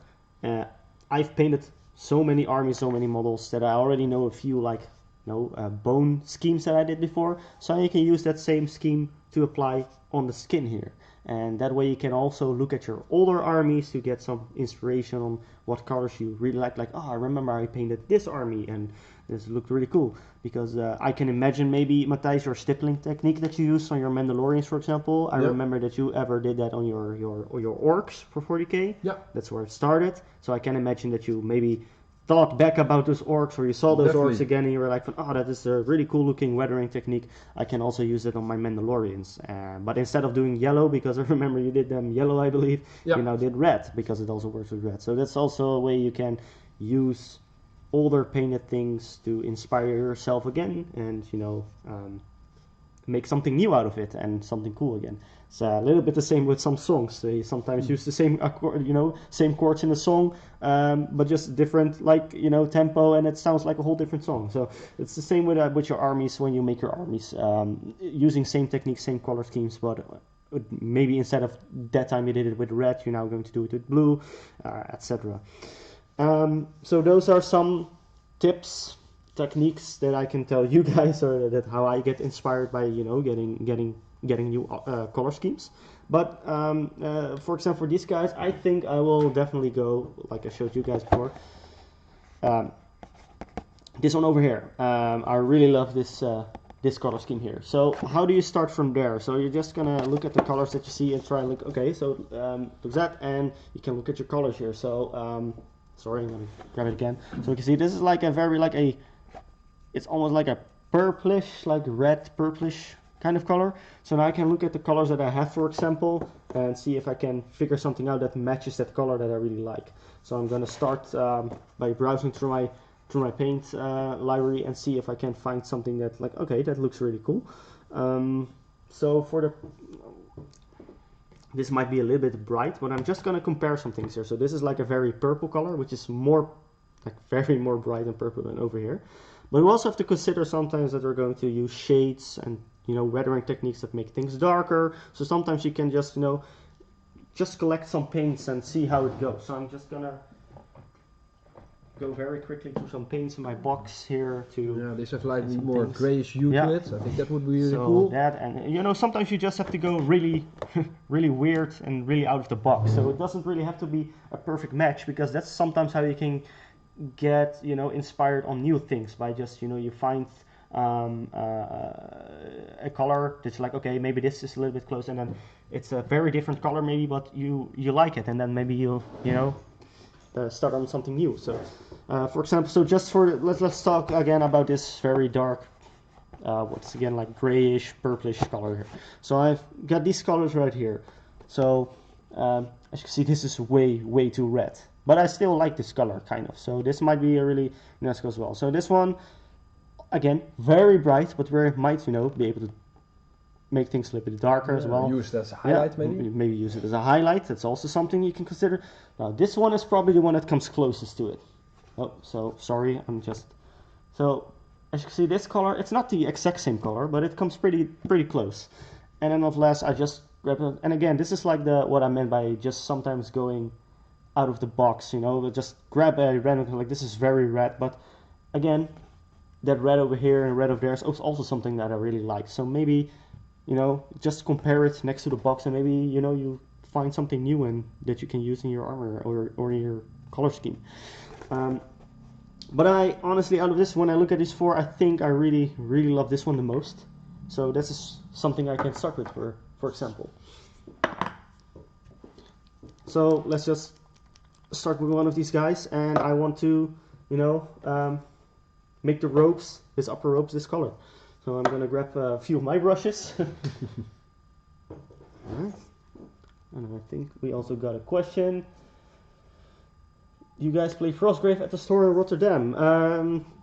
I've painted so many armies, so many models that I already know a few like bone schemes that I did before, so you can use that same scheme to apply on the skin here. And that way you can also look at your older armies to get some inspiration on what colors you really like, oh, I remember I painted this army and this looked really cool. Because I can imagine maybe, Matthijs, your stippling technique that you used on your Mandalorians, for example. I remember that you ever did that on your orcs for 40k. Yeah. That's where it started. So I can imagine that you maybe thought back about those orcs, or you saw those orcs again and you were like, oh, that is a really cool looking weathering technique. I can also use it on my Mandalorians. But instead of doing yellow, because I remember you did them yellow, I believe, you now did red, because it also works with red. So that's also a way you can use older painted things to inspire yourself again and make something new out of it and something cool again. It's a little bit the same with some songs. They sometimes use the same same chords in a song, but just different tempo, and it sounds like a whole different song. So it's the same with your armies when you make your armies, using same techniques, same color schemes, but maybe instead of that time you did it with red, you're now going to do it with blue, etc. So those are some tips, techniques that I can tell you guys, or that how I get inspired by getting new color schemes. But for example, for these guys, I think I will definitely go like I showed you guys before. This one over here, I really love this color scheme here. So how do you start from there? So you're just gonna look at the colors that you see and try and look. Okay, so look that, and you can look at your colors here. So sorry, I'm gonna grab it again. So you can see this is like a very it's almost like a purplish, like red purplish kind of color. So now I can look at the colors that I have, for example, and see if I can figure something out that matches that color that I really like. So I'm gonna start by browsing through my paint library and see if I can find something that okay, that looks really cool. So for this might be a little bit bright, but I'm just gonna compare some things here. So this is like a very purple color, which is more very more bright and purple than over here. But we also have to consider sometimes that we're going to use shades and weathering techniques that make things darker. So sometimes you can just just collect some paints and see how it goes. So I'm just gonna go very quickly through some paints in my box here to these have like more grayish hue to it. I think that would be really cool. That, and sometimes you just have to go really really weird and really out of the box. So it doesn't really have to be a perfect match, because that's sometimes how you can get inspired on new things by just you find a color that's like, okay, maybe this is a little bit close, and then it's a very different color maybe, but you like it, and then maybe you know start on something new. So for example, so just for let's talk again about this very dark what's again like grayish purplish color here. So I've got these colors right here. So as you can see, this is way too red, but I still like this color kind of. So this might be a really nice color as well. So this one, again, very bright, but where it might, you know, be able to make things a little bit darker as well. Use it as a highlight, maybe. Maybe use it as a highlight. That's also something you can consider. Now this one is probably the one that comes closest to it. Oh, so sorry, I'm just so as you can see, this color, it's not the exact same color, but it comes pretty close. And then nonetheless, I just grab it. And again, this is like what I meant by just sometimes going out of the box, you know, just grab a random, like this is very red, but again, that red over here and red over there is also something that I really like. So maybe, you know, just compare it next to the box, and maybe, you know, you find something new and that you can use in your armor or in your color scheme. But I honestly, out of this, when I look at these four, I think I really love this one the most. So this is something I can start with, for example. So let's just start with one of these guys, and I want to, you know, make the ropes, his upper ropes, this color. So I'm gonna grab a few of my brushes. Alright. And I think we also got a question. You guys play Frostgrave at the store in Rotterdam?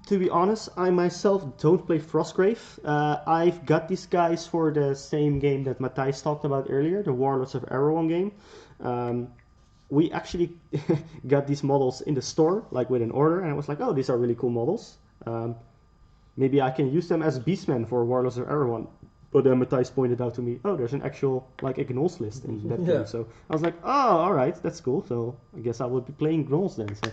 To be honest, I myself don't play Frostgrave. I've got these guys for the same game that Matthijs talked about earlier, the Warlords of Erewhon game. We actually got these models in the store, like with an order, and I was like, oh, these are really cool models. Maybe I can use them as beastmen for Warlords of Erewhon. But then Matthijs pointed out to me, oh, there's an actual like a gnolls list in that game. So I was like, oh, all right, that's cool. So I guess I would be playing gnolls then. So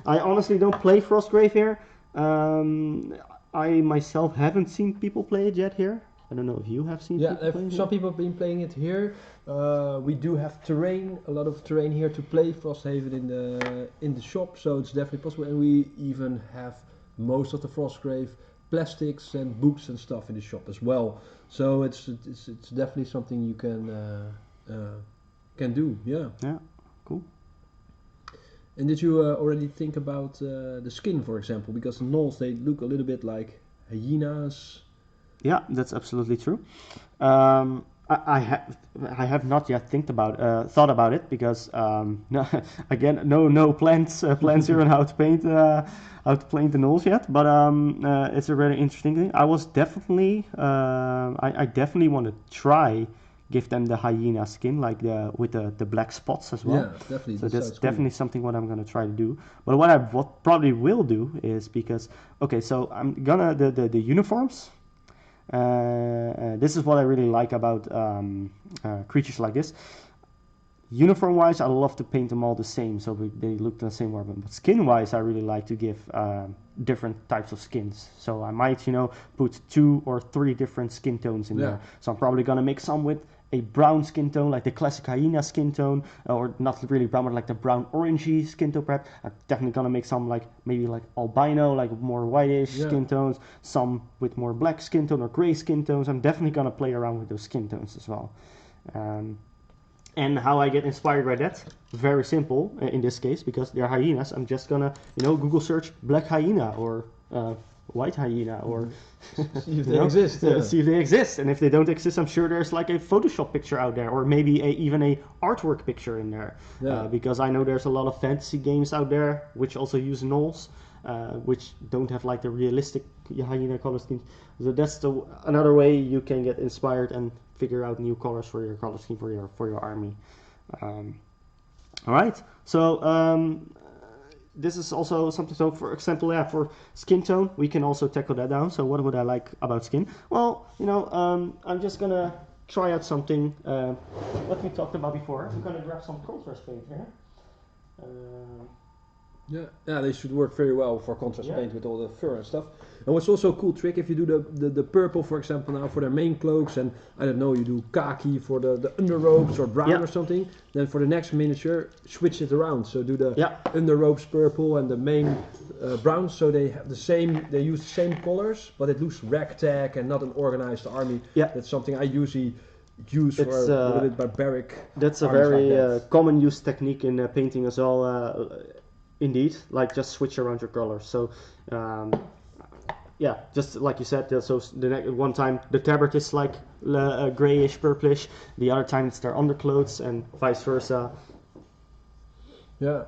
I honestly don't play Frostgrave here. I myself haven't seen people play it yet here. I don't know if you have seen. Some people have been playing it here. We do have a lot of terrain here to play Frosthaven in the shop, so it's definitely possible. And we even have most of the Frostgrave plastics and books and stuff in the shop as well. So it's definitely something you can do. Yeah. Yeah. Cool. And did you already think about the skin, for example? Because the gnolls, they look a little bit like hyenas. Yeah, that's absolutely true. I have not yet thought about it because again no plans here on how to paint the gnolls yet. But it's a really interesting thing. I was definitely I definitely want to try give them the hyena skin, like with the black spots as well. Yeah, definitely. So that's definitely something what I'm gonna try to do. But what I probably will do is because so I'm gonna the uniforms. This is what I really like about creatures like this. Uniform wise, I love to paint them all the same, so they look the same. But skin wise, I really like to give different types of skins. So I might, put 2 or 3 different skin tones in there. So I'm probably gonna make some with a brown skin tone, like the classic hyena skin tone, or not really brown, but like the brown orangey skin tone perhaps. I'm definitely gonna make some maybe albino, like more whitish skin tones, some with more black skin tone or gray skin tones. I'm definitely gonna play around with those skin tones as well. And how I get inspired by that? Very simple in this case, because they're hyenas. I'm just gonna, Google search black hyena or white hyena or see if they exist. See if they exist, and if they don't exist, I'm sure there's like a Photoshop picture out there, or maybe even a artwork picture in there. Because I know there's a lot of fantasy games out there which also use gnolls, which don't have like the realistic hyena color schemes. So that's another way you can get inspired and figure out new colors for your color scheme for your army. All right, so. This is also something, so for example, for skin tone, we can also tackle that down. So what would I like about skin? Well, I'm just gonna try out something, what we talked about before. I'm gonna grab some contrast paint here. Yeah, they should work very well for contrast paint with all the fur and stuff. And what's also a cool trick, if you do the purple, for example, now for their main cloaks, and I don't know, you do khaki for the underrobes or brown or something, then for the next miniature, switch it around. So do the underrobes purple and the main browns, so they have the same. They use the same colors, but it looks ragtag and not an organized army. Yeah. That's something I usually use for It's, a little bit barbaric. That's a armies very like that. common use technique in painting as well. Indeed, like just switch around your colors. So, yeah, just like you said. So one time the tabard is like grayish, purplish. The other time it's their underclothes, and vice versa. Yeah.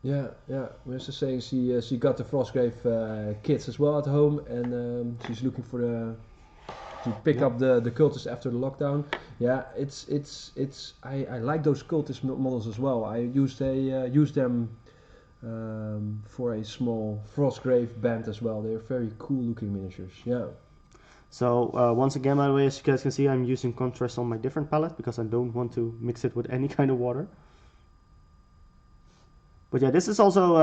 Yeah. We're just saying she got the Frostgrave kits as well at home, and she's looking for to pick up the cultists after the lockdown. Yeah, I like those cultist models as well. I use them for a small Frostgrave band as well. They're very cool looking miniatures. Yeah. So once again, by the way, as you guys can see, I'm using contrast on my different palette because I don't want to mix it with any kind of water. But yeah, this is also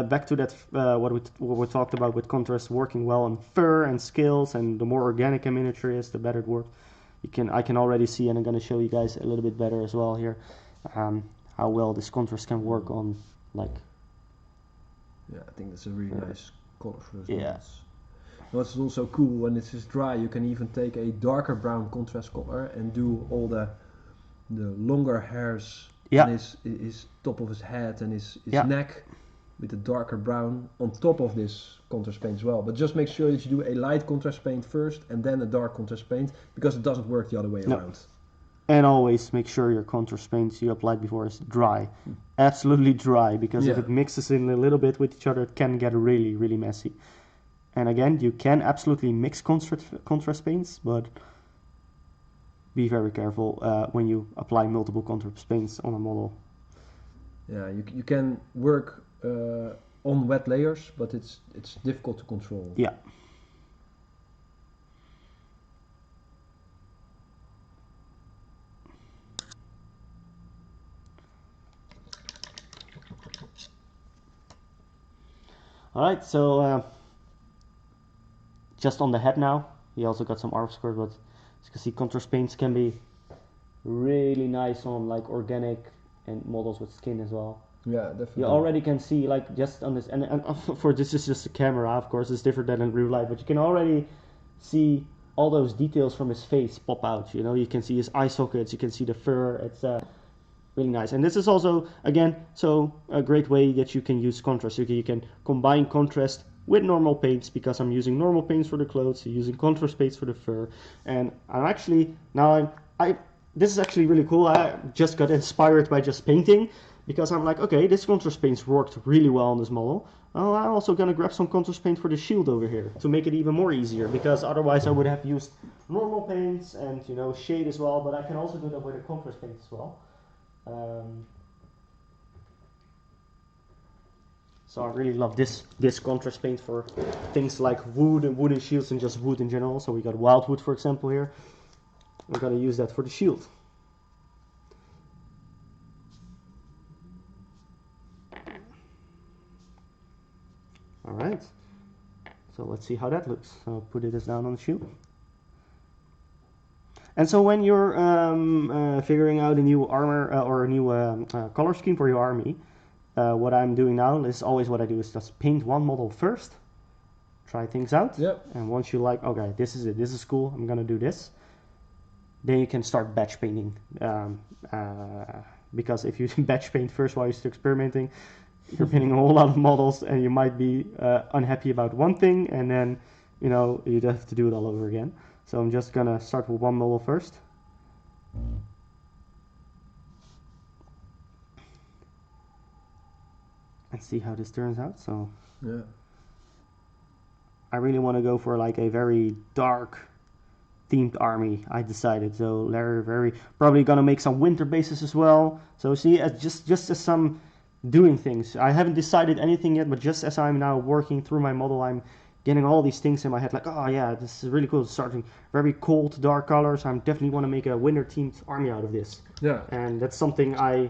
back to that what we talked about with contrast working well on fur and scales, and the more organic a miniature is, the better it works. I can already see, and I'm going to show you guys a little bit better as well here, how well this contrast can work on like. Yeah, I think that's a really nice color for those yeah. models. What's also cool, when this is dry, you can even take a darker brown contrast color and do all the longer hairs. Yeah. On his top of his head and his yeah. neck with the darker brown on top of this contrast paint as well. But just make sure that you do a light contrast paint first and then a dark contrast paint, because it doesn't work the other way around. And always make sure your contrast paints you applied before is dry. Absolutely dry, because if it mixes in a little bit with each other, it can get really, really messy. And again, you can absolutely mix contrast paints, but be very careful when you apply multiple contrast paints on a model. Yeah, you can work on wet layers, but it's difficult to control. Yeah. Alright, so just on the head now. He also got some arm skirt, but as you can see, contrast paints can be really nice on like organic and models with skin as well. Yeah, definitely. You already can see, like, just on this, and for this is just a camera, of course, it's different than in real life, but you can already see all those details from his face pop out. You know, you can see his eye sockets, you can see the fur. It's really nice. And this is also, again, so a great way that you can use contrast. You can combine contrast with normal paints, because I'm using normal paints for the clothes, using contrast paints for the fur, and I'm actually now this is actually really cool. I just got inspired by just painting, because I'm like, okay, this contrast paints worked really well on this model. Oh, I'm also gonna grab some contrast paint for the shield over here to make it even more easier, because otherwise I would have used normal paints and, you know, shade as well, but I can also do that with a contrast paint as well. So I really love this contrast paint for things like wood and wooden shields and just wood in general. So we got wildwood, for example, here. We're gonna use that for the shield. Alright, so let's see how that looks. So I'll put it down on the shield. And so when you're figuring out a new armor or a new color scheme for your army, what I'm doing now is always what I do is just paint one model first, try things out, and once you like, okay, this is it, this is cool, I'm gonna do this, then you can start batch painting, because if you batch paint first while you're still experimenting, you're painting a whole lot of models, and you might be unhappy about one thing, and then, you know, you'd have to do it all over again. So I'm just gonna start with one model first. And see how this turns out. So yeah, I really want to go for like a very dark themed army, I decided. So they're very probably gonna make some winter bases as well. So see, just as some doing things. I haven't decided anything yet, but just as I'm now working through my model, I'm getting all these things in my head, like, oh yeah, this is really cool. Starting very cold, dark colors. I definitely want to make a winter themed army out of this. Yeah. And that's something I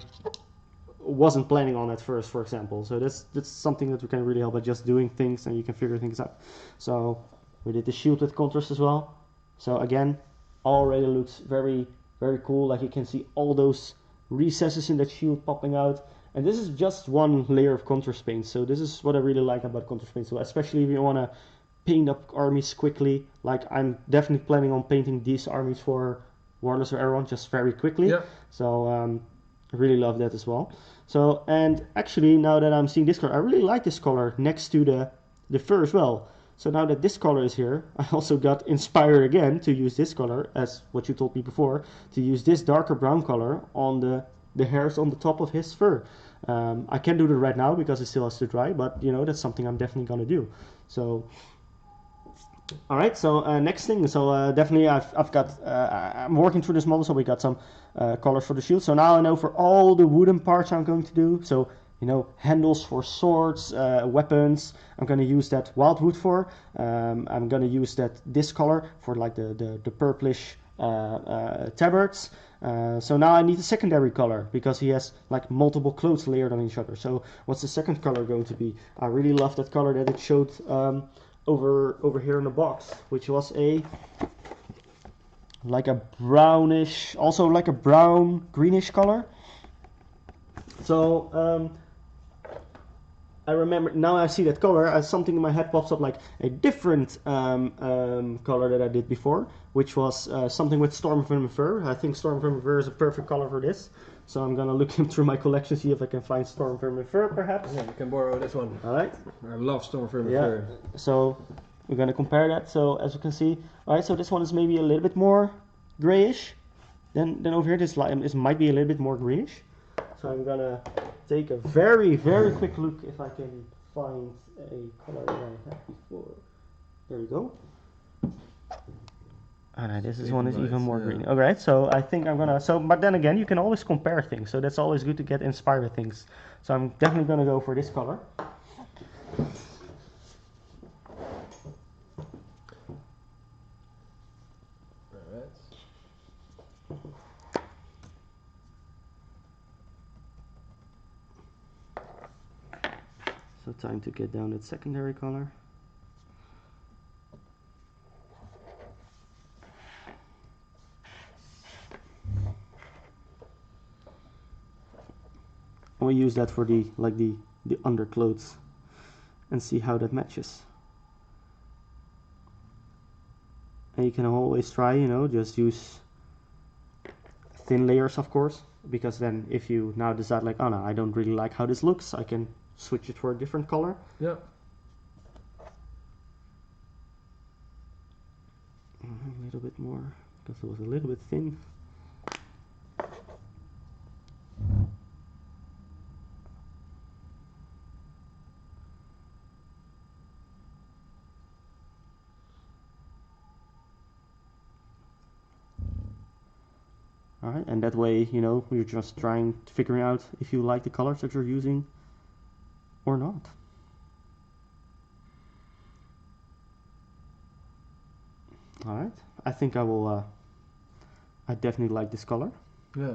wasn't planning on at first, for example. So that's something that we can really help by just doing things, and you can figure things out. So we did the shield with contrast as well. So again, already looks very, very cool. Like you can see all those recesses in that shield popping out. And this is just one layer of contrast paint. So this is what I really like about contrast paint. So especially if you want to paint up armies quickly, like I'm definitely planning on painting these armies for Warlords of Erawan just very quickly. Yeah. So I really love that as well. So, and actually now that I'm seeing this color, I really like this color next to the fur as well. So now that this color is here, I also got inspired again to use this color, as what you told me before, to use this darker brown color on the hairs on the top of his fur. I can't do that right now because it still has to dry, but you know, that's something I'm definitely gonna do. So, all right. So next thing. So definitely, I've got. I'm working through this model, so we got some colors for the shield. So now I know for all the wooden parts I'm going to do. So you know, handles for swords, weapons. I'm going to use that wildwood for. I'm going to use this color for like the purplish tabards. So now I need a secondary color because he has like multiple clothes layered on each other. So what's the second color going to be? I really love that color that it showed over here in the box, which was like a brownish, also like a brown greenish color. So I remember now I see that color, something in my head pops up like a different color that I did before, which was something with Stormvermin fur. I think Stormvermin fur is a perfect color for this. So I'm gonna look through my collection, see if I can find Stormvermin fur perhaps. Yeah, you can borrow this one. Alright. I love Stormvermin fur. So we're gonna compare that. So as you can see, alright, so this one is maybe a little bit more grayish than over here. This might be a little bit more greenish. So I'm gonna take a very quick look if I can find a color that I had before. There you go. Alright, this one is even more green. Alright, so I think I'm gonna, but then again, you can always compare things, so that's always good to get inspired with things. So I'm definitely gonna go for this color. So time to get down that secondary color. And we use that for the underclothes and see how that matches. And you can always try, you know, just use thin layers, of course, because then if you now decide like, oh no, I don't really like how this looks, I can switch it for a different color. Yeah. A little bit more, because it was a little bit thin. Alright, and that way, you know, you're just figuring out if you like the colors that you're using or not. Alright, I think I will, I definitely like this color. Yeah.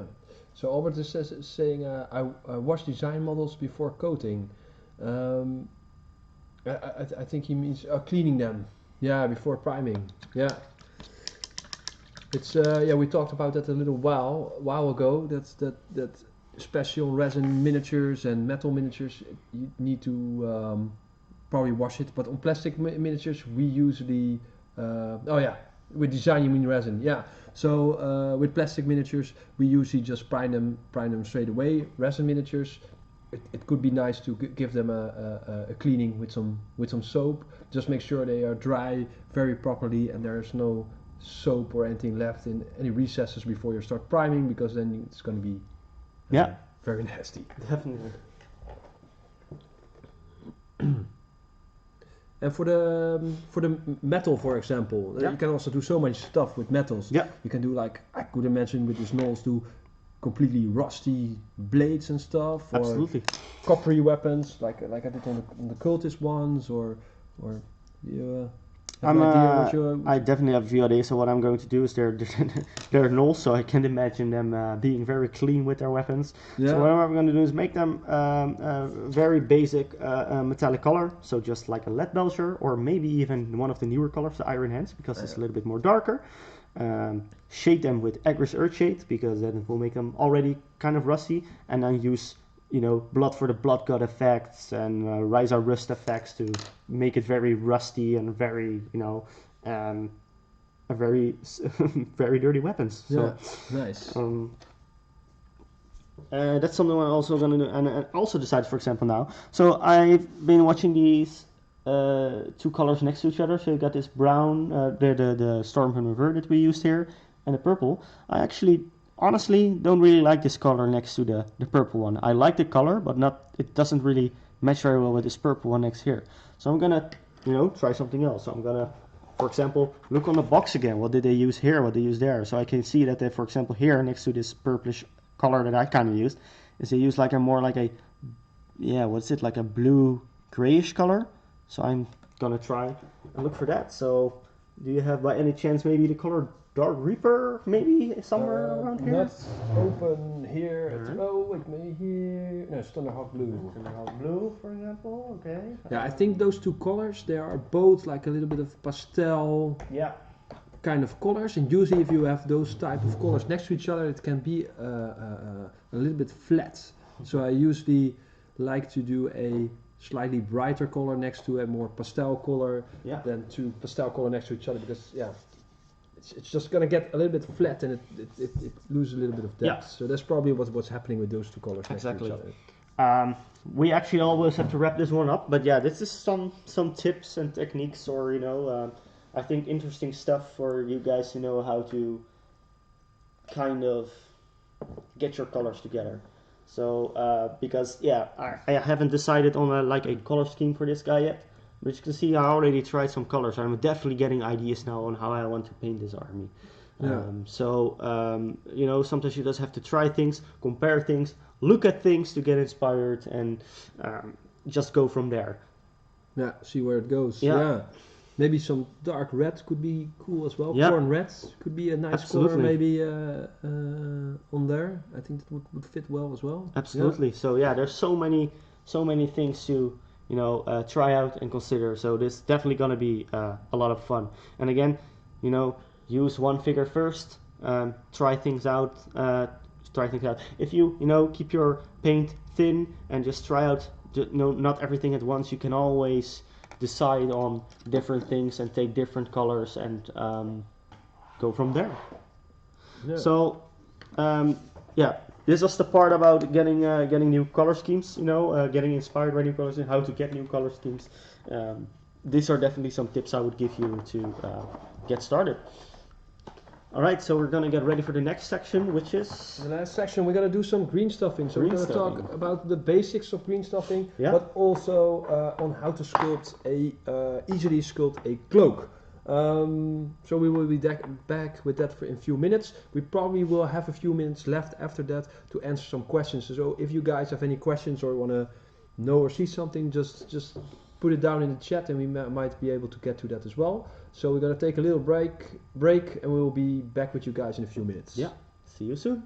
So Albert is saying, I wash design models before coating. I think he means cleaning them. Yeah, before priming. Yeah. It's yeah, we talked about that a little while ago. That especially on resin miniatures and metal miniatures, you need to probably wash it. But on plastic miniatures, we usually oh yeah, with design you mean resin. Yeah. So with plastic miniatures, we usually just prime them straight away. Resin miniatures, it could be nice to give them a cleaning with some soap. Just make sure they are dry very properly and there's no soap or anything left in any recesses before you start priming, because then it's going to be very nasty. Definitely. And for the metal, for example, you can also do so much stuff with metals. Yeah. You can do, like, I could imagine with the Snolls, do completely rusty blades and stuff. Or absolutely. Coppery weapons, like I did on the cultist ones, or you. I definitely have a few ideas. So what I'm going to do is they're Gnolls, so I can imagine them being very clean with their weapons. Yeah. So what I'm going to do is make them very basic metallic color, so just like a lead belcher, or maybe even one of the newer colors, the Iron Hands, because it's a little bit more darker. Shade them with Agris Earthshade, because then it will make them already kind of rusty, and then use blood for the blood god effects and rise our rust effects to make it very rusty and very a very very dirty weapons. Yeah, So nice. that's something I'm also gonna do, and I also decided, for example, now. So I've been watching these two colors next to each other. So you got this brown, the Stormwind River that we used here, and the purple. I actually, honestly, don't really like this color next to the purple one. I like the color, but it doesn't really match very well with this purple one next here. So I'm gonna, try something else. So I'm gonna, for example, look on the box again. What did they use here? What they use there? So I can see that they, for example, here next to this purplish color that I kind of used, is they use like a more like a, what's it, like a blue grayish color. So I'm gonna try and look for that. So do you have by any chance maybe the color Dark Reaper maybe somewhere around here? Not open here. Alright. Oh, wait, maybe here. No, Thunderhawk Blue. Thunderhawk Blue, for example. Okay. Yeah, I think those two colors, they are both like a little bit of pastel Yeah. kind of colors, and usually if you have those type of colors next to each other, it can be a little bit flat. So I usually like to do a slightly brighter color next to a more pastel color than two pastel color next to each other, because it's just gonna get a little bit flat and it loses a little bit of depth. So that's probably what's happening with those two colors next to each other. We actually always have to wrap this one up, but yeah, this is some tips and techniques, or I think interesting stuff for you guys to know how to kind of get your colors together. So because I haven't decided on a color scheme for this guy yet, but you can see I already tried some colors. I'm definitely getting ideas now on how I want to paint this army. Sometimes you just have to try things, compare things, look at things to get inspired, and just go from there. Yeah, see where it goes. Yeah. Maybe some dark red could be cool as well. Corn red could be a nice color maybe on there. I think that would fit well as well. Absolutely. So there's so many things to try out and consider. So this is definitely gonna be a lot of fun. And again, use one figure first. Try things out. If you keep your paint thin and just try out not everything at once, you can always decide on different things and take different colors and go from there. So this was the part about getting new color schemes, getting inspired by new colors and how to get new color schemes. These are definitely some tips I would give you to get started. Alright, so we're gonna get ready for the next section, which is... The last section, we're gonna do some green stuffing. So we're gonna talk about the basics of green stuffing, but also on how to easily sculpt a cloak. So we will be back with that in a few minutes. We probably will have a few minutes left after that to answer some questions. So if you guys have any questions or wanna know or see something, just put it down in the chat and we might be able to get to that as well. So we're gonna take a little break and we will be back with you guys in a few minutes. Yeah, see you soon.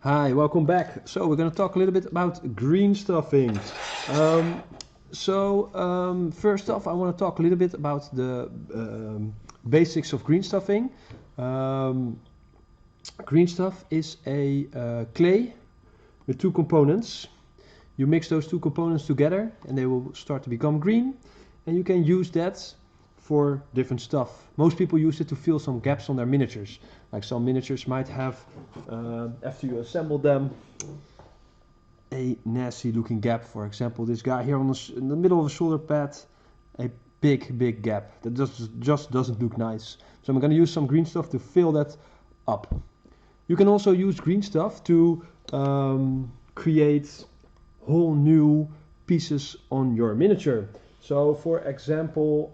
Hi, welcome back. So we're going to talk a little bit about green stuffing. First off, I want to talk a little bit about the basics of green stuffing. Green stuff is a clay with two components. You mix those two components together and they will start to become green, and you can use that for different stuff. Most people use it to fill some gaps on their miniatures. Like some miniatures might have, after you assemble them, a nasty looking gap. For example, this guy here in the middle of the shoulder pad, a big gap that just doesn't look nice. So I'm going to use some green stuff to fill that up. You can also use green stuff to create whole new pieces on your miniature. So for example,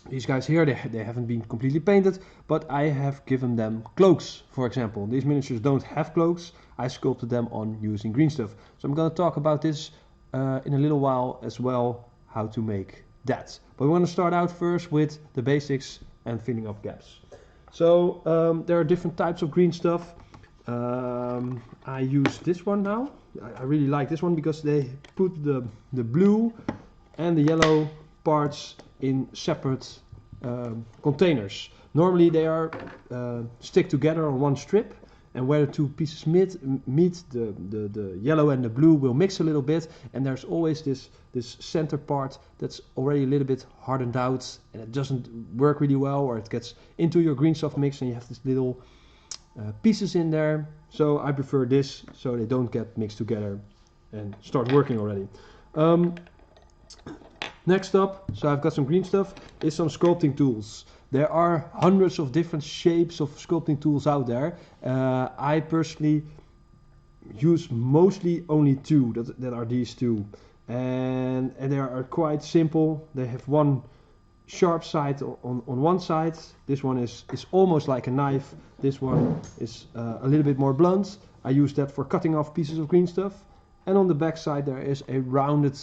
these guys here, they haven't been completely painted, but I have given them cloaks, for example. These miniatures don't have cloaks. I sculpted them on using green stuff. So I'm going to talk about this in a little while as well, how to make that. But we want to start out first with the basics and filling up gaps. So there are different types of green stuff. I use this one now. I really like this one because they put the blue and the yellow parts in separate containers. Normally they are stick together on one strip, and where the two pieces meet, the yellow and the blue will mix a little bit, and there's always this center part that's already a little bit hardened out and it doesn't work really well, or it gets into your green stuff mix and you have these little pieces in there. So I prefer this so they don't get mixed together and start working already. Next up, so I've got some green stuff, is some sculpting tools. There are hundreds of different shapes of sculpting tools out there. I personally use mostly only two, that are these two. And they are quite simple. They have one sharp side on one side. This one is almost like a knife. This one is a little bit more blunt. I use that for cutting off pieces of green stuff. And on the back side there is a rounded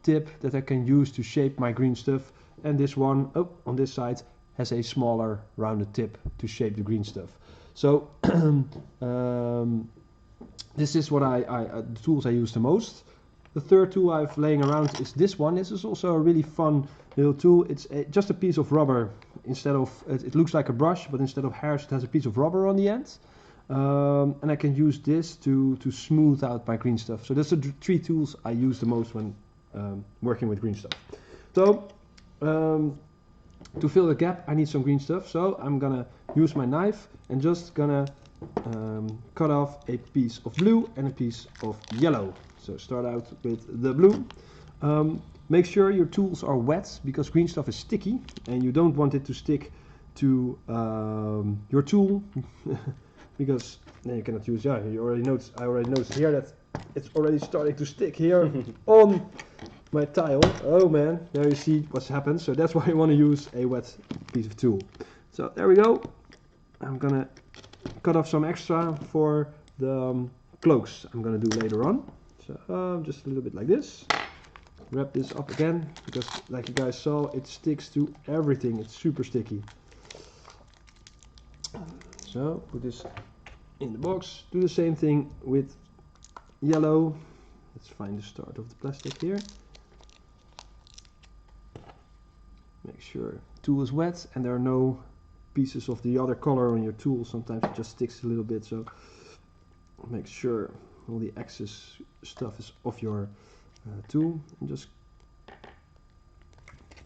tip that I can use to shape my green stuff. And this one, on this side, has a smaller rounded tip to shape the green stuff. So this is what the tools I use the most. The third tool I've laying around is this one. This is also a really fun little tool. It's just a piece of rubber. Instead of it looks like a brush, but instead of hairs, it has a piece of rubber on the end. And I can use this to smooth out my green stuff. So that's the three tools I use the most when working with green stuff. So to fill the gap, I need some green stuff. So I'm gonna use my knife and just gonna cut off a piece of blue and a piece of yellow. So start out with the blue. Make sure your tools are wet because green stuff is sticky and you don't want it to stick to your tool because then you cannot use. Yeah, I already noticed here that it's already starting to stick here on my tile. Oh man, there you see what's happened. So that's why you want to use a wet piece of tool. So there we go. I'm gonna cut off some extra for the cloaks I'm gonna do later on. So just a little bit like this. Wrap this up again because, like you guys saw, it sticks to everything. It's super sticky. So put this in the box. Do the same thing with yellow. Let's find the start of the plastic here. Make sure tool is wet and there are no pieces of the other color on your tool. Sometimes it just sticks a little bit, so make sure all the excess stuff is off your tool, and just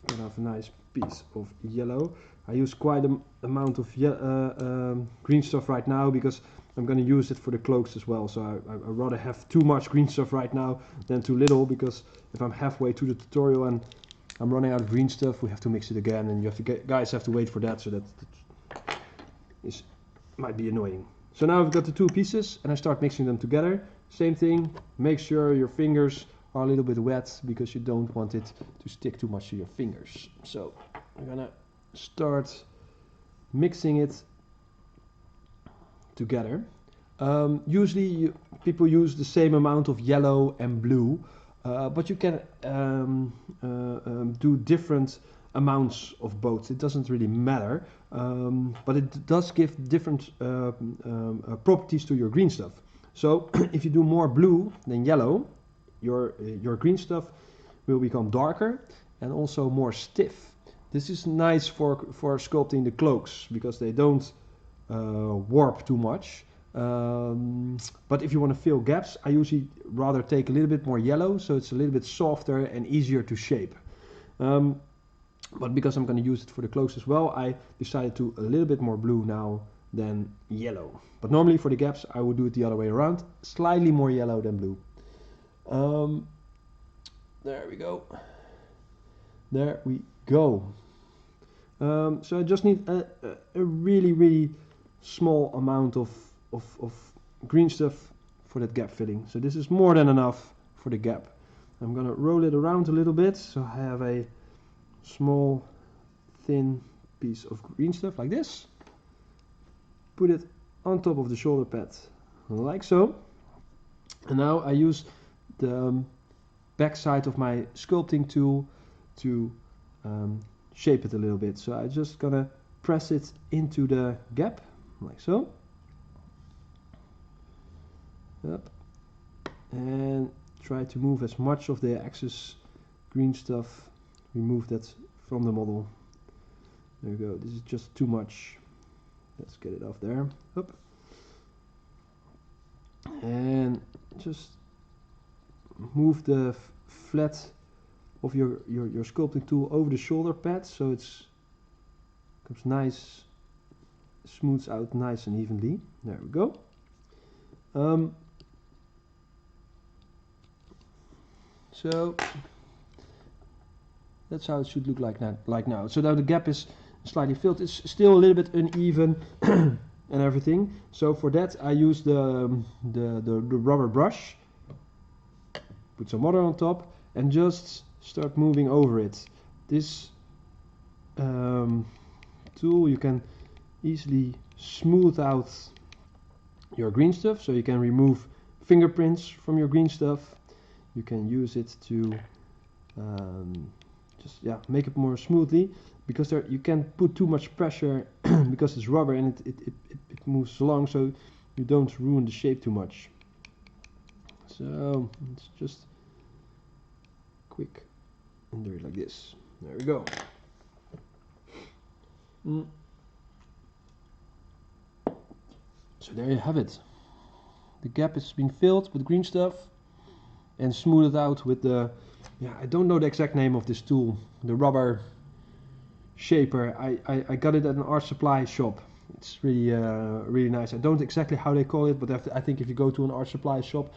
cut off a nice piece of yellow. I use quite an amount of green stuff right now because I'm going to use it for the cloaks as well. So I'd rather have too much green stuff right now than too little, because if I'm halfway through the tutorial and I'm running out of green stuff, we have to mix it again, and you have to guys have to wait for that, so that might be annoying. So now I've got the two pieces and I start mixing them together. Same thing, make sure your fingers are a little bit wet because you don't want it to stick too much to your fingers. So I'm gonna start mixing it together. Usually people use the same amount of yellow and blue, but you can do different amounts of both. It doesn't really matter, but it does give different properties to your green stuff. So if you do more blue than yellow, your green stuff will become darker and also more stiff. This is nice for sculpting the cloaks because they don't warp too much. But if you want to fill gaps, I usually rather take a little bit more yellow, so it's a little bit softer and easier to shape. But because I'm going to use it for the cloaks as well, I decided to a little bit more blue now than yellow. But normally for the gaps, I would do it the other way around, slightly more yellow than blue. There we go. There we go. So I just need a really, really small amount of green stuff for that gap filling. So this is more than enough for the gap. I'm gonna roll it around a little bit so I have a small thin piece of green stuff like this. Put it on top of the shoulder pad like so. And now I use the back side of my sculpting tool to shape it a little bit. So I'm just gonna press it into the gap like so. Yep. And try to move as much of the excess green stuff, remove that from the model. There we go. This is just too much. Let's get it off there. Up. And just move the flat of your sculpting tool over the shoulder pad so it's comes nice, smooths out nice and evenly. There we go. So that's how it should look like now. So now the gap is slightly filled. It's still a little bit uneven and everything. So for that I use the rubber brush. Put some water on top and just start moving over it. This tool, you can easily smooth out your green stuff, so you can remove fingerprints from your green stuff. You can use it to just make it more smoothly, because you can't put too much pressure because it's rubber and it moves along, so you don't ruin the shape too much. So it's just quick and do it like this. There we go. So there you have it. The gap has been filled with green stuff and smoothed out with the, I don't know the exact name of this tool, the rubber shaper. I got it at an art supply shop. It's really really nice. I don't exactly how they call it, but I think if you go to an art supply shop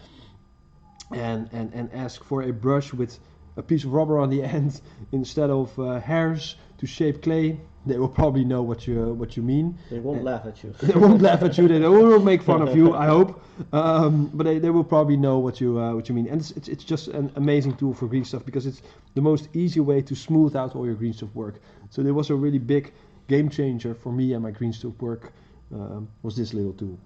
and ask for a brush with a piece of rubber on the end instead of hairs to shape clay, they will probably know what you mean. They won't laugh at you. They won't laugh at you. They won't make fun of you, I hope. But they will probably know what you mean. And it's just an amazing tool for green stuff, because it's the most easy way to smooth out all your green stuff work. So there was a really big game changer for me and my green stuff work. Was this little tool.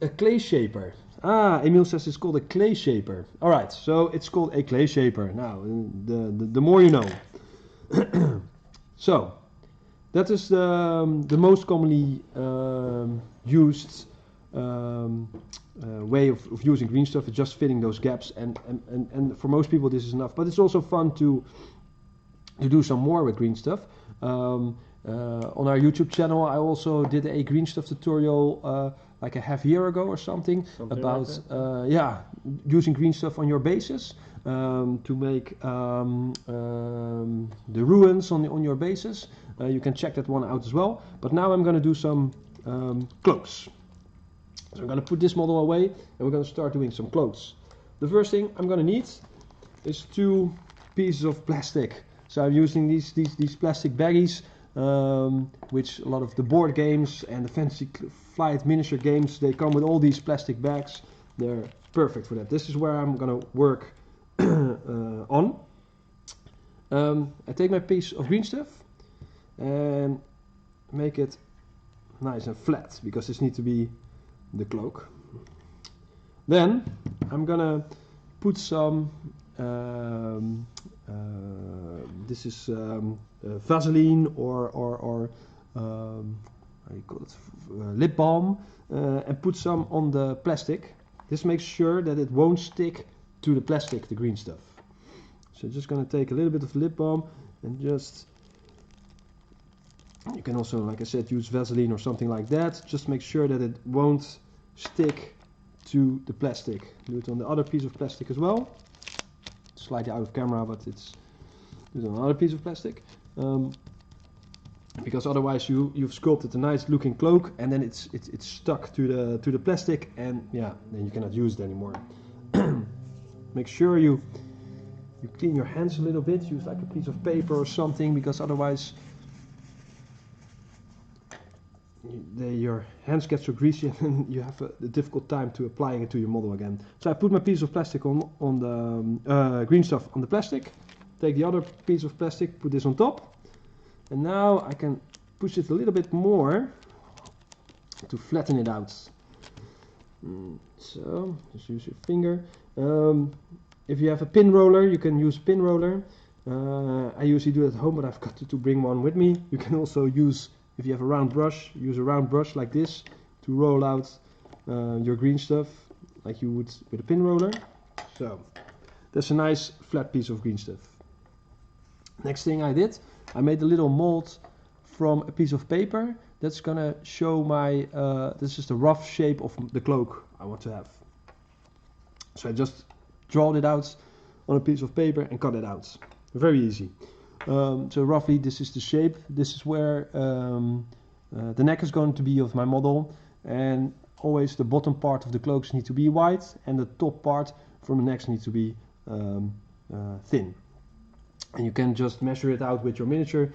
A clay shaper. Emil says it's called a clay shaper. Alright, so it's called a clay shaper. Now, the more you know. So, that is the most commonly used way of using green stuff, is just filling those gaps, and for most people this is enough. But it's also fun to do some more with green stuff. On our YouTube channel I also did a green stuff tutorial like a half year ago or something about like using green stuff on your bases to make the ruins on your bases. You can check that one out as well. But now I'm going to do some cloaks. So I'm going to put this model away and we're going to start doing some cloaks. The first thing I'm going to need is 2 pieces of plastic. So I'm using these plastic baggies, which a lot of the board games and the fancy flight miniature games, they come with all these plastic bags. They're perfect for that. This is where I'm gonna work on. I take my piece of green stuff and make it nice and flat, because this needs to be the cloak. Then I'm gonna put some this is Vaseline or how you call it, lip balm, and put some on the plastic. This makes sure that it won't stick to the plastic, the green stuff. So just gonna take a little bit of lip balm and just, you can also, like I said, use Vaseline or something like that. Just make sure that it won't stick to the plastic. Do it on the other piece of plastic as well. Slightly out of camera, but it's on another piece of plastic. Because otherwise you've sculpted a nice looking cloak and then it's stuck to the plastic, and yeah, then you cannot use it anymore. Make sure you clean your hands a little bit. Use like a piece of paper or something, because otherwise your hands get so greasy and you have a difficult time to applying it to your model again. So I put my piece of plastic on the green stuff on the plastic. Take the other piece of plastic, put this on top, and now I can push it a little bit more to flatten it out. So just use your finger. If you have a pin roller, you can use a pin roller. I usually do it at home, but I've got to bring one with me. You can also use, if you have a round brush, use a round brush like this to roll out your green stuff like you would with a pin roller. So that's a nice flat piece of green stuff. Next thing I did, I made a little mold from a piece of paper that's gonna show my, this is the rough shape of the cloak I want to have. So I just drawed it out on a piece of paper and cut it out. Very easy. So roughly this is the shape. This is where the neck is going to be of my model, and always the bottom part of the cloaks need to be white and the top part from the necks needs to be thin. And you can just measure it out with your miniature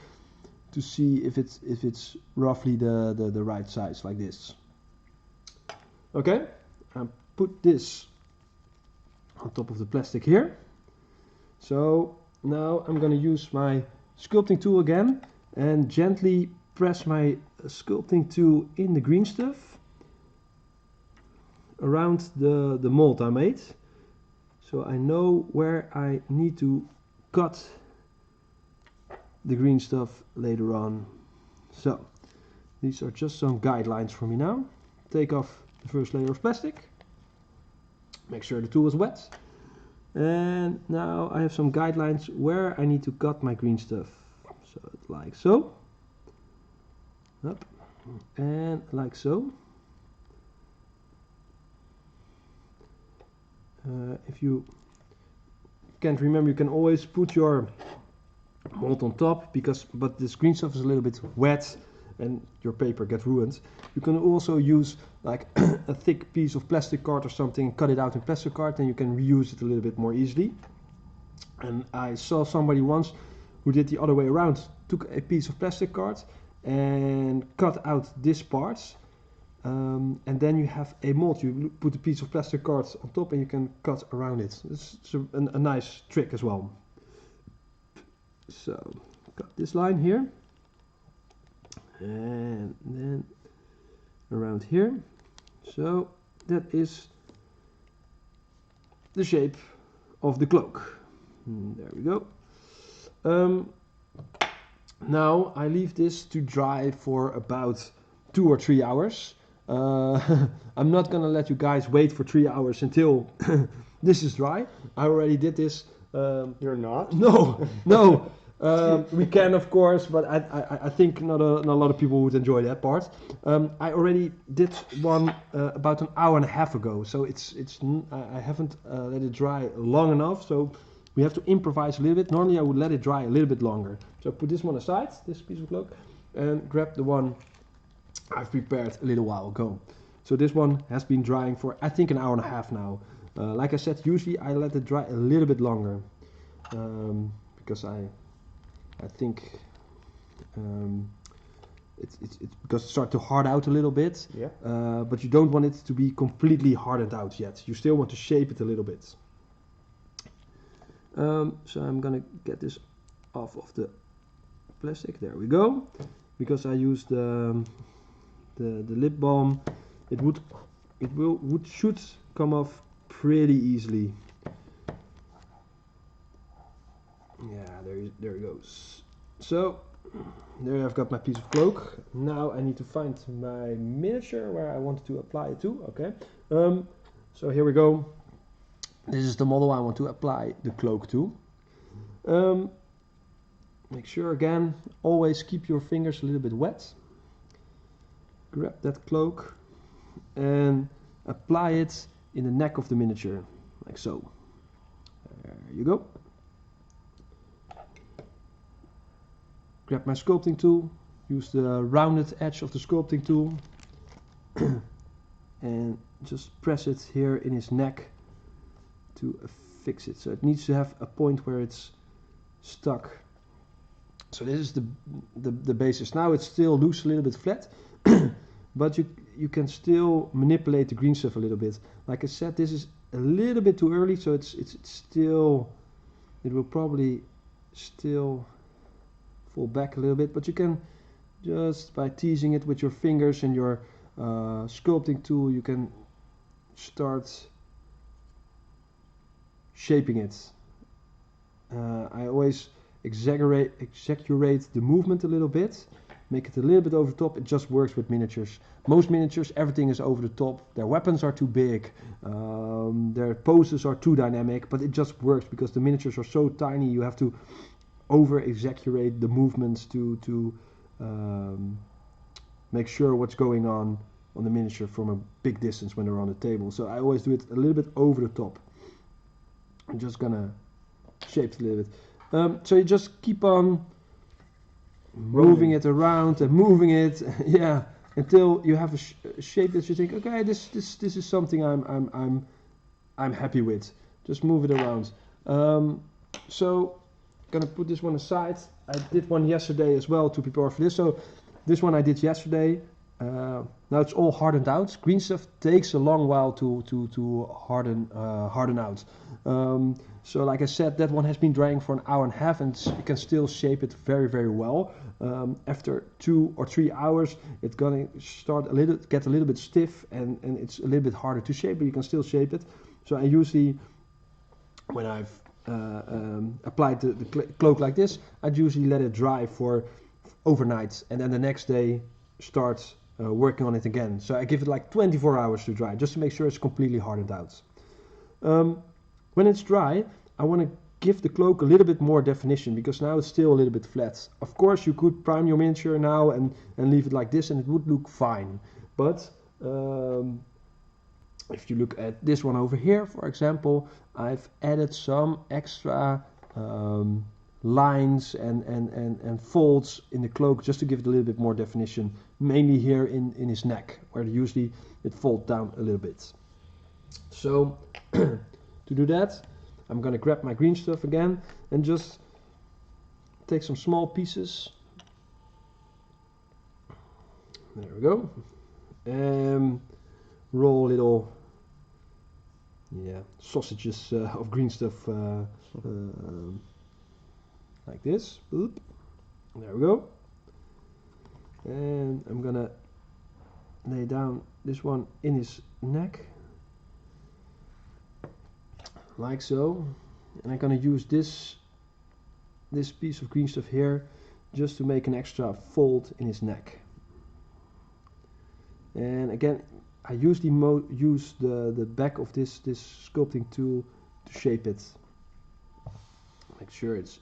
to see if it's roughly the right size, like this. Okay, I put this on top of the plastic here. So now I'm going to use my sculpting tool again and gently press my sculpting tool in the green stuff around the mold I made, so I know where I need to cut the green stuff later on. So these are just some guidelines for me now. Take off the first layer of plastic, make sure the tool is wet, and now I have some guidelines where I need to cut my green stuff. So like so, up, and like so. If you can't remember, you can always put your mold on top, but this green stuff is a little bit wet and your paper gets ruined. You can also use like a thick piece of plastic card or something, cut it out in plastic card, and you can reuse it a little bit more easily. And I saw somebody once who did the other way around, took a piece of plastic card and cut out this part, and then you have a mold. You put a piece of plastic card on top and you can cut around it. It's a nice trick as well. So cut this line here and then around here. So that is the shape of the cloak. There we go. Now I leave this to dry for about 2 or 3 hours. I'm not gonna let you guys wait for 3 hours until this is dry. I already did this. You're not? No, no. We can, of course, but I think not a lot of people would enjoy that part. I already did one about an hour and a half ago, so I haven't let it dry long enough. So we have to improvise a little bit. Normally I would let it dry a little bit longer. So put this one aside, this piece of cloak, and grab the one I've prepared a little while ago. So this one has been drying for I think an hour and a half now. Like I said, usually I let it dry a little bit longer because I think it's because it starts to hard out a little bit. Yeah. But you don't want it to be completely hardened out yet. You still want to shape it a little bit. So I'm gonna get this off of the plastic. There we go. Because I used the lip balm, it should come off pretty easily. there it goes. So there I've got my piece of cloak. Now I need to find my miniature where I wanted to apply it to. Okay. So here we go. This is the model I want to apply the cloak to. Make sure again, always keep your fingers a little bit wet. Grab that cloak and apply it in the neck of the miniature, like so. There you go. Grab my sculpting tool, use the rounded edge of the sculpting tool and just press it here in his neck to fix it. So it needs to have a point where it's stuck. So this is the basis. Now it's still loose, a little bit flat, but you can still manipulate the green stuff a little bit. Like I said, this is a little bit too early, so it will probably still fall back a little bit, but you can just by teasing it with your fingers and your sculpting tool, you can start shaping it. I always exaggerate the movement a little bit, make it a little bit over the top. It just works with miniatures. Most miniatures, everything is over the top. Their weapons are too big, their poses are too dynamic, but it just works because the miniatures are so tiny. You have to over exaggerate the movements to make sure what's going on the miniature from a big distance when they're on the table. So I always do it a little bit over the top. I'm just gonna shape it a little bit. So you just keep on moving it around and moving it, yeah, until you have a shape that you think, okay, this is something I'm happy with. Just move it around. So gonna put this one aside. I did one yesterday as well to prepare for this. So this one I did yesterday. Now it's all hardened out. Green stuff takes a long while to harden out. So like I said, that one has been drying for an hour and a half, and you can still shape it very, very well. After 2 or 3 hours, it's gonna get a little bit stiff, and it's a little bit harder to shape, but you can still shape it. So I usually, when I've applied the cloak like this, I'd usually let it dry for overnight, and then the next day start working on it again. So I give it like 24 hours to dry, just to make sure it's completely hardened out. When it's dry, I want to give the cloak a little bit more definition, because now it's still a little bit flat. Of course, you could prime your miniature now and leave it like this, and it would look fine. But if you look at this one over here, for example, I've added some extra lines and folds in the cloak just to give it a little bit more definition, mainly here in his neck, where usually it folds down a little bit. So to do that, I'm going to grab my green stuff again and just take some small pieces. There we go. And roll little sausages of green stuff like this. Oop. There we go. And I'm gonna lay down this one in his neck, like so. And I'm gonna use this piece of green stuff here just to make an extra fold in his neck. And again, I usually use the back of this sculpting tool to shape it. Make sure it's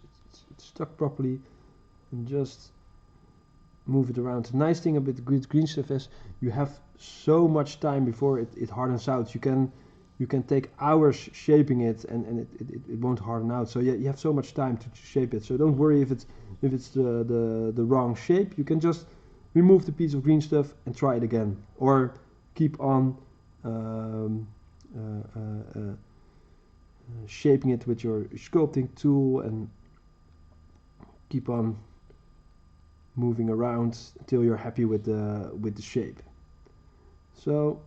stuck properly, and just move it around. The nice thing about the green stuff is you have so much time before it hardens out. You can take hours shaping it, and it won't harden out. So yeah, you have so much time to shape it. So don't worry if it's the wrong shape. You can just remove the piece of green stuff and try it again, or keep on shaping it with your sculpting tool and keep on moving around until you're happy with the shape. So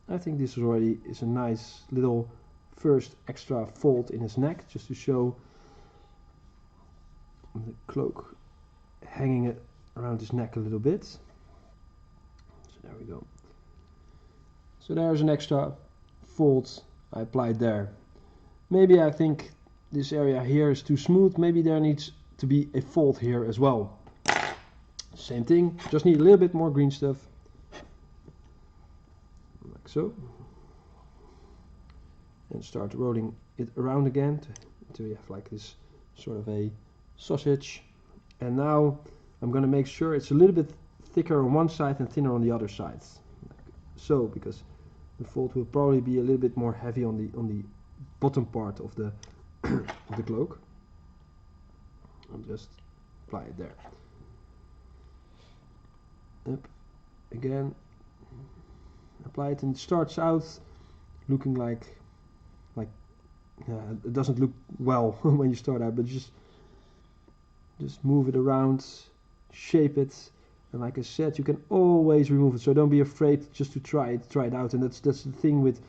I think this is a nice little first extra fold in his neck, just to show the cloak hanging it around his neck a little bit. So there we go. So there's an extra fold I applied there. Maybe I think this area here is too smooth. Maybe there needs to be a fold here as well. Same thing, just need a little bit more green stuff, like so, and start rolling it around again until you have like this sort of a sausage. And now I'm going to make sure it's a little bit thicker on one side and thinner on the other side, like so, because the fold will probably be a little bit more heavy on the bottom part of the of the cloak. I'll just apply it there. Up again, apply it, and it starts out looking like it doesn't look well when you start out, but just move it around, shape it, and like I said, you can always remove it, so don't be afraid just to try it out. And that's the thing with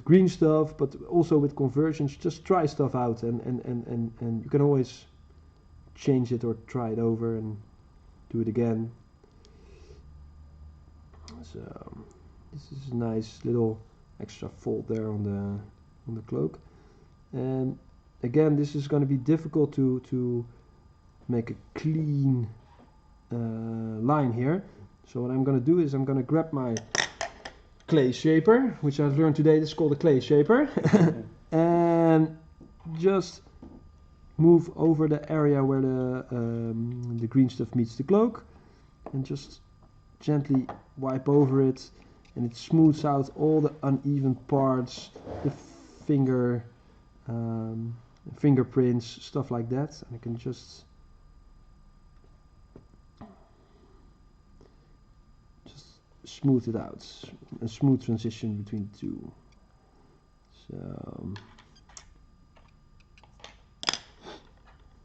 green stuff, but also with conversions. Just try stuff out, and you can always change it or try it over and do it again. So this is a nice little extra fold there on the cloak. And again, this is going to be difficult to make a clean line here. So what I'm going to do is I'm going to grab my clay shaper, which I've learned today. This is called a clay shaper, and just move over the area where the green stuff meets the cloak, and just gently wipe over it, and it smooths out all the uneven parts, the fingerprints, stuff like that. And I can just smooth it out, a smooth transition between the two. So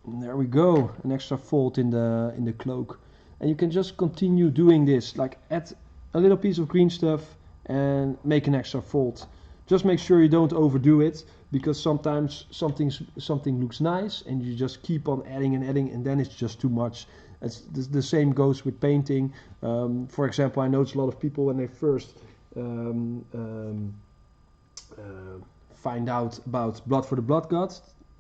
there we go, an extra fold in the cloak. And you can just continue doing this, like add a little piece of green stuff and make an extra fold. Just make sure you don't overdo it, because sometimes something looks nice and you just keep on adding and then it's just too much. It's the same goes with painting. For example, I notice a lot of people when they first find out about blood for the blood god,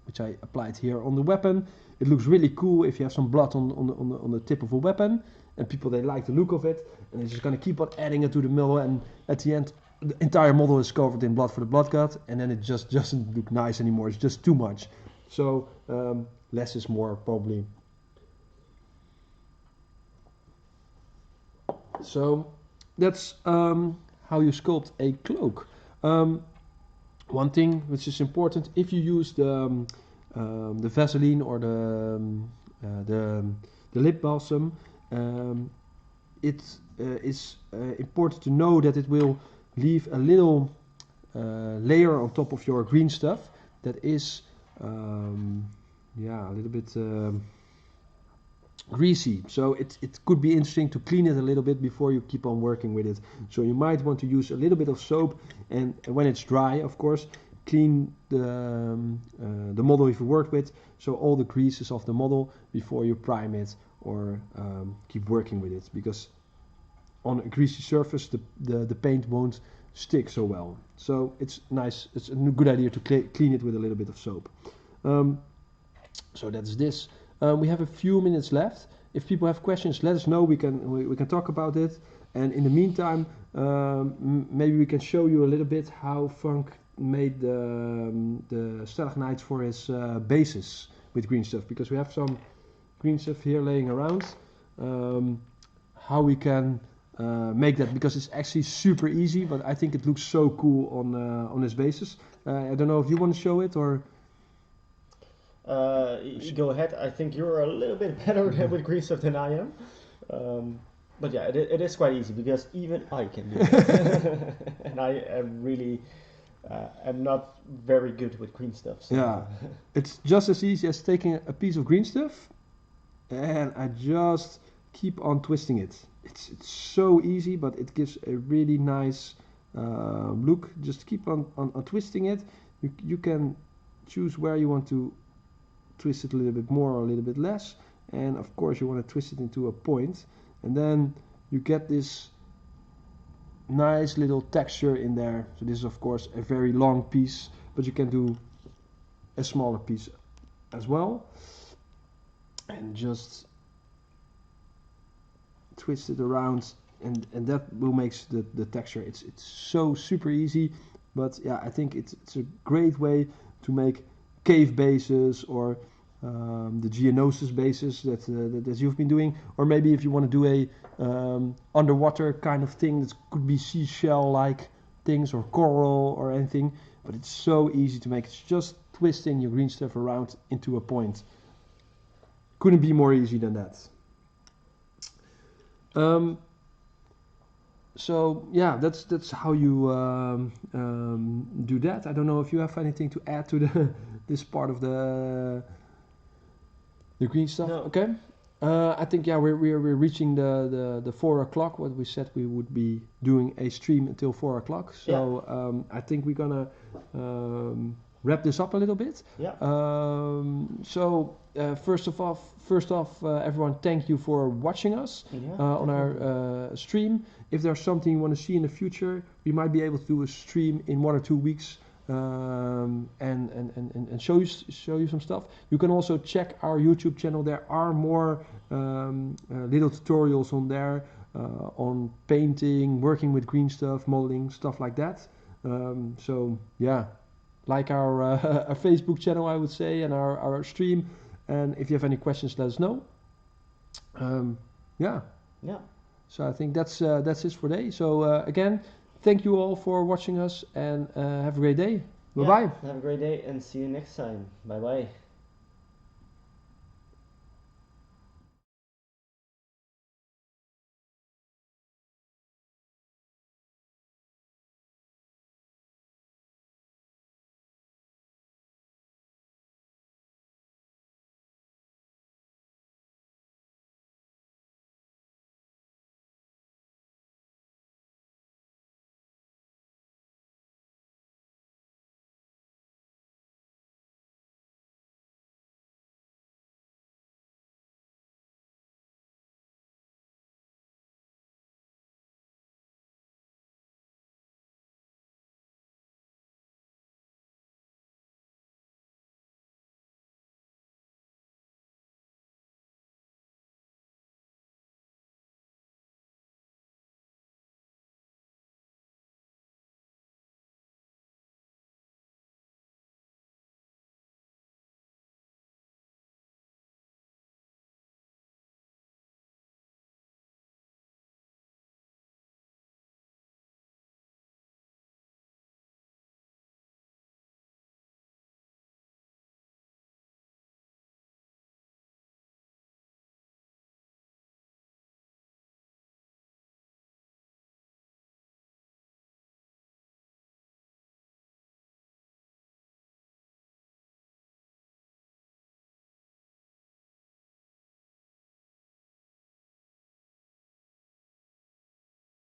which I applied here on the weapon. It looks really cool if you have some blood on the tip of a weapon, and people, they like the look of it, and they're just going to keep on adding it to the model, and at the end the entire model is covered in blood for the blood god, and then it just doesn't look nice anymore. It's just too much. So less is more, probably. So that's how you sculpt a cloak. One thing which is important, if you use the Vaseline or the lip balsam, it is important to know that it will leave a little layer on top of your green stuff that is a little bit greasy. So it could be interesting to clean it a little bit before you keep on working with it. So you might want to use a little bit of soap, and when it's dry, of course, clean the model you've worked with, so all the greases of the model, before you prime it or keep working with it, because on a greasy surface the paint won't stick so well. So it's nice, it's a good idea to clean it with a little bit of soap. So that's this. We have a few minutes left. If people have questions, let us know. We can talk about it. And in the meantime, maybe we can show you a little bit how Frank made the stalagmites for his bases with green stuff, because we have some green stuff here laying around. How we can make that, because it's actually super easy, but I think it looks so cool on his bases. I don't know if you want to show it, or go ahead. I think you're a little bit better with green stuff than I am. But yeah, it is quite easy, because even I can do it. And I am really am not very good with green stuff. So. Yeah, it's just as easy as taking a piece of green stuff, and I just keep on twisting it. It's so easy, but it gives a really nice look. Just keep on twisting it. You can choose where you want to twist it a little bit more or a little bit less, and of course you want to twist it into a point, and then you get this nice little texture in there. So this is of course a very long piece, but you can do a smaller piece as well. and just twist it around, and that will makes the texture. It's so super easy, but yeah, I think it's a great way to make cave bases or the geonosis bases that you've been doing, or maybe if you want to do a underwater kind of thing, that could be seashell like things or coral or anything, but it's so easy to make. It's just twisting your green stuff around into a point. Couldn't be more easy than that. So yeah, that's how you do that. I don't know if you have anything to add to this part of the green stuff. No. Okay. I think yeah, we're reaching the 4 o'clock. What we said we would be doing a stream until 4 o'clock. So I think we're gonna wrap this up a little bit. Yeah. So first off, everyone, thank you for watching us on our stream. If there's something you want to see in the future, we might be able to do a stream in 1 or 2 weeks and show you some stuff. You can also check our YouTube channel. There are more little tutorials on there on painting, working with green stuff, modeling, stuff like that. So yeah, like our Facebook channel, I would say, and our stream. And if you have any questions, let us know. Yeah. So I think that's it for today. So again, thank you all for watching us, and have a great day. Bye bye. Have a great day and see you next time. Bye bye.